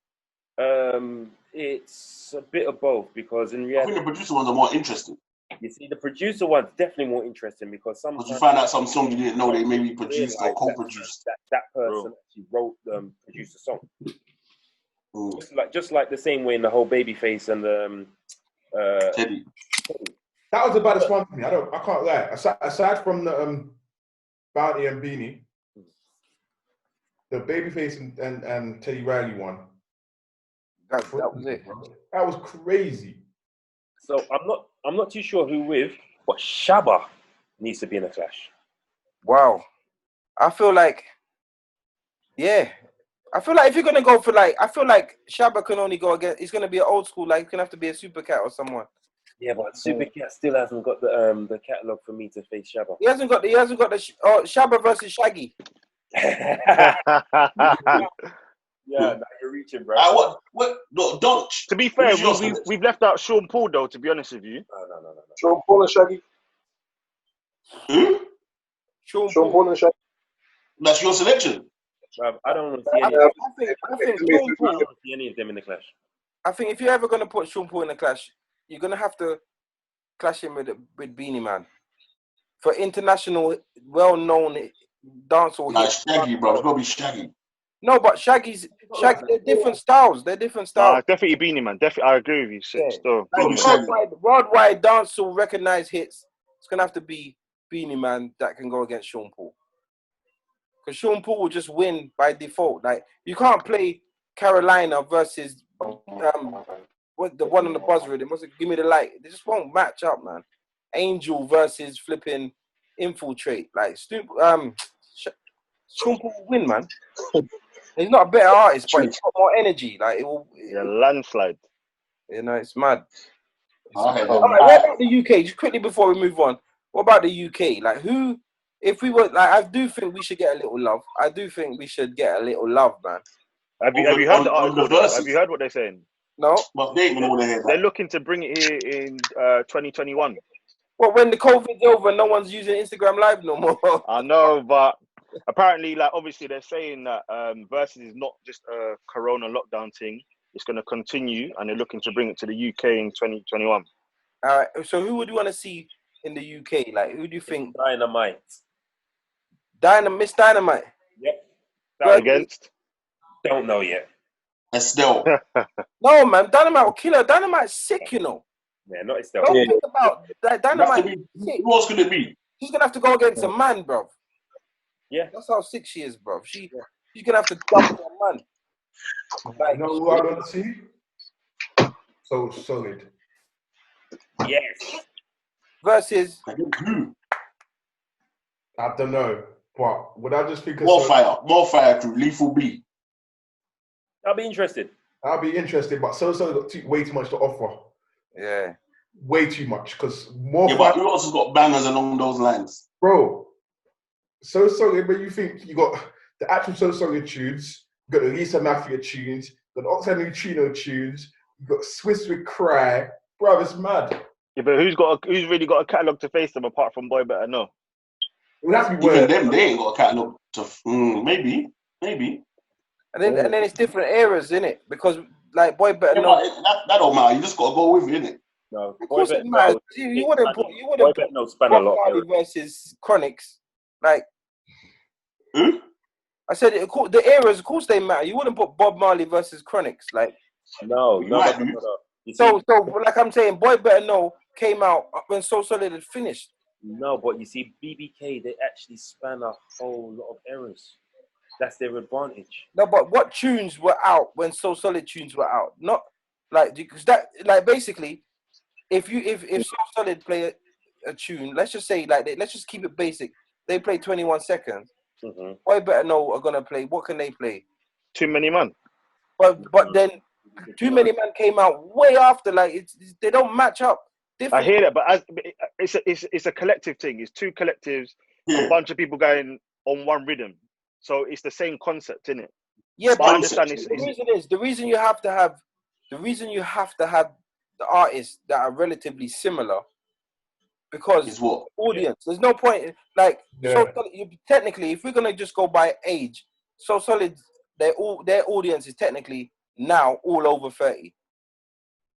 [SPEAKER 7] It's a bit of both, because in
[SPEAKER 2] I
[SPEAKER 7] reality,
[SPEAKER 2] think the producer ones are more interesting.
[SPEAKER 7] you see, the producer one's definitely more interesting because sometimes
[SPEAKER 2] you find out some song you didn't know they maybe produced or co-produced.
[SPEAKER 7] That person actually wrote produced the song.
[SPEAKER 2] Mm.
[SPEAKER 7] Just like the same way in the whole Babyface and
[SPEAKER 2] Teddy.
[SPEAKER 4] That was the baddest one for me. I can't lie. Aside from the Bounty and Beanie, the Babyface and Teddy Riley one.
[SPEAKER 1] That was it.
[SPEAKER 4] That was crazy.
[SPEAKER 7] So I'm not too sure who with, but Shabba needs to be in a clash.
[SPEAKER 1] Wow. I feel like if you're gonna go for I feel like Shabba can only go against. It's gonna be an old school. Like it's gonna have to be a Super Cat or someone.
[SPEAKER 7] Yeah, but Super Cat still hasn't got the catalog for me to face Shabba.
[SPEAKER 1] He hasn't got the Shabba versus Shaggy.
[SPEAKER 7] Yeah, you're reaching, bro.
[SPEAKER 2] What? Donch.
[SPEAKER 5] To be fair, we've left out Sean Paul though. To be honest with you,
[SPEAKER 7] No.
[SPEAKER 6] Sean Paul and Shaggy.
[SPEAKER 1] Sean
[SPEAKER 6] Paul and Shaggy.
[SPEAKER 2] That's your selection.
[SPEAKER 7] I don't want to see any.
[SPEAKER 1] I think Sean Paul.
[SPEAKER 7] See any of them in the clash.
[SPEAKER 1] I think if you're ever gonna put Sean Paul in a clash, you're gonna have to clash him with Beanie Man for international, well-known dancehall.
[SPEAKER 2] Nah, Shaggy, bro. It's gonna be Shaggy.
[SPEAKER 1] No, but Shaggy. They're different styles.
[SPEAKER 5] definitely Beanie Man. Definitely, I agree with you. Still,
[SPEAKER 1] worldwide dancehall recognized hits. It's gonna have to be Beanie Man that can go against Sean Paul. Because Sean Paul will just win by default. Like you can't play Carolina versus what the one on the buzz rhythm. What's it? Give me the light. They just won't match up, man. Angel versus flipping Infiltrate. Like Sean Paul will win, man. He's not a better artist, but he's got more energy. Like it will.
[SPEAKER 5] Landslide.
[SPEAKER 1] You know, it's mad.
[SPEAKER 2] All right,
[SPEAKER 1] what about the UK? Just quickly before we move on, what about the UK? Like who? If we were I do think we should get a little love. I do think we should get a little love, man.
[SPEAKER 5] Have you heard the article? Have you heard what they're saying?
[SPEAKER 1] No.
[SPEAKER 2] But they ain't gonna want to hear that.
[SPEAKER 5] They're looking to bring it here in 2021.
[SPEAKER 1] Well, when the COVID's over, no one's using Instagram Live no more.
[SPEAKER 5] I know, but apparently, obviously, they're saying that Versus is not just a Corona lockdown thing. It's going to continue, and they're looking to bring it to the UK in 2021.
[SPEAKER 1] All right. So, who would you want to see in the UK? Like, who do you think? Miss Dynamite.
[SPEAKER 7] Yep.
[SPEAKER 5] Against?
[SPEAKER 7] Don't know yet.
[SPEAKER 2] Estelle.
[SPEAKER 1] No, man. Dynamite will kill her. Dynamite's sick, you know.
[SPEAKER 7] Yeah, not Estelle.
[SPEAKER 1] Don't think about that. Dynamite.
[SPEAKER 2] Who else could it be?
[SPEAKER 1] She's gonna have to go against a man, bro.
[SPEAKER 7] Yeah.
[SPEAKER 1] That's how sick she is, bro. She's gonna have to jump on a man.
[SPEAKER 4] Like, you know who I want to see? So Solid.
[SPEAKER 7] Yes.
[SPEAKER 1] Versus.
[SPEAKER 4] I don't know, but would I just think of
[SPEAKER 2] more fire crew, Lethal B.
[SPEAKER 7] I'll be interested.
[SPEAKER 4] I'll be interested, but So got way too much to offer.
[SPEAKER 1] Yeah.
[SPEAKER 4] Way too much, because more.
[SPEAKER 2] Yeah, but who else has got bangers along those lines?
[SPEAKER 4] Bro, So but you think you got the actual So Solid tunes, you got the Lisa Mafia tunes, you got the Oxide Neutrino tunes, you got Swiss with Cry. Bro, it's mad.
[SPEAKER 5] Yeah, but who's really got a catalogue to face them apart from Boy Better Know?
[SPEAKER 4] It would have to be
[SPEAKER 2] Even
[SPEAKER 4] Word.
[SPEAKER 2] them, they ain't got a catalogue to. Maybe.
[SPEAKER 1] And then it's different eras, innit? Because like Boy Better
[SPEAKER 2] Yeah,
[SPEAKER 1] Know.
[SPEAKER 2] that don't matter. You just gotta go with it, innit?
[SPEAKER 7] No,
[SPEAKER 1] Of course it matters. You wouldn't put
[SPEAKER 7] Boy Better Know span a
[SPEAKER 1] Bob
[SPEAKER 7] lot.
[SPEAKER 1] Marley versus Chronics. Like,
[SPEAKER 2] Hmm?
[SPEAKER 1] I said, the eras, of course they matter. You wouldn't put Bob Marley versus Chronics. Like,
[SPEAKER 7] no. You see,
[SPEAKER 1] so like I'm saying, Boy Better Know came out when So Solid had finished.
[SPEAKER 7] no, but you see, BBK, they actually span a whole lot of eras. That's their advantage.
[SPEAKER 1] No, but what tunes were out when So Solid tunes were out? Not like, because that, like, basically, if So Solid play a tune, let's just say, like, let's just keep it basic. They play 21 seconds.
[SPEAKER 7] Mm-hmm.
[SPEAKER 1] Boy Better Know are gonna play. What can they play?
[SPEAKER 5] Too Many Man.
[SPEAKER 1] But then Too Many Man came out way after. Like, they don't match up.
[SPEAKER 5] I hear that, but it's a collective thing. It's two collectives, a bunch of people going on one rhythm. So it's the same concept, isn't it?
[SPEAKER 1] Yeah,
[SPEAKER 5] but I understand
[SPEAKER 1] the reason you have to have the artists that are relatively similar, because audience. There's no point like So technically, if we're gonna just go by age, So Solid, their audience is technically now all over 30,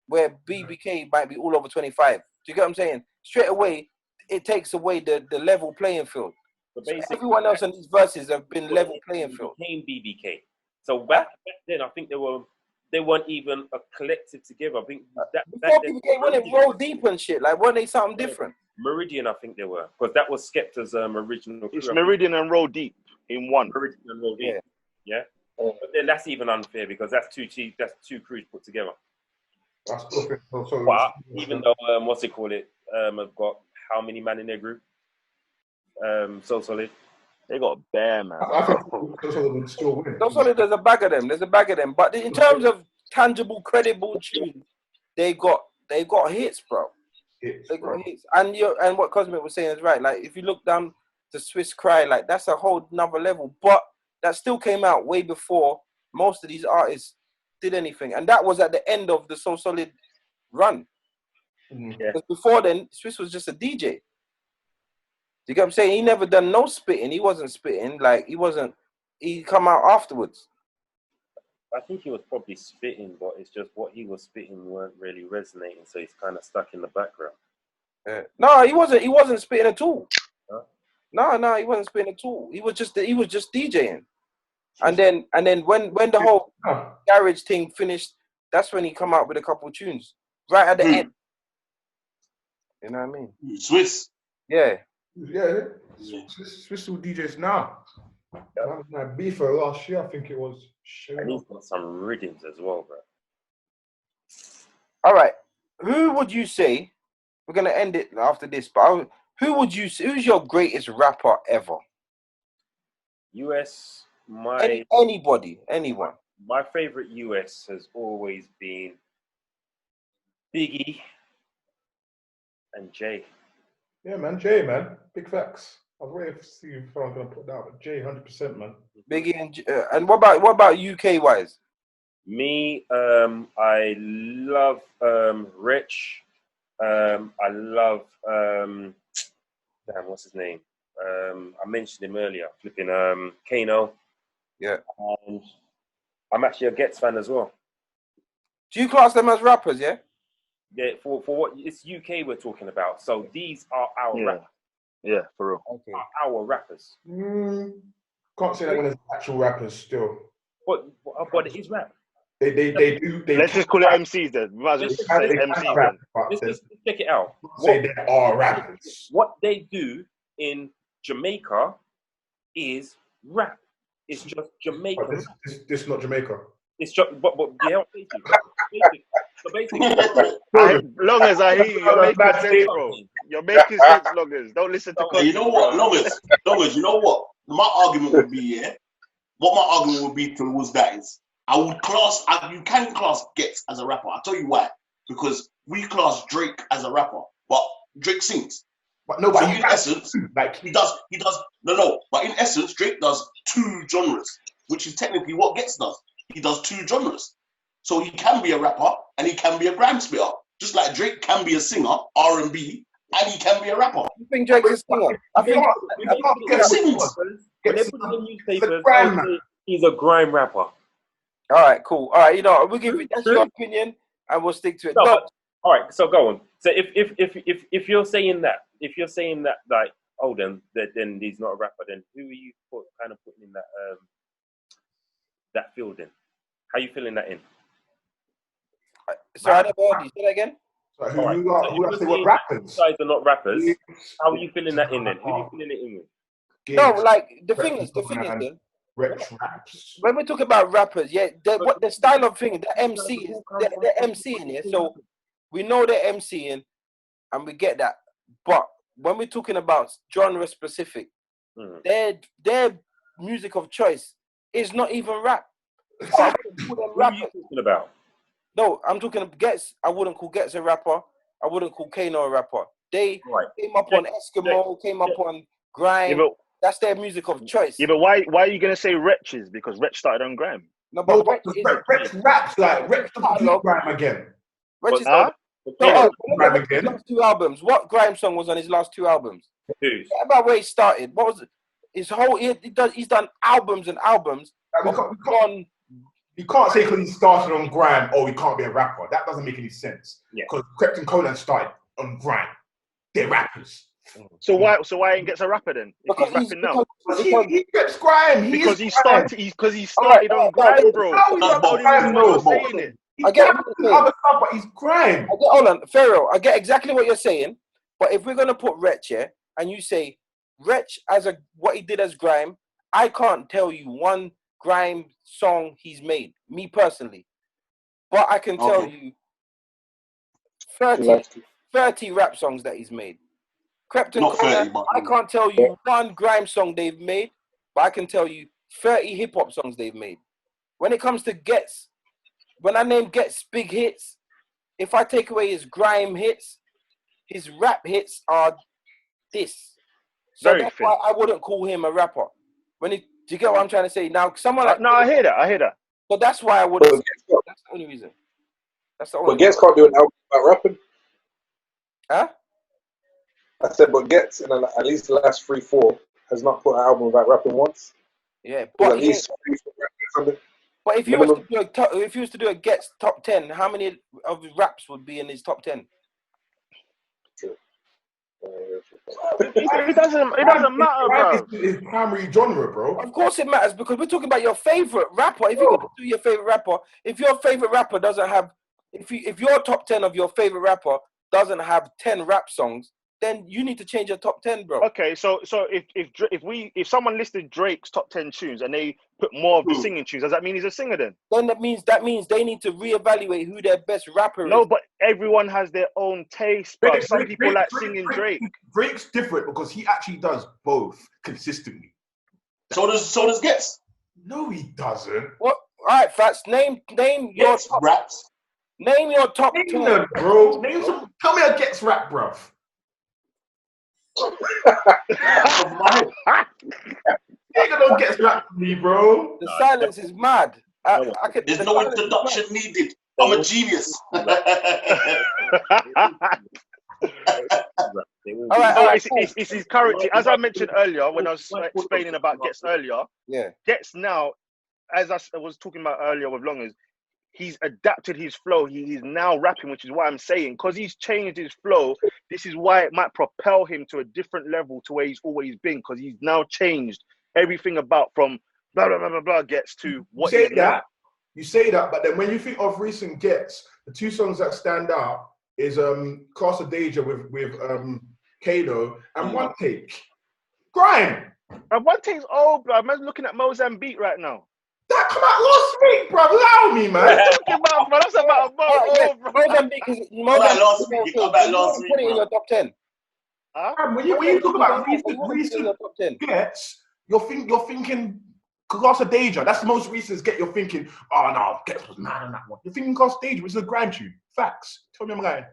[SPEAKER 1] where BBK might be all over 25. Do you get what I'm saying? Straight away, it takes away the level playing field.
[SPEAKER 7] But
[SPEAKER 1] so everyone else in these verses have been level playing field.
[SPEAKER 7] Became BBK. So back then, I think they weren't even a collective together. I think that
[SPEAKER 1] before BBK, when it rolled deep and shit, like weren't they something different?
[SPEAKER 7] Meridian, I think they were, because that was Skepta's original.
[SPEAKER 5] It's Meridian and Roll Deep in one.
[SPEAKER 7] Meridian and Roll Deep. Yeah. But then that's even unfair because that's two crews put together.
[SPEAKER 4] That's perfect.
[SPEAKER 7] But even though what's it called? Have got how many man in their group? So Solid.
[SPEAKER 5] They got bare, man.
[SPEAKER 4] I think So Solid would still win.
[SPEAKER 1] So Solid, there's a bag of them. But in terms of tangible, credible tunes, they got hits, bro. They got hits. And what Cosmic was saying is right. Like if you look down to Swiss Cry, like that's a whole nother level. But that still came out way before most of these artists did anything, and that was at the end of the So Solid run. Because before then, Swiss was just a DJ. You get what I'm saying? He never done no spitting. He wasn't spitting. Like he come out afterwards.
[SPEAKER 7] I think he was probably spitting, but it's just what he was spitting weren't really resonating, so he's kind of stuck in the background.
[SPEAKER 1] No, he wasn't spitting at all. Huh? No, he wasn't spitting at all. He was just DJing. And then when the whole garage thing finished, that's when he come out with a couple of tunes right at the end. You know what I mean?
[SPEAKER 2] Swiss.
[SPEAKER 1] Yeah.
[SPEAKER 4] Swiss still DJs now. That was my beef for last year, I think it was.
[SPEAKER 7] And he's got some rhythms as well, bro.
[SPEAKER 1] All right. Who would you say? We're gonna end it after this, but who's your greatest rapper ever?
[SPEAKER 7] US,
[SPEAKER 1] anyone.
[SPEAKER 7] My favorite US has always been Biggie and Jay.
[SPEAKER 4] Yeah, man, Jay, man, big facts. I was waiting to see if I'm gonna put that, but Jay, 100%, man.
[SPEAKER 1] Biggie and what about UK wise?
[SPEAKER 7] Me, I love Rich. I love what's his name? I mentioned him earlier, flipping Kano.
[SPEAKER 1] Yeah.
[SPEAKER 7] And I'm actually a Ghetts fan as well.
[SPEAKER 1] Do you class them as rappers, yeah?
[SPEAKER 7] Yeah, for what it's UK we're talking about. So these are our rappers.
[SPEAKER 5] Yeah, for real.
[SPEAKER 1] Okay.
[SPEAKER 7] Our rappers.
[SPEAKER 4] Can't say that when it's actual rappers still.
[SPEAKER 7] But it is rap.
[SPEAKER 4] They do.
[SPEAKER 5] Let's just call it MCs then. We might as well say MCs then.
[SPEAKER 7] Let's check it out.
[SPEAKER 4] Say they are rappers.
[SPEAKER 7] What they do in Jamaica is rap. It's just Jamaica.
[SPEAKER 4] This is not Jamaica.
[SPEAKER 7] It's just, but yeah, so basically,
[SPEAKER 5] long as I hear you, you're making sense, bro. You're making sense, Longers. Don't listen to.
[SPEAKER 2] You know what, Longers. You know what? My argument would be, what my argument would be towards that is, you can class Ghetts as a rapper. I'll tell you why. Because we class Drake as a rapper, but Drake sings.
[SPEAKER 4] But no,
[SPEAKER 2] So
[SPEAKER 4] but
[SPEAKER 2] in essence,
[SPEAKER 4] like
[SPEAKER 2] he does. No. But in essence, Drake does 2 genres, which is technically what Ghetts does. He does 2 genres. So he can be a rapper and he can be a grime spitter, just like Drake can be a singer, R&B, and he can be a rapper.
[SPEAKER 1] You think Drake's a singer? I think
[SPEAKER 2] he sings.
[SPEAKER 7] When they put it in newspapers, they'll say he's a grime rapper.
[SPEAKER 1] All right, cool. All right, you know, we'll give you that's your opinion, and we'll stick to it.
[SPEAKER 7] No, but, all right, so go on. So if you're saying that, like, oh, then he's not a rapper, then who are you kind of putting in that field then? How are you filling that in?
[SPEAKER 1] So I never heard you. Say that again.
[SPEAKER 4] So who I say what rappers?
[SPEAKER 7] Guys are not rappers. How are you filling that in then? Who are you filling it in with?
[SPEAKER 1] No, like the thing is, when we talk about rappers, yeah, what the style of thing, the MC is they're MCing, yeah. So we know they're MCing, and we get that. But when we're talking about genre specific, their music of choice is not even rap.
[SPEAKER 7] Who are you talking about?
[SPEAKER 1] No, I'm talking Ghetts. I wouldn't call Ghetts a rapper. I wouldn't call Kano a rapper. They came up on Eskimo, came up on Grime.
[SPEAKER 5] Yeah,
[SPEAKER 1] that's their music of choice.
[SPEAKER 5] Yeah, but why are you gonna say Wretches? Because Wretch started on Grime.
[SPEAKER 4] No, but Wretch raps like Wretch doesn't do Grime again.
[SPEAKER 1] Wretch is last 2 albums. What Grime song was on his last 2 albums?
[SPEAKER 7] Whose?
[SPEAKER 1] About where he started. What was it? His whole he's done albums and albums.
[SPEAKER 4] You can't say because he started on Grime, oh, he can't be a rapper. That doesn't make any sense. Because Krept and Colan started on Grime. They're rappers.
[SPEAKER 5] So why ain't Ghetts a rapper then? If
[SPEAKER 1] because
[SPEAKER 5] he's rapping now.
[SPEAKER 4] He gets Grime.
[SPEAKER 5] Because he started on Grime, bro.
[SPEAKER 1] I get
[SPEAKER 4] other stuff, but he's Grime.
[SPEAKER 1] Hold on, Pharaoh. I get exactly what you're saying, but if we're gonna put Wretch here, and you say Wretch as what he did as Grime, I can't tell you one Grime song he's made, me personally, but I can tell you 30 rap songs that he's made. Krept and Colan, I can't tell you one Grime song they've made, but I can tell you 30 hip hop songs they've made. When it comes to Ghetts, when I name Ghetts big hits, if I take away his Grime hits, his rap hits are this. So that's why I wouldn't call him a rapper. Do you get what I'm trying to say? Now, someone like
[SPEAKER 5] I hear that.
[SPEAKER 1] So that's why I wouldn't. That's the only reason. That's the only.
[SPEAKER 6] But Ghetts can't do an album about rapping.
[SPEAKER 1] Huh?
[SPEAKER 6] I said, but Ghetts in at least the last 3-4 has not put an album about rapping once.
[SPEAKER 1] Yeah, but
[SPEAKER 6] at least 3-4
[SPEAKER 1] but if you was to do a Ghetts top 10, how many of his raps would be in his top 10?
[SPEAKER 5] It doesn't matter, bro.
[SPEAKER 4] It's primary genre, bro.
[SPEAKER 1] Of course it matters because we're talking about your favorite rapper. If you're going to do your favorite rapper, if your favorite rapper doesn't have, if your top 10 of your favorite rapper doesn't have 10 rap songs, then you need to change your top 10, bro.
[SPEAKER 5] Okay, so if someone listed Drake's top 10 tunes and they put more of the singing tunes, does that mean he's a singer then?
[SPEAKER 1] Then that means they need to reevaluate who their best rapper is.
[SPEAKER 5] No, but everyone has their own taste, bro. Some people like singing Drake.
[SPEAKER 4] Drake's different because he actually does both consistently.
[SPEAKER 2] So does Ghetts.
[SPEAKER 4] No, he doesn't.
[SPEAKER 1] What? All right, Fats. Name your top
[SPEAKER 2] raps.
[SPEAKER 1] Name your top 10,
[SPEAKER 4] them, bro. Name some. Tell me a Ghetts rap, bro. You ain't gonna get rap from me, bro.
[SPEAKER 1] The silence is mad.
[SPEAKER 2] There's no introduction needed. I'm a genius.
[SPEAKER 1] All right,
[SPEAKER 5] it's his currency. As I mentioned earlier, when I was explaining about Ghetts earlier, Ghetts now, as I was talking about earlier with Longers, he's adapted his flow. He's now rapping, which is why I'm saying, because he's changed his flow, this is why it might propel him to a different level to where he's always been, because he's now changed everything about from blah, blah, blah, blah, blah, Ghetts to what
[SPEAKER 4] you say that. You say that, but then when you think of recent Ghetts, the 2 songs that stand out is Docta Cosmic with Kano and One Take. Grime.
[SPEAKER 5] And One Take's old, bro. I'm looking at Mozambique right now.
[SPEAKER 4] That come out last week, bro. Allow me, man.
[SPEAKER 5] That's about a month old, bro.
[SPEAKER 1] Mozambique is
[SPEAKER 2] last week.
[SPEAKER 1] Put it in your top 10.
[SPEAKER 4] When you talk about recent Ghetts, you're thinking Docta Cosmic. That's the most recent Ghetts. You're thinking, oh no, Ghetts was mad on that one. You're thinking Docta Cosmic, which is a Grime tune. Facts. Tell me I'm lying.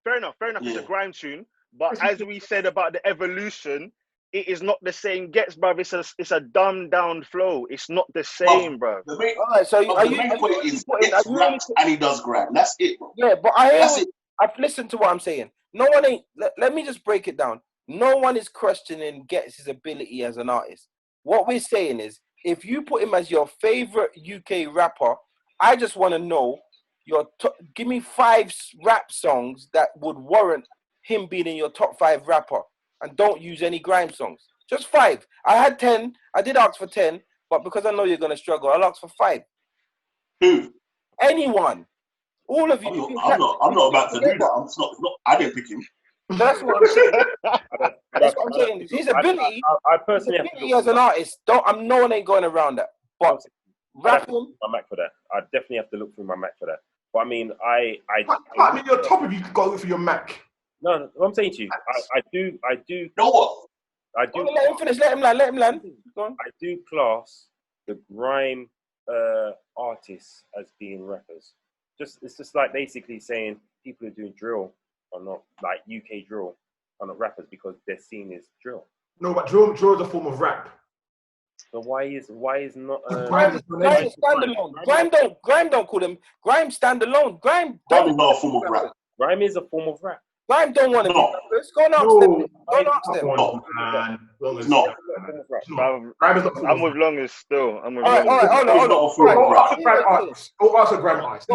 [SPEAKER 5] Fair enough. It's a Grime tune. But as we said about the evolution, it is not the same Ghetts, bruv. It's a dumbed down flow. It's not the same, bruv.
[SPEAKER 2] The main,
[SPEAKER 1] All right, so
[SPEAKER 2] the main point is Ghetts raps and he does grime. That's it, bro.
[SPEAKER 1] Yeah, but I've listened to what I'm saying. No one ain't. Let me just break it down. No one is questioning Ghetts' ability as an artist. What we're saying is, if you put him as your favorite UK rapper, I just want to know give me 5 rap songs that would warrant him being in your top 5 rapper, and don't use any grime songs. Just 5. I had 10. I did ask for 10, but because I know you're gonna struggle, I'll ask for 5.
[SPEAKER 2] Who?
[SPEAKER 1] Anyone. All of you.
[SPEAKER 2] I'm not about to do that. I'm not. I didn't pick him.
[SPEAKER 1] That's what I'm saying. That's what I'm saying. His ability.
[SPEAKER 7] I personally
[SPEAKER 1] his ability as an artist. No one ain't going around that. But rapping.
[SPEAKER 7] My Mac for that. I definitely have to look through my Mac for that. But I mean, I
[SPEAKER 4] mean, your top if you could go for your Mac.
[SPEAKER 7] No, what I'm saying to you, I do.
[SPEAKER 2] You know what?
[SPEAKER 7] I do.
[SPEAKER 1] Let him finish. Let him land. Go on.
[SPEAKER 7] I do class the grime artists as being rappers. It's just like basically saying people who are doing drill are not, like UK drill, are not rappers because their scene is drill.
[SPEAKER 4] No, but drill is a form of rap.
[SPEAKER 7] So why is not
[SPEAKER 1] Grime is standalone. Grime don't call him Grime standalone. Grime
[SPEAKER 2] is not a form of rap.
[SPEAKER 7] Grime is a form of rap.
[SPEAKER 1] Grime don't want to be rappers. Go and ask them. Go and ask them.
[SPEAKER 2] It's not.
[SPEAKER 5] I'm with Longest still. I'm with
[SPEAKER 1] Longest.
[SPEAKER 2] Hold on.
[SPEAKER 4] Go ask a grime artist.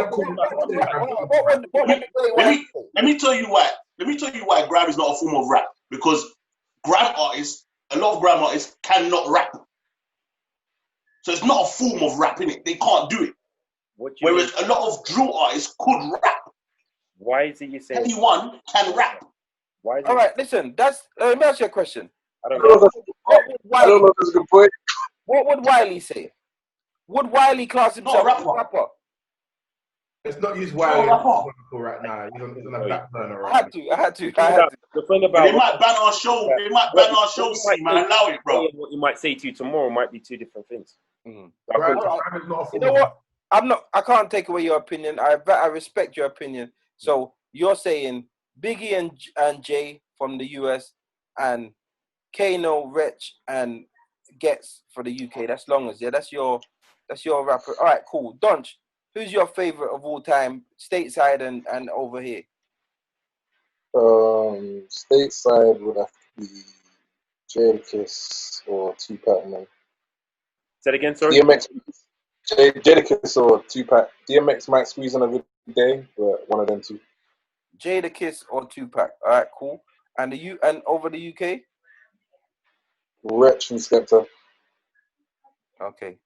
[SPEAKER 2] Let me tell you why. Let me tell you why grime is not a form of rap. Because grime artists, a lot of grime artists cannot rap. So it's not a form of rap, innit? They can't do it. Whereas a lot of drill artists could rap.
[SPEAKER 7] Why is it you say
[SPEAKER 2] anyone can rap?
[SPEAKER 7] Why is
[SPEAKER 1] all right, listen. Let me ask you a question.
[SPEAKER 6] I don't know if that's a good point.
[SPEAKER 1] What would Wiley say? Would Wiley class himself as a rapper?
[SPEAKER 4] It's not used Wiley right now. He's on a back burner right now.
[SPEAKER 1] I had to.
[SPEAKER 7] The thing about
[SPEAKER 2] they might ban our show. They might ban our show. Man, allow it, bro.
[SPEAKER 7] What you might say to you tomorrow might be 2 different things.
[SPEAKER 1] You know what? I can't take away your opinion. I respect your opinion. So you're saying Biggie and Jay from the US and Kano, Wretch and Ghetts for the UK. That's Longest. Yeah, that's your rapper. All right, cool. Donch, who's your favorite of all time, stateside and over here?
[SPEAKER 6] Stateside would have to be Jadakiss or Tupac, man.
[SPEAKER 7] Say it again, sorry.
[SPEAKER 6] DMX, Jadakiss or Tupac. DMX might squeeze in a good day, but one of them two.
[SPEAKER 1] Jadakiss or Tupac. All right, cool. And over the UK?
[SPEAKER 6] Wretch and Skepta.
[SPEAKER 1] Okay,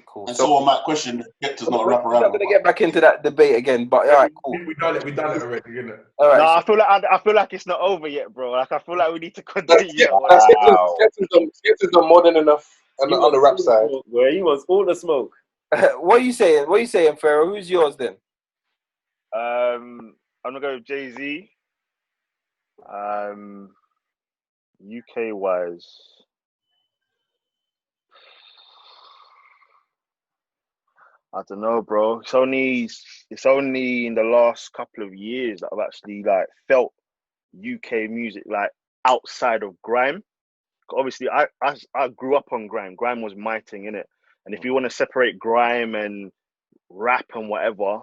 [SPEAKER 1] cool.
[SPEAKER 2] And so on my question, Ghetts not a rapper.
[SPEAKER 1] We're not going to get back into that debate again, but all right, cool.
[SPEAKER 4] We done it already, isn't it?
[SPEAKER 1] All right.
[SPEAKER 5] No, I feel like it's not over yet, bro. Like I feel like we need to continue.
[SPEAKER 6] Skepta's done more than enough on the rap side.
[SPEAKER 7] Where he was all the smoke.
[SPEAKER 1] What are you saying, Pharaoh? Who's yours then?
[SPEAKER 5] I'm gonna go with Jay-Z. UK wise, I don't know, bro. It's only in the last couple of years that I've actually like felt UK music like outside of grime. Obviously, I grew up on grime. Grime was my thing, innit? And if you want to separate grime and rap and whatever,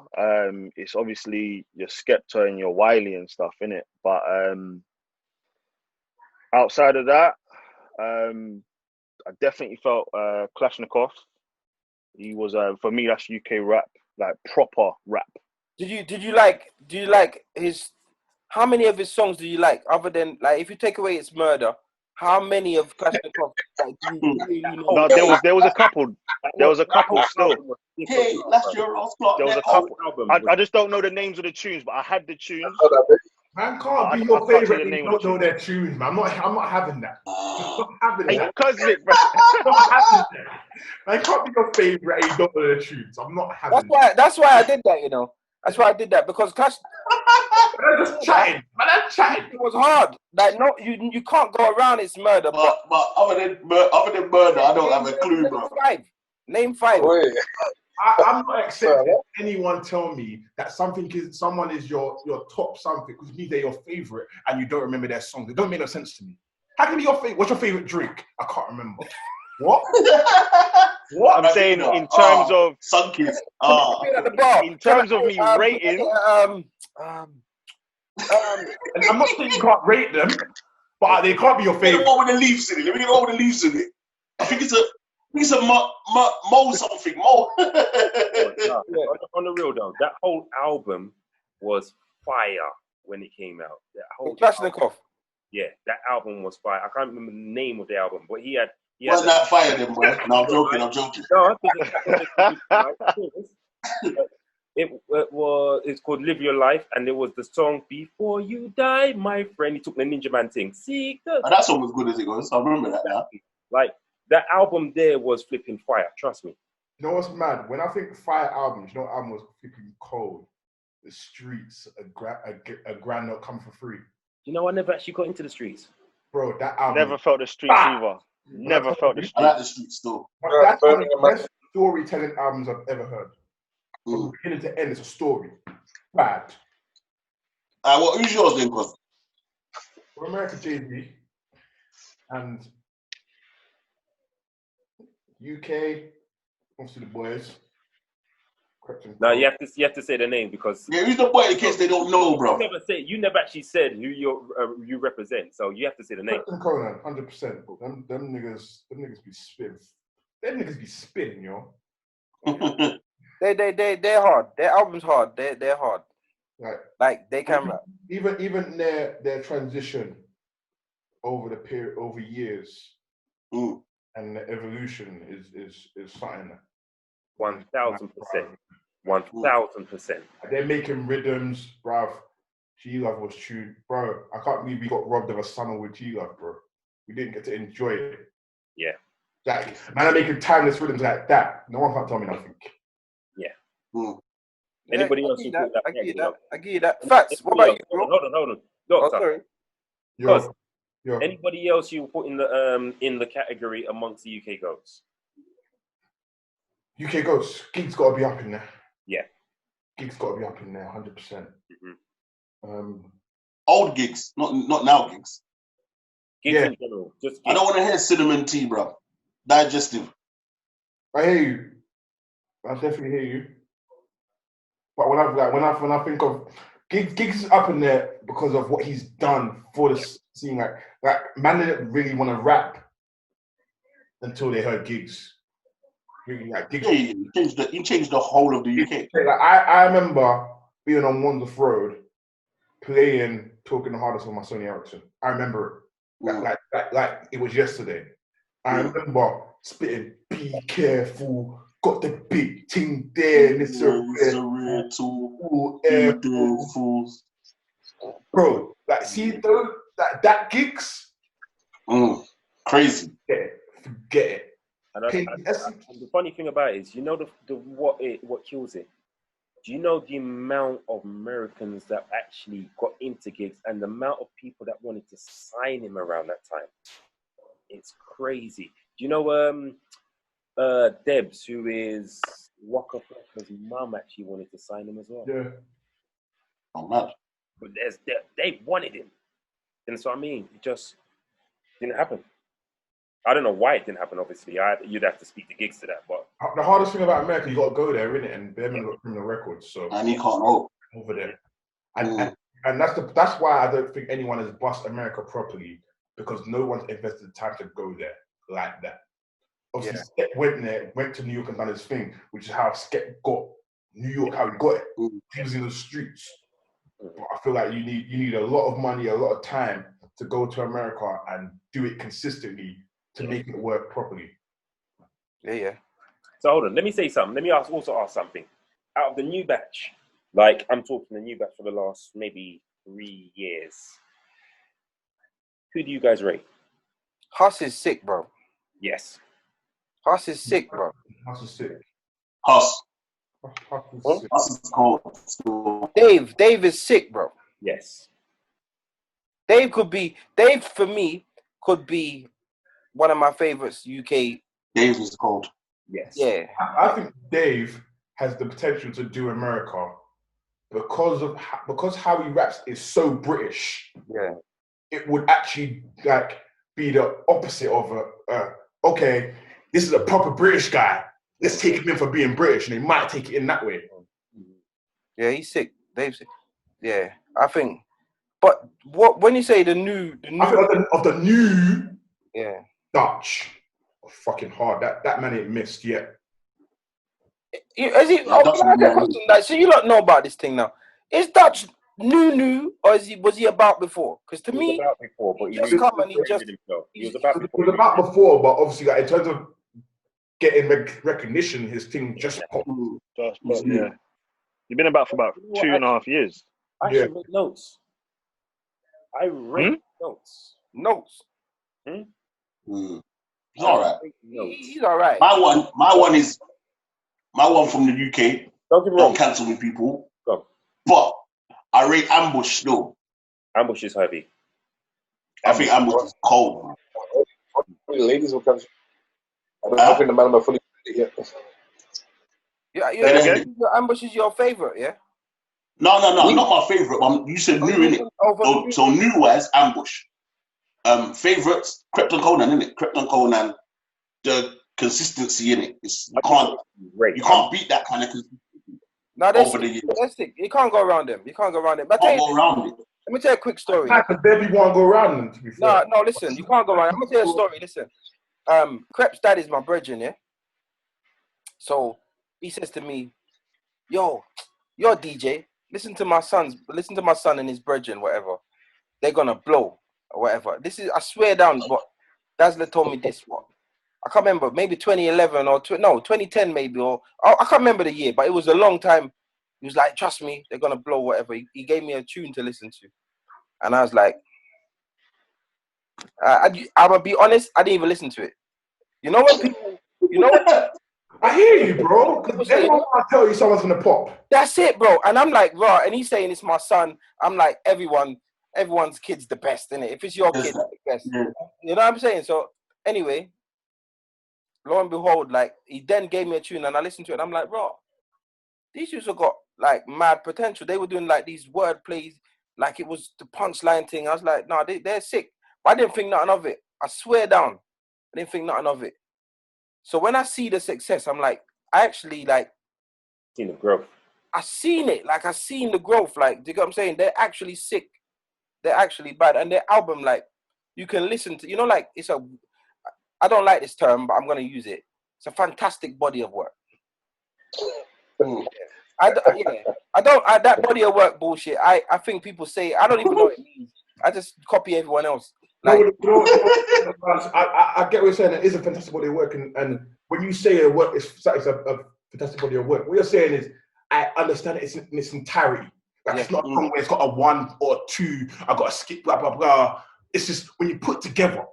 [SPEAKER 5] it's obviously your Skepta and your Wiley and stuff, innit? But outside of that, I definitely felt Kalashnikov. He was for me, that's UK rap, like proper rap.
[SPEAKER 1] Do you like his? How many of his songs do you like? Other than like, if you take away It's Murder, how many of Kalashnikov do you really know?
[SPEAKER 5] No, there was a couple. There was a couple still.
[SPEAKER 2] Hey, that's your Oscar.
[SPEAKER 5] There was a couple. I just don't know the names of the tunes, but I had the tunes.
[SPEAKER 4] Man can't be your favorite if you don't know their tunes, man. I'm not having that. I'm not having that.
[SPEAKER 5] Cosmic, bro.
[SPEAKER 4] I'm not having that. Man can't be your favorite and you don't know their tunes. I'm not having that.
[SPEAKER 1] That's why I did that, you know. That's why I did that, because Clash.
[SPEAKER 4] Man, just chatting. Man, I'm chatting.
[SPEAKER 1] It was hard. Like, no, you can't go around It's Murder.
[SPEAKER 2] But other than murder, I don't have a clue, bro.
[SPEAKER 1] Name 5.
[SPEAKER 6] Wait.
[SPEAKER 4] I'm not accepting anyone tell me that someone is your top something because it means they're your favorite and you don't remember their songs. It don't make no sense to me. How can it be your favorite? What's your favorite drink? I can't remember. What? What?
[SPEAKER 5] I'm saying in terms of
[SPEAKER 2] Sunkies.
[SPEAKER 5] In terms of me rating.
[SPEAKER 4] And I'm not saying you can't rate them, but they can't be your favorite.
[SPEAKER 2] Let me get the one with the leaves in it. Let me get the one with the leaves in it. I think it's a Mo something. Mo.
[SPEAKER 7] On the real though, that whole album was fire when it came out. That whole
[SPEAKER 1] Kalashnikov.
[SPEAKER 7] Yeah, that album was fire. I can't remember the name of the album, but he had.
[SPEAKER 2] Wasn't that fire then, bro? No, I'm joking.
[SPEAKER 7] No, it's called Live Your Life, and there was the song Before You Die, My Friend. He took the Ninja Man thing.
[SPEAKER 2] That song was good as it goes. I remember that now.
[SPEAKER 7] Like, that album there was flipping fire, trust me.
[SPEAKER 4] You know what's mad? When I think fire albums, you know what album was flipping cold? The Streets, a grand not come for free.
[SPEAKER 7] You know, I never actually got into the Streets.
[SPEAKER 4] Bro, that album.
[SPEAKER 5] Never felt the Streets either. Never felt the Streets.
[SPEAKER 2] I like the Streets still.
[SPEAKER 4] That's one of the best storytelling albums I've ever heard. From beginning to end, it's a story. Bad.
[SPEAKER 2] Who's yours then, cuz?
[SPEAKER 4] For America, Jay-Z. And UK, obviously the boys.
[SPEAKER 7] No, you have to say the name because
[SPEAKER 2] who's the boy in case they don't know, bro?
[SPEAKER 7] You never actually said who you represent, so you have to say the name.
[SPEAKER 4] Conan, 100%. Them niggas be spitting. Them niggas be spitting, yo.
[SPEAKER 1] They're hard. Their album's hard. They're hard.
[SPEAKER 4] Right.
[SPEAKER 1] Like they can rap.
[SPEAKER 4] Even their transition over the period over years and the evolution is something.
[SPEAKER 7] 1,000%. 1,000%.
[SPEAKER 4] They're making rhythms, bruv. G-Love was tuned. Bro, I can't believe we got robbed of a summer with G-Love, bro. We didn't get to enjoy it.
[SPEAKER 7] Yeah.
[SPEAKER 4] Like, man, I'm making timeless rhythms like that. No one can't tell me nothing.
[SPEAKER 7] Yeah. Anybody else who put that?
[SPEAKER 1] I give you that. Facts. What about you, bro?
[SPEAKER 7] Hold on. Doctor.
[SPEAKER 4] Yo.
[SPEAKER 7] Anybody else you put in the category amongst the UK goats?
[SPEAKER 4] UK goats. Giggs got to be up in there.
[SPEAKER 7] Yeah.
[SPEAKER 4] Giggs got to be up in there, 100%.
[SPEAKER 2] Old Giggs, not now Giggs.
[SPEAKER 7] Giggs in general. Just Giggs.
[SPEAKER 2] I don't want to hear cinnamon tea, bro. Digestive.
[SPEAKER 4] I hear you. I definitely hear you. But when I think of Giggs is up in there because of what he's done for the scene. Like man didn't really want to rap until they heard Giggs. Really, like Giggs.
[SPEAKER 2] Yeah, he changed the whole of the UK.
[SPEAKER 4] Like, I remember being on Wandsworth Road playing Talking the Hardest on my Sony Ericsson. I remember it. Like it was yesterday. I remember spitting, be careful, got the big thing there, and it's a rare tool, fools. Bro, like, see those, that Giggs?
[SPEAKER 2] Crazy.
[SPEAKER 4] Forget it.
[SPEAKER 7] And the funny thing about it is, you know what kills it? Do you know the amount of Americans that actually got into Giggs and the amount of people that wanted to sign him around that time? It's crazy. Do you know Debs, who is Waka Flocka's mum, actually wanted to sign him as well?
[SPEAKER 4] Yeah.
[SPEAKER 2] Oh, man.
[SPEAKER 7] But they wanted him. And so, I mean, it just didn't happen. I don't know why it didn't happen, obviously. You'd have to speak to Giggs to that. But
[SPEAKER 4] the hardest thing about America, you got to go there, innit? And Birmingham got criminal records. So,
[SPEAKER 2] and he can't hold
[SPEAKER 4] over there. And that's why I don't think anyone has bust America properly, because no one's invested the time to go there like that. Obviously, Skep went to New York and done his thing, which is how Skep got New York, how he got it. He was in the streets. But I feel like you need a lot of money, a lot of time to go to America and do it consistently to make it work properly.
[SPEAKER 1] Yeah.
[SPEAKER 7] So hold on, let me say something. Let me also ask something. Out of the new batch, like I'm talking the new batch for the last maybe 3 years, who do you guys rate?
[SPEAKER 1] Huss is sick, bro.
[SPEAKER 7] Yes.
[SPEAKER 1] Huss is sick, bro.
[SPEAKER 4] Huss is sick.
[SPEAKER 2] Huss.
[SPEAKER 4] Huss
[SPEAKER 2] is cold.
[SPEAKER 1] Dave is sick, bro.
[SPEAKER 7] Yes.
[SPEAKER 1] Dave for me could be one of my favorites UK.
[SPEAKER 2] Dave is cold.
[SPEAKER 7] Yes.
[SPEAKER 1] Yeah.
[SPEAKER 4] I think Dave has the potential to do America because how he raps is so British.
[SPEAKER 1] Yeah.
[SPEAKER 4] It would actually like be the opposite of okay, this is a proper British guy. Let's take him in for being British, and they might take it in that way.
[SPEAKER 1] Yeah, he's sick. Dave's sick. Yeah, I think. But when you say the new
[SPEAKER 4] I think of the new Dutch, fucking hard. That man ain't missed yet.
[SPEAKER 1] Is he? So you don't know about this thing now. Is Dutch new, or was he about before? Because to me,
[SPEAKER 7] about before, but
[SPEAKER 1] he just come and he
[SPEAKER 7] was about before.
[SPEAKER 4] It was about before, but obviously, like, in terms of getting recognition, his thing just popped.
[SPEAKER 5] Yeah. You've been about for about 2.5 years.
[SPEAKER 7] I should make notes. I read notes.
[SPEAKER 2] He's all right.
[SPEAKER 1] He's all right.
[SPEAKER 2] My one from the UK. Don't cancel me, people. But I rate Ambush still.
[SPEAKER 7] Ambush is heavy.
[SPEAKER 2] I think Ambush is cold.
[SPEAKER 6] The ladies will come. I don't think the man are fully yet.
[SPEAKER 1] Yeah, Ambush is your favorite, yeah?
[SPEAKER 2] No, not my favorite. You said new, innit? So new wise, Ambush. Favorites, Krypton Conan, innit? Krypton Conan. The consistency in it. You can't beat that kind of consistency.
[SPEAKER 1] No, that's sick. You can't go around them. But let me tell you a quick story.
[SPEAKER 4] I could barely want to go around them, to be fair.
[SPEAKER 1] No, listen, you can't go around. I'm gonna tell you a story. Listen, Crep's dad is my brethren, yeah. So he says to me, "Yo, you're DJ. Listen to my son and his brethren, whatever. They're gonna blow or whatever. This is, I swear down, but Dazzler told me this one. I can't remember, maybe 2011 or 2010 maybe, or I can't remember the year, but it was a long time. He was like, trust me, they're gonna blow whatever. He gave me a tune to listen to, and I was like, I'm gonna be honest, I didn't even listen to it. You know when people,
[SPEAKER 4] I hear you, bro. Because everyone want to tell you someone's gonna pop.
[SPEAKER 1] That's it, bro. And I'm like, right, and he's saying it's my son. I'm like, everyone's kid's the best, innit? If it's your kid, it's the best.
[SPEAKER 2] Yeah.
[SPEAKER 1] You know what I'm saying? So anyway, lo and behold, like, he then gave me a tune and I listened to it and I'm like, bro, these dudes have got like mad potential. They were doing like these word plays, like it was the punchline thing. I was like, no, they're sick. But I didn't think nothing of it. I swear down, I didn't think nothing of it. So when I see the success, I'm like, I actually like
[SPEAKER 7] seen the growth.
[SPEAKER 1] I seen it. Like, I seen the growth. Like, do you get what I'm saying? They're actually sick. They're actually bad. And their album, like, you can listen to, like, I don't like this term, but I'm going to use it. It's a fantastic body of work. That body of work bullshit, I think people say, I don't even know what it means. I just copy everyone else. Like,
[SPEAKER 4] I get what you're saying. It is a fantastic body of work. And when you say a work, it's a fantastic body of work. What you're saying is, I understand it in its entirety. Like, it's not a song where it's got a 1 or a 2. I got to skip, blah, blah, blah. It's just when you put together.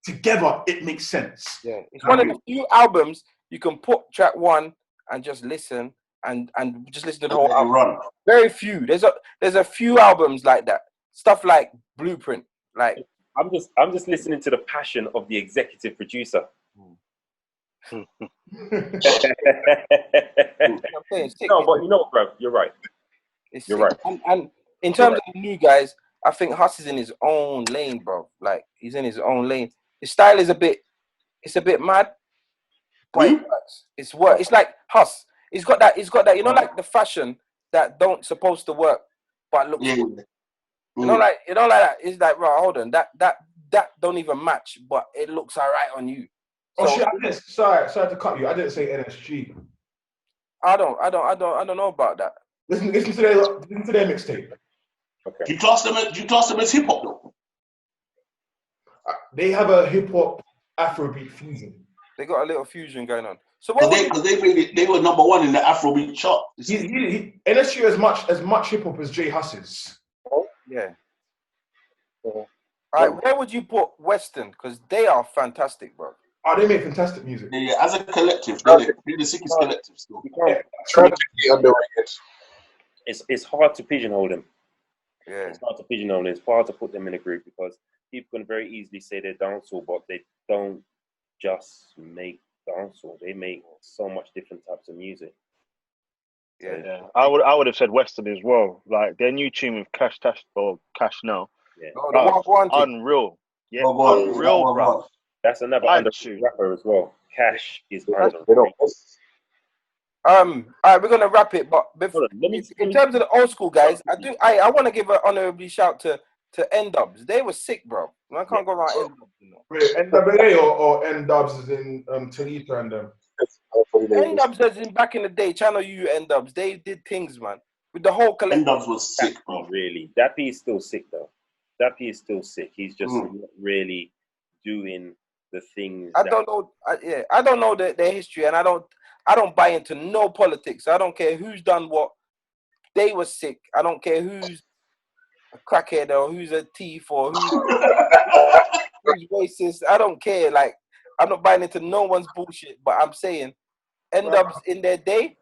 [SPEAKER 4] Together, it makes sense.
[SPEAKER 1] Yeah. It's one of the few albums you can put track 1 and just listen and just listen to the whole album.
[SPEAKER 2] Run.
[SPEAKER 1] Very few. There's a few albums like that. Stuff like Blueprint. Like,
[SPEAKER 7] I'm just listening to the passion of the executive producer. No, but you know what, bro? You're right. You're right.
[SPEAKER 1] And in terms of the new guys, I think Huss is in his own lane, bro. Like, he's in his own lane. His style is a bit mad, but it works. It's like Huss. He's got that, you know, like the fashion that don't supposed to work, but looks good. You know, like that. It's like, right, hold on, that don't even match, but it looks alright on you.
[SPEAKER 4] Oh shit! Sorry to cut you. I didn't say NSG.
[SPEAKER 1] I don't know about that.
[SPEAKER 4] Listen to their mixtape.
[SPEAKER 2] Okay. Do you class them as hip hop though?
[SPEAKER 4] They have a hip hop Afrobeat fusion.
[SPEAKER 1] They got a little fusion going on. So
[SPEAKER 2] because they were number 1 in the Afrobeat chart.
[SPEAKER 4] NSG as much hip hop as J Huss's.
[SPEAKER 1] Yeah. All right, where would you put Western? Because they are fantastic, bro.
[SPEAKER 4] Oh, they make fantastic music.
[SPEAKER 2] Yeah, as a collective, they're the sickest collective still.
[SPEAKER 7] It's hard to pigeonhole them.
[SPEAKER 1] Yeah.
[SPEAKER 7] It's hard to pigeonhole them. It's hard to put them in a group because people can very easily say they're dancehall, but they don't just make dancehall. They make so much different types of music.
[SPEAKER 5] Yeah. I would have said Western as well. Like their new tune with Cash Now.
[SPEAKER 7] Yeah.
[SPEAKER 5] Unreal. Yeah,
[SPEAKER 2] unreal,
[SPEAKER 5] bro.
[SPEAKER 7] That's another underrated rapper as well. Cash is underrated.
[SPEAKER 1] All right, we're gonna wrap it, but before, in terms of the old school guys, I want to give an honorary shout to N-Dubs. They were sick, bro. I can't go around N-Dubs, you know.
[SPEAKER 4] Wait, NWA or N-Dubs is in Talita and them?
[SPEAKER 1] N-Dubs as in back in the day, Channel U N-Dubs. They did things, man. With the whole collective.
[SPEAKER 2] N-Dubs was sick, bro.
[SPEAKER 7] Really. That P is still sick, though. That P is still sick. He's just not really doing the things.
[SPEAKER 1] I don't know. I don't know their history, and I don't buy into no politics. I don't care who's done what. They were sick. I don't care who's a crackhead or who's a thief or who's racist. I don't care. Like, I'm not buying into no one's bullshit. But I'm saying, N-Dubs in their day.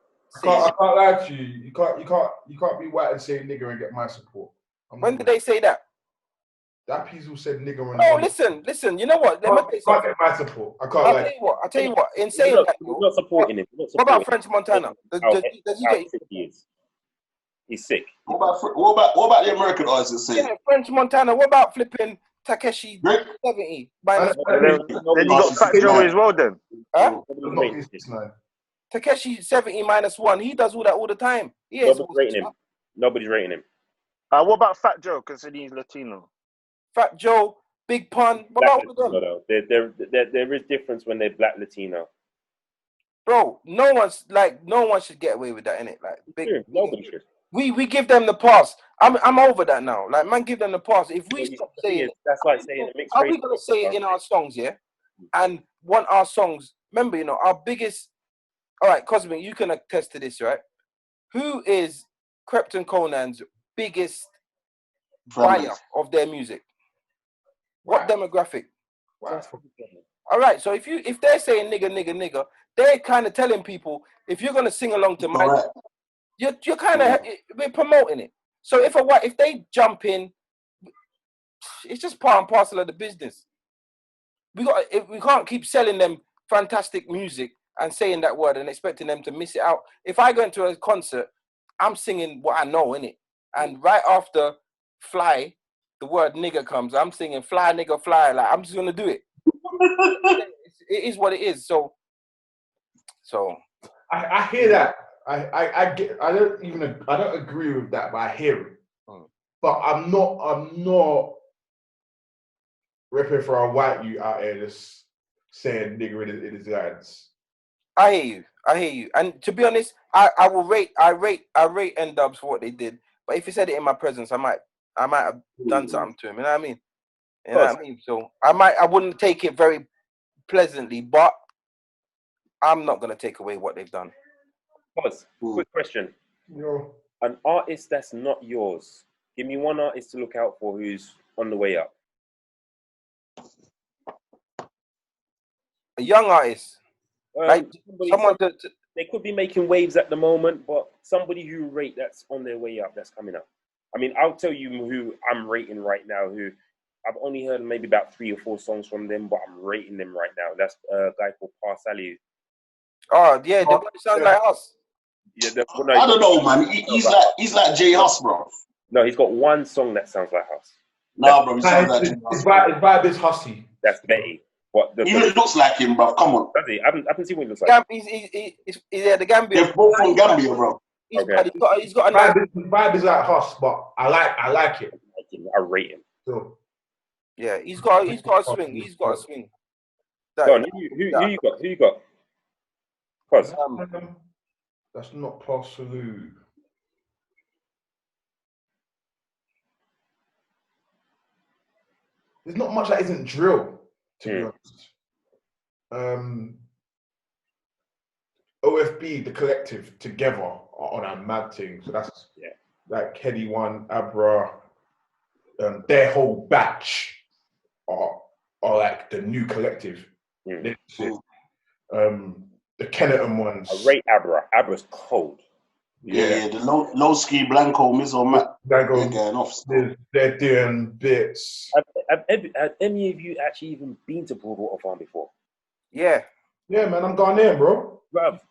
[SPEAKER 4] I can't lie to you. You can't be white and say nigger and get my support.
[SPEAKER 1] When did they say that?
[SPEAKER 4] That piece who said nigger.
[SPEAKER 1] No, listen. You know what?
[SPEAKER 4] I can't get my support. I can't lie.
[SPEAKER 1] I'll tell you what. In saying that,
[SPEAKER 7] you're not supporting him.
[SPEAKER 1] What about French Montana? Does he get?
[SPEAKER 7] He's sick.
[SPEAKER 2] What about the American artists?
[SPEAKER 1] Yeah, French Montana. What about flipping Takeshi 70?
[SPEAKER 5] Then you got Fat Joe as well. Then.
[SPEAKER 1] Huh?
[SPEAKER 7] Takeshi
[SPEAKER 1] 70 -1. He does all that all the time.
[SPEAKER 7] Nobody's rating him.
[SPEAKER 5] What about Fat Joe? Considering he's Latino.
[SPEAKER 1] Fat Joe, Big Pun. What about all of them?
[SPEAKER 7] There is difference when they're black Latino.
[SPEAKER 1] Bro, no one should get away with that, innit? Like,
[SPEAKER 7] nobody should.
[SPEAKER 1] We give them the pass. I'm over that now. Like, man, give them the pass. If we stop saying,
[SPEAKER 7] that's like saying mixed
[SPEAKER 1] how are we gonna say it in our songs, yeah? And want our songs. Remember, you know, our biggest. All right, Cosmic, you can attest to this, right? Who is Krypton Conan's biggest buyer of their music? What demographic?
[SPEAKER 4] Wow.
[SPEAKER 1] All right, so if they're saying nigger, they're kind of telling people, if you're gonna sing along to my, you're kind of we're promoting it. So if they jump in, it's just part and parcel of the business. We can't keep selling them fantastic music and saying that word and expecting them to miss it out. If I go into a concert, I'm singing what I know, innit? And right after Fly, the word nigger comes, I'm singing fly, nigga, fly. Like, I'm just going to do it. It is what it is. So
[SPEAKER 4] I hear that. I don't agree with that, but I hear it. But I'm not ripping for a white you out here just saying nigger in his hands.
[SPEAKER 1] I hear you. And to be honest, I rate N-Dubs for what they did. But if he said it in my presence, I might have done something to him. You know what I mean? You know what I mean? So I wouldn't take it very pleasantly, but I'm not gonna take away what they've done.
[SPEAKER 7] Quick question.
[SPEAKER 4] No.
[SPEAKER 7] An artist that's not yours. Give me one artist to look out for who's on the way up.
[SPEAKER 1] A young artist. Like someone
[SPEAKER 7] they could be making waves at the moment, but somebody who rate that's on their way up, that's coming up. I mean, I'll tell you who I'm rating right now, who I've only heard maybe about 3 or 4 songs from them, but I'm rating them right now. That's a guy called Parsaliu.
[SPEAKER 1] Oh, yeah, they sound like us.
[SPEAKER 7] Yeah,
[SPEAKER 2] I don't know, man. He's like Jay Huss, bro.
[SPEAKER 7] No, he's got one song that sounds like us.
[SPEAKER 2] Nah, bro, he sounds like Jay Huss.
[SPEAKER 4] His vibe is hussy.
[SPEAKER 7] That's Betty.
[SPEAKER 2] He even looks like him, bro. Come on.
[SPEAKER 7] Does he? I haven't seen what he looks like.
[SPEAKER 1] He's the Gambia.
[SPEAKER 2] They're both from Gambia, bro.
[SPEAKER 1] He's got a nice
[SPEAKER 4] vibe is like Huss, but I like it.
[SPEAKER 7] I rate him.
[SPEAKER 4] So.
[SPEAKER 1] Yeah, he's got a swing. He's got a swing.
[SPEAKER 7] Go on, who you got? Who you got? Cause
[SPEAKER 4] that's not Parsaliu. There's not much that isn't drill, to be honest. OFB, the collective, together are on a mad thing. So that's like Kenny One, Abra, their whole batch are like the new collective. The Kenneton ones.
[SPEAKER 7] I rate Abra. Abra's cold.
[SPEAKER 2] Yeah, the low ski Blanco, Mizzo, Matt. They're going off.
[SPEAKER 4] They're doing bits.
[SPEAKER 7] Have any of you actually even been to Broadwater Farm before?
[SPEAKER 1] Yeah.
[SPEAKER 4] Yeah, man, I'm Ghanaian, bro.
[SPEAKER 7] Bruv,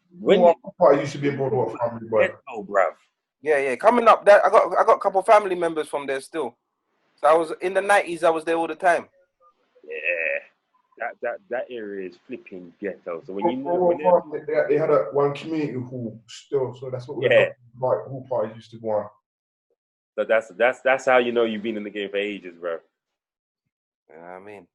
[SPEAKER 4] I used to be in Broadwalk family, boy.
[SPEAKER 7] Oh, bruv.
[SPEAKER 1] Yeah. Coming up, I got a couple of family members from there still. So I was in the 90s. I was there all the time.
[SPEAKER 7] Yeah, that area is flipping ghetto. So when you know,
[SPEAKER 4] they had one community hall still, so that's what hall parties used to go on.
[SPEAKER 7] So that's how you know you've been in the game for ages, bro.
[SPEAKER 1] You know what I mean?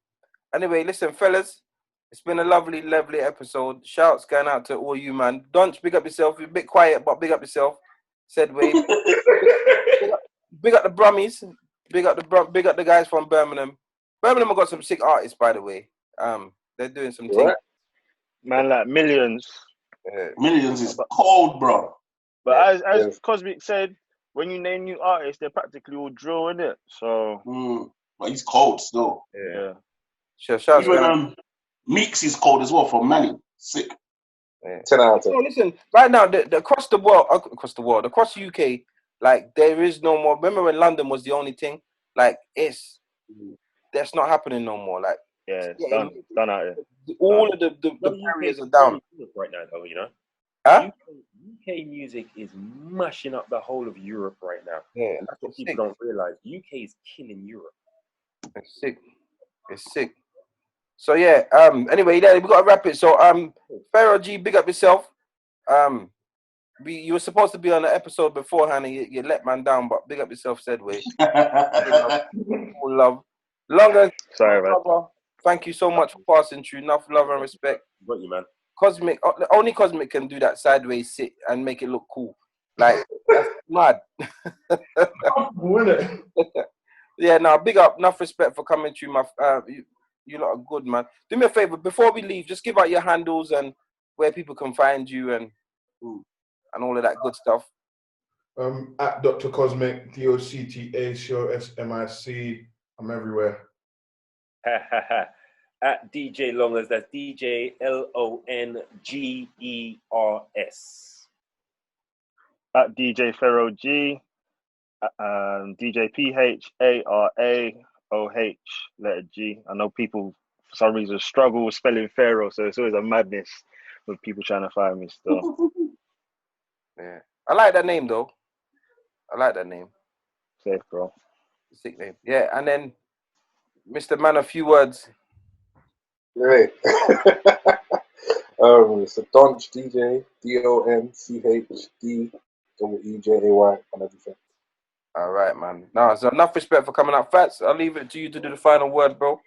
[SPEAKER 1] Anyway, listen, fellas, it's been a lovely episode. Shouts going out to all you, man. Donch, big up yourself. You're a bit quiet, but big up yourself. Said Wade. big up the Brummies. Big up the guys from Birmingham. Birmingham have got some sick artists, by the way. They're doing some things.
[SPEAKER 5] Man, like Millions.
[SPEAKER 2] Millions is cold, bro.
[SPEAKER 5] But as Cosmic said, when you name new artists, they're practically all drill, innit? So.
[SPEAKER 2] But he's cold still.
[SPEAKER 5] Yeah.
[SPEAKER 1] Sure.
[SPEAKER 2] Even Meeks is cold as well from Manny. Sick.
[SPEAKER 6] 10 out of 10.
[SPEAKER 1] So listen, right now, across the world, across the UK, like there is no more. Remember when London was the only thing? Like that's not happening no more. Like
[SPEAKER 5] it's done out here.
[SPEAKER 1] All of the barriers are down
[SPEAKER 7] right now, though. You know, UK music is mashing up the whole of Europe right now.
[SPEAKER 1] Yeah,
[SPEAKER 7] and that's what people don't realize. UK is killing Europe.
[SPEAKER 1] It's sick. So yeah. Anyway, we gotta wrap it. So Pharaoh G, big up yourself. You were supposed to be on the episode beforehand, and you let man down. But big up yourself, said way. All love. Longer.
[SPEAKER 5] Sorry, man.
[SPEAKER 1] Thank you so much for passing through. Enough love and respect.
[SPEAKER 7] Got you, man.
[SPEAKER 1] Cosmic, only Cosmic can do that sideways sit and make it look cool. Like that's mad. Yeah, now big up, enough respect for coming through. You lot are good, man. Do me a favor before we leave, just give out your handles and where people can find you and all of that good stuff.
[SPEAKER 4] At Docta Cosmic, DOCTA SMIC. I'm everywhere.
[SPEAKER 7] At DJ Longers, that's DJ LONGERS.
[SPEAKER 5] At DJ Pharaoh G, DJ PHARAOH, letter G. I know people for some reason struggle with spelling Pharaoh, so it's always a madness with people trying to find me still.
[SPEAKER 1] Yeah, I like that name though.
[SPEAKER 5] Safe, bro.
[SPEAKER 1] Sick name. Yeah, and then Mr. Man, a few words.
[SPEAKER 6] Right. It's a Donch Deejay, DONCHDEEJAY and everything.
[SPEAKER 1] All right, man. No, so enough respect for coming up. Fats, I'll leave it to you to do the final word, bro.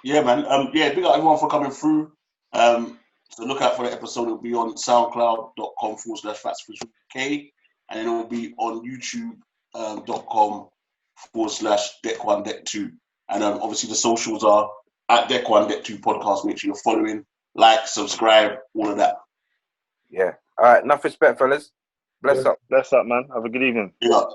[SPEAKER 2] Yeah, man. Big up everyone for coming through. So look out for the episode. It'll be on soundcloud.com/FatsFishUK, and then it will be on YouTube.com/Deck1, Deck2. And obviously the socials are at Deck1, Deck2 podcast. Make sure you're following, like, subscribe, all of that.
[SPEAKER 1] Yeah. All right. Enough respect, fellas. Bless up.
[SPEAKER 5] Bless up, man. Have a good evening.
[SPEAKER 2] Yeah.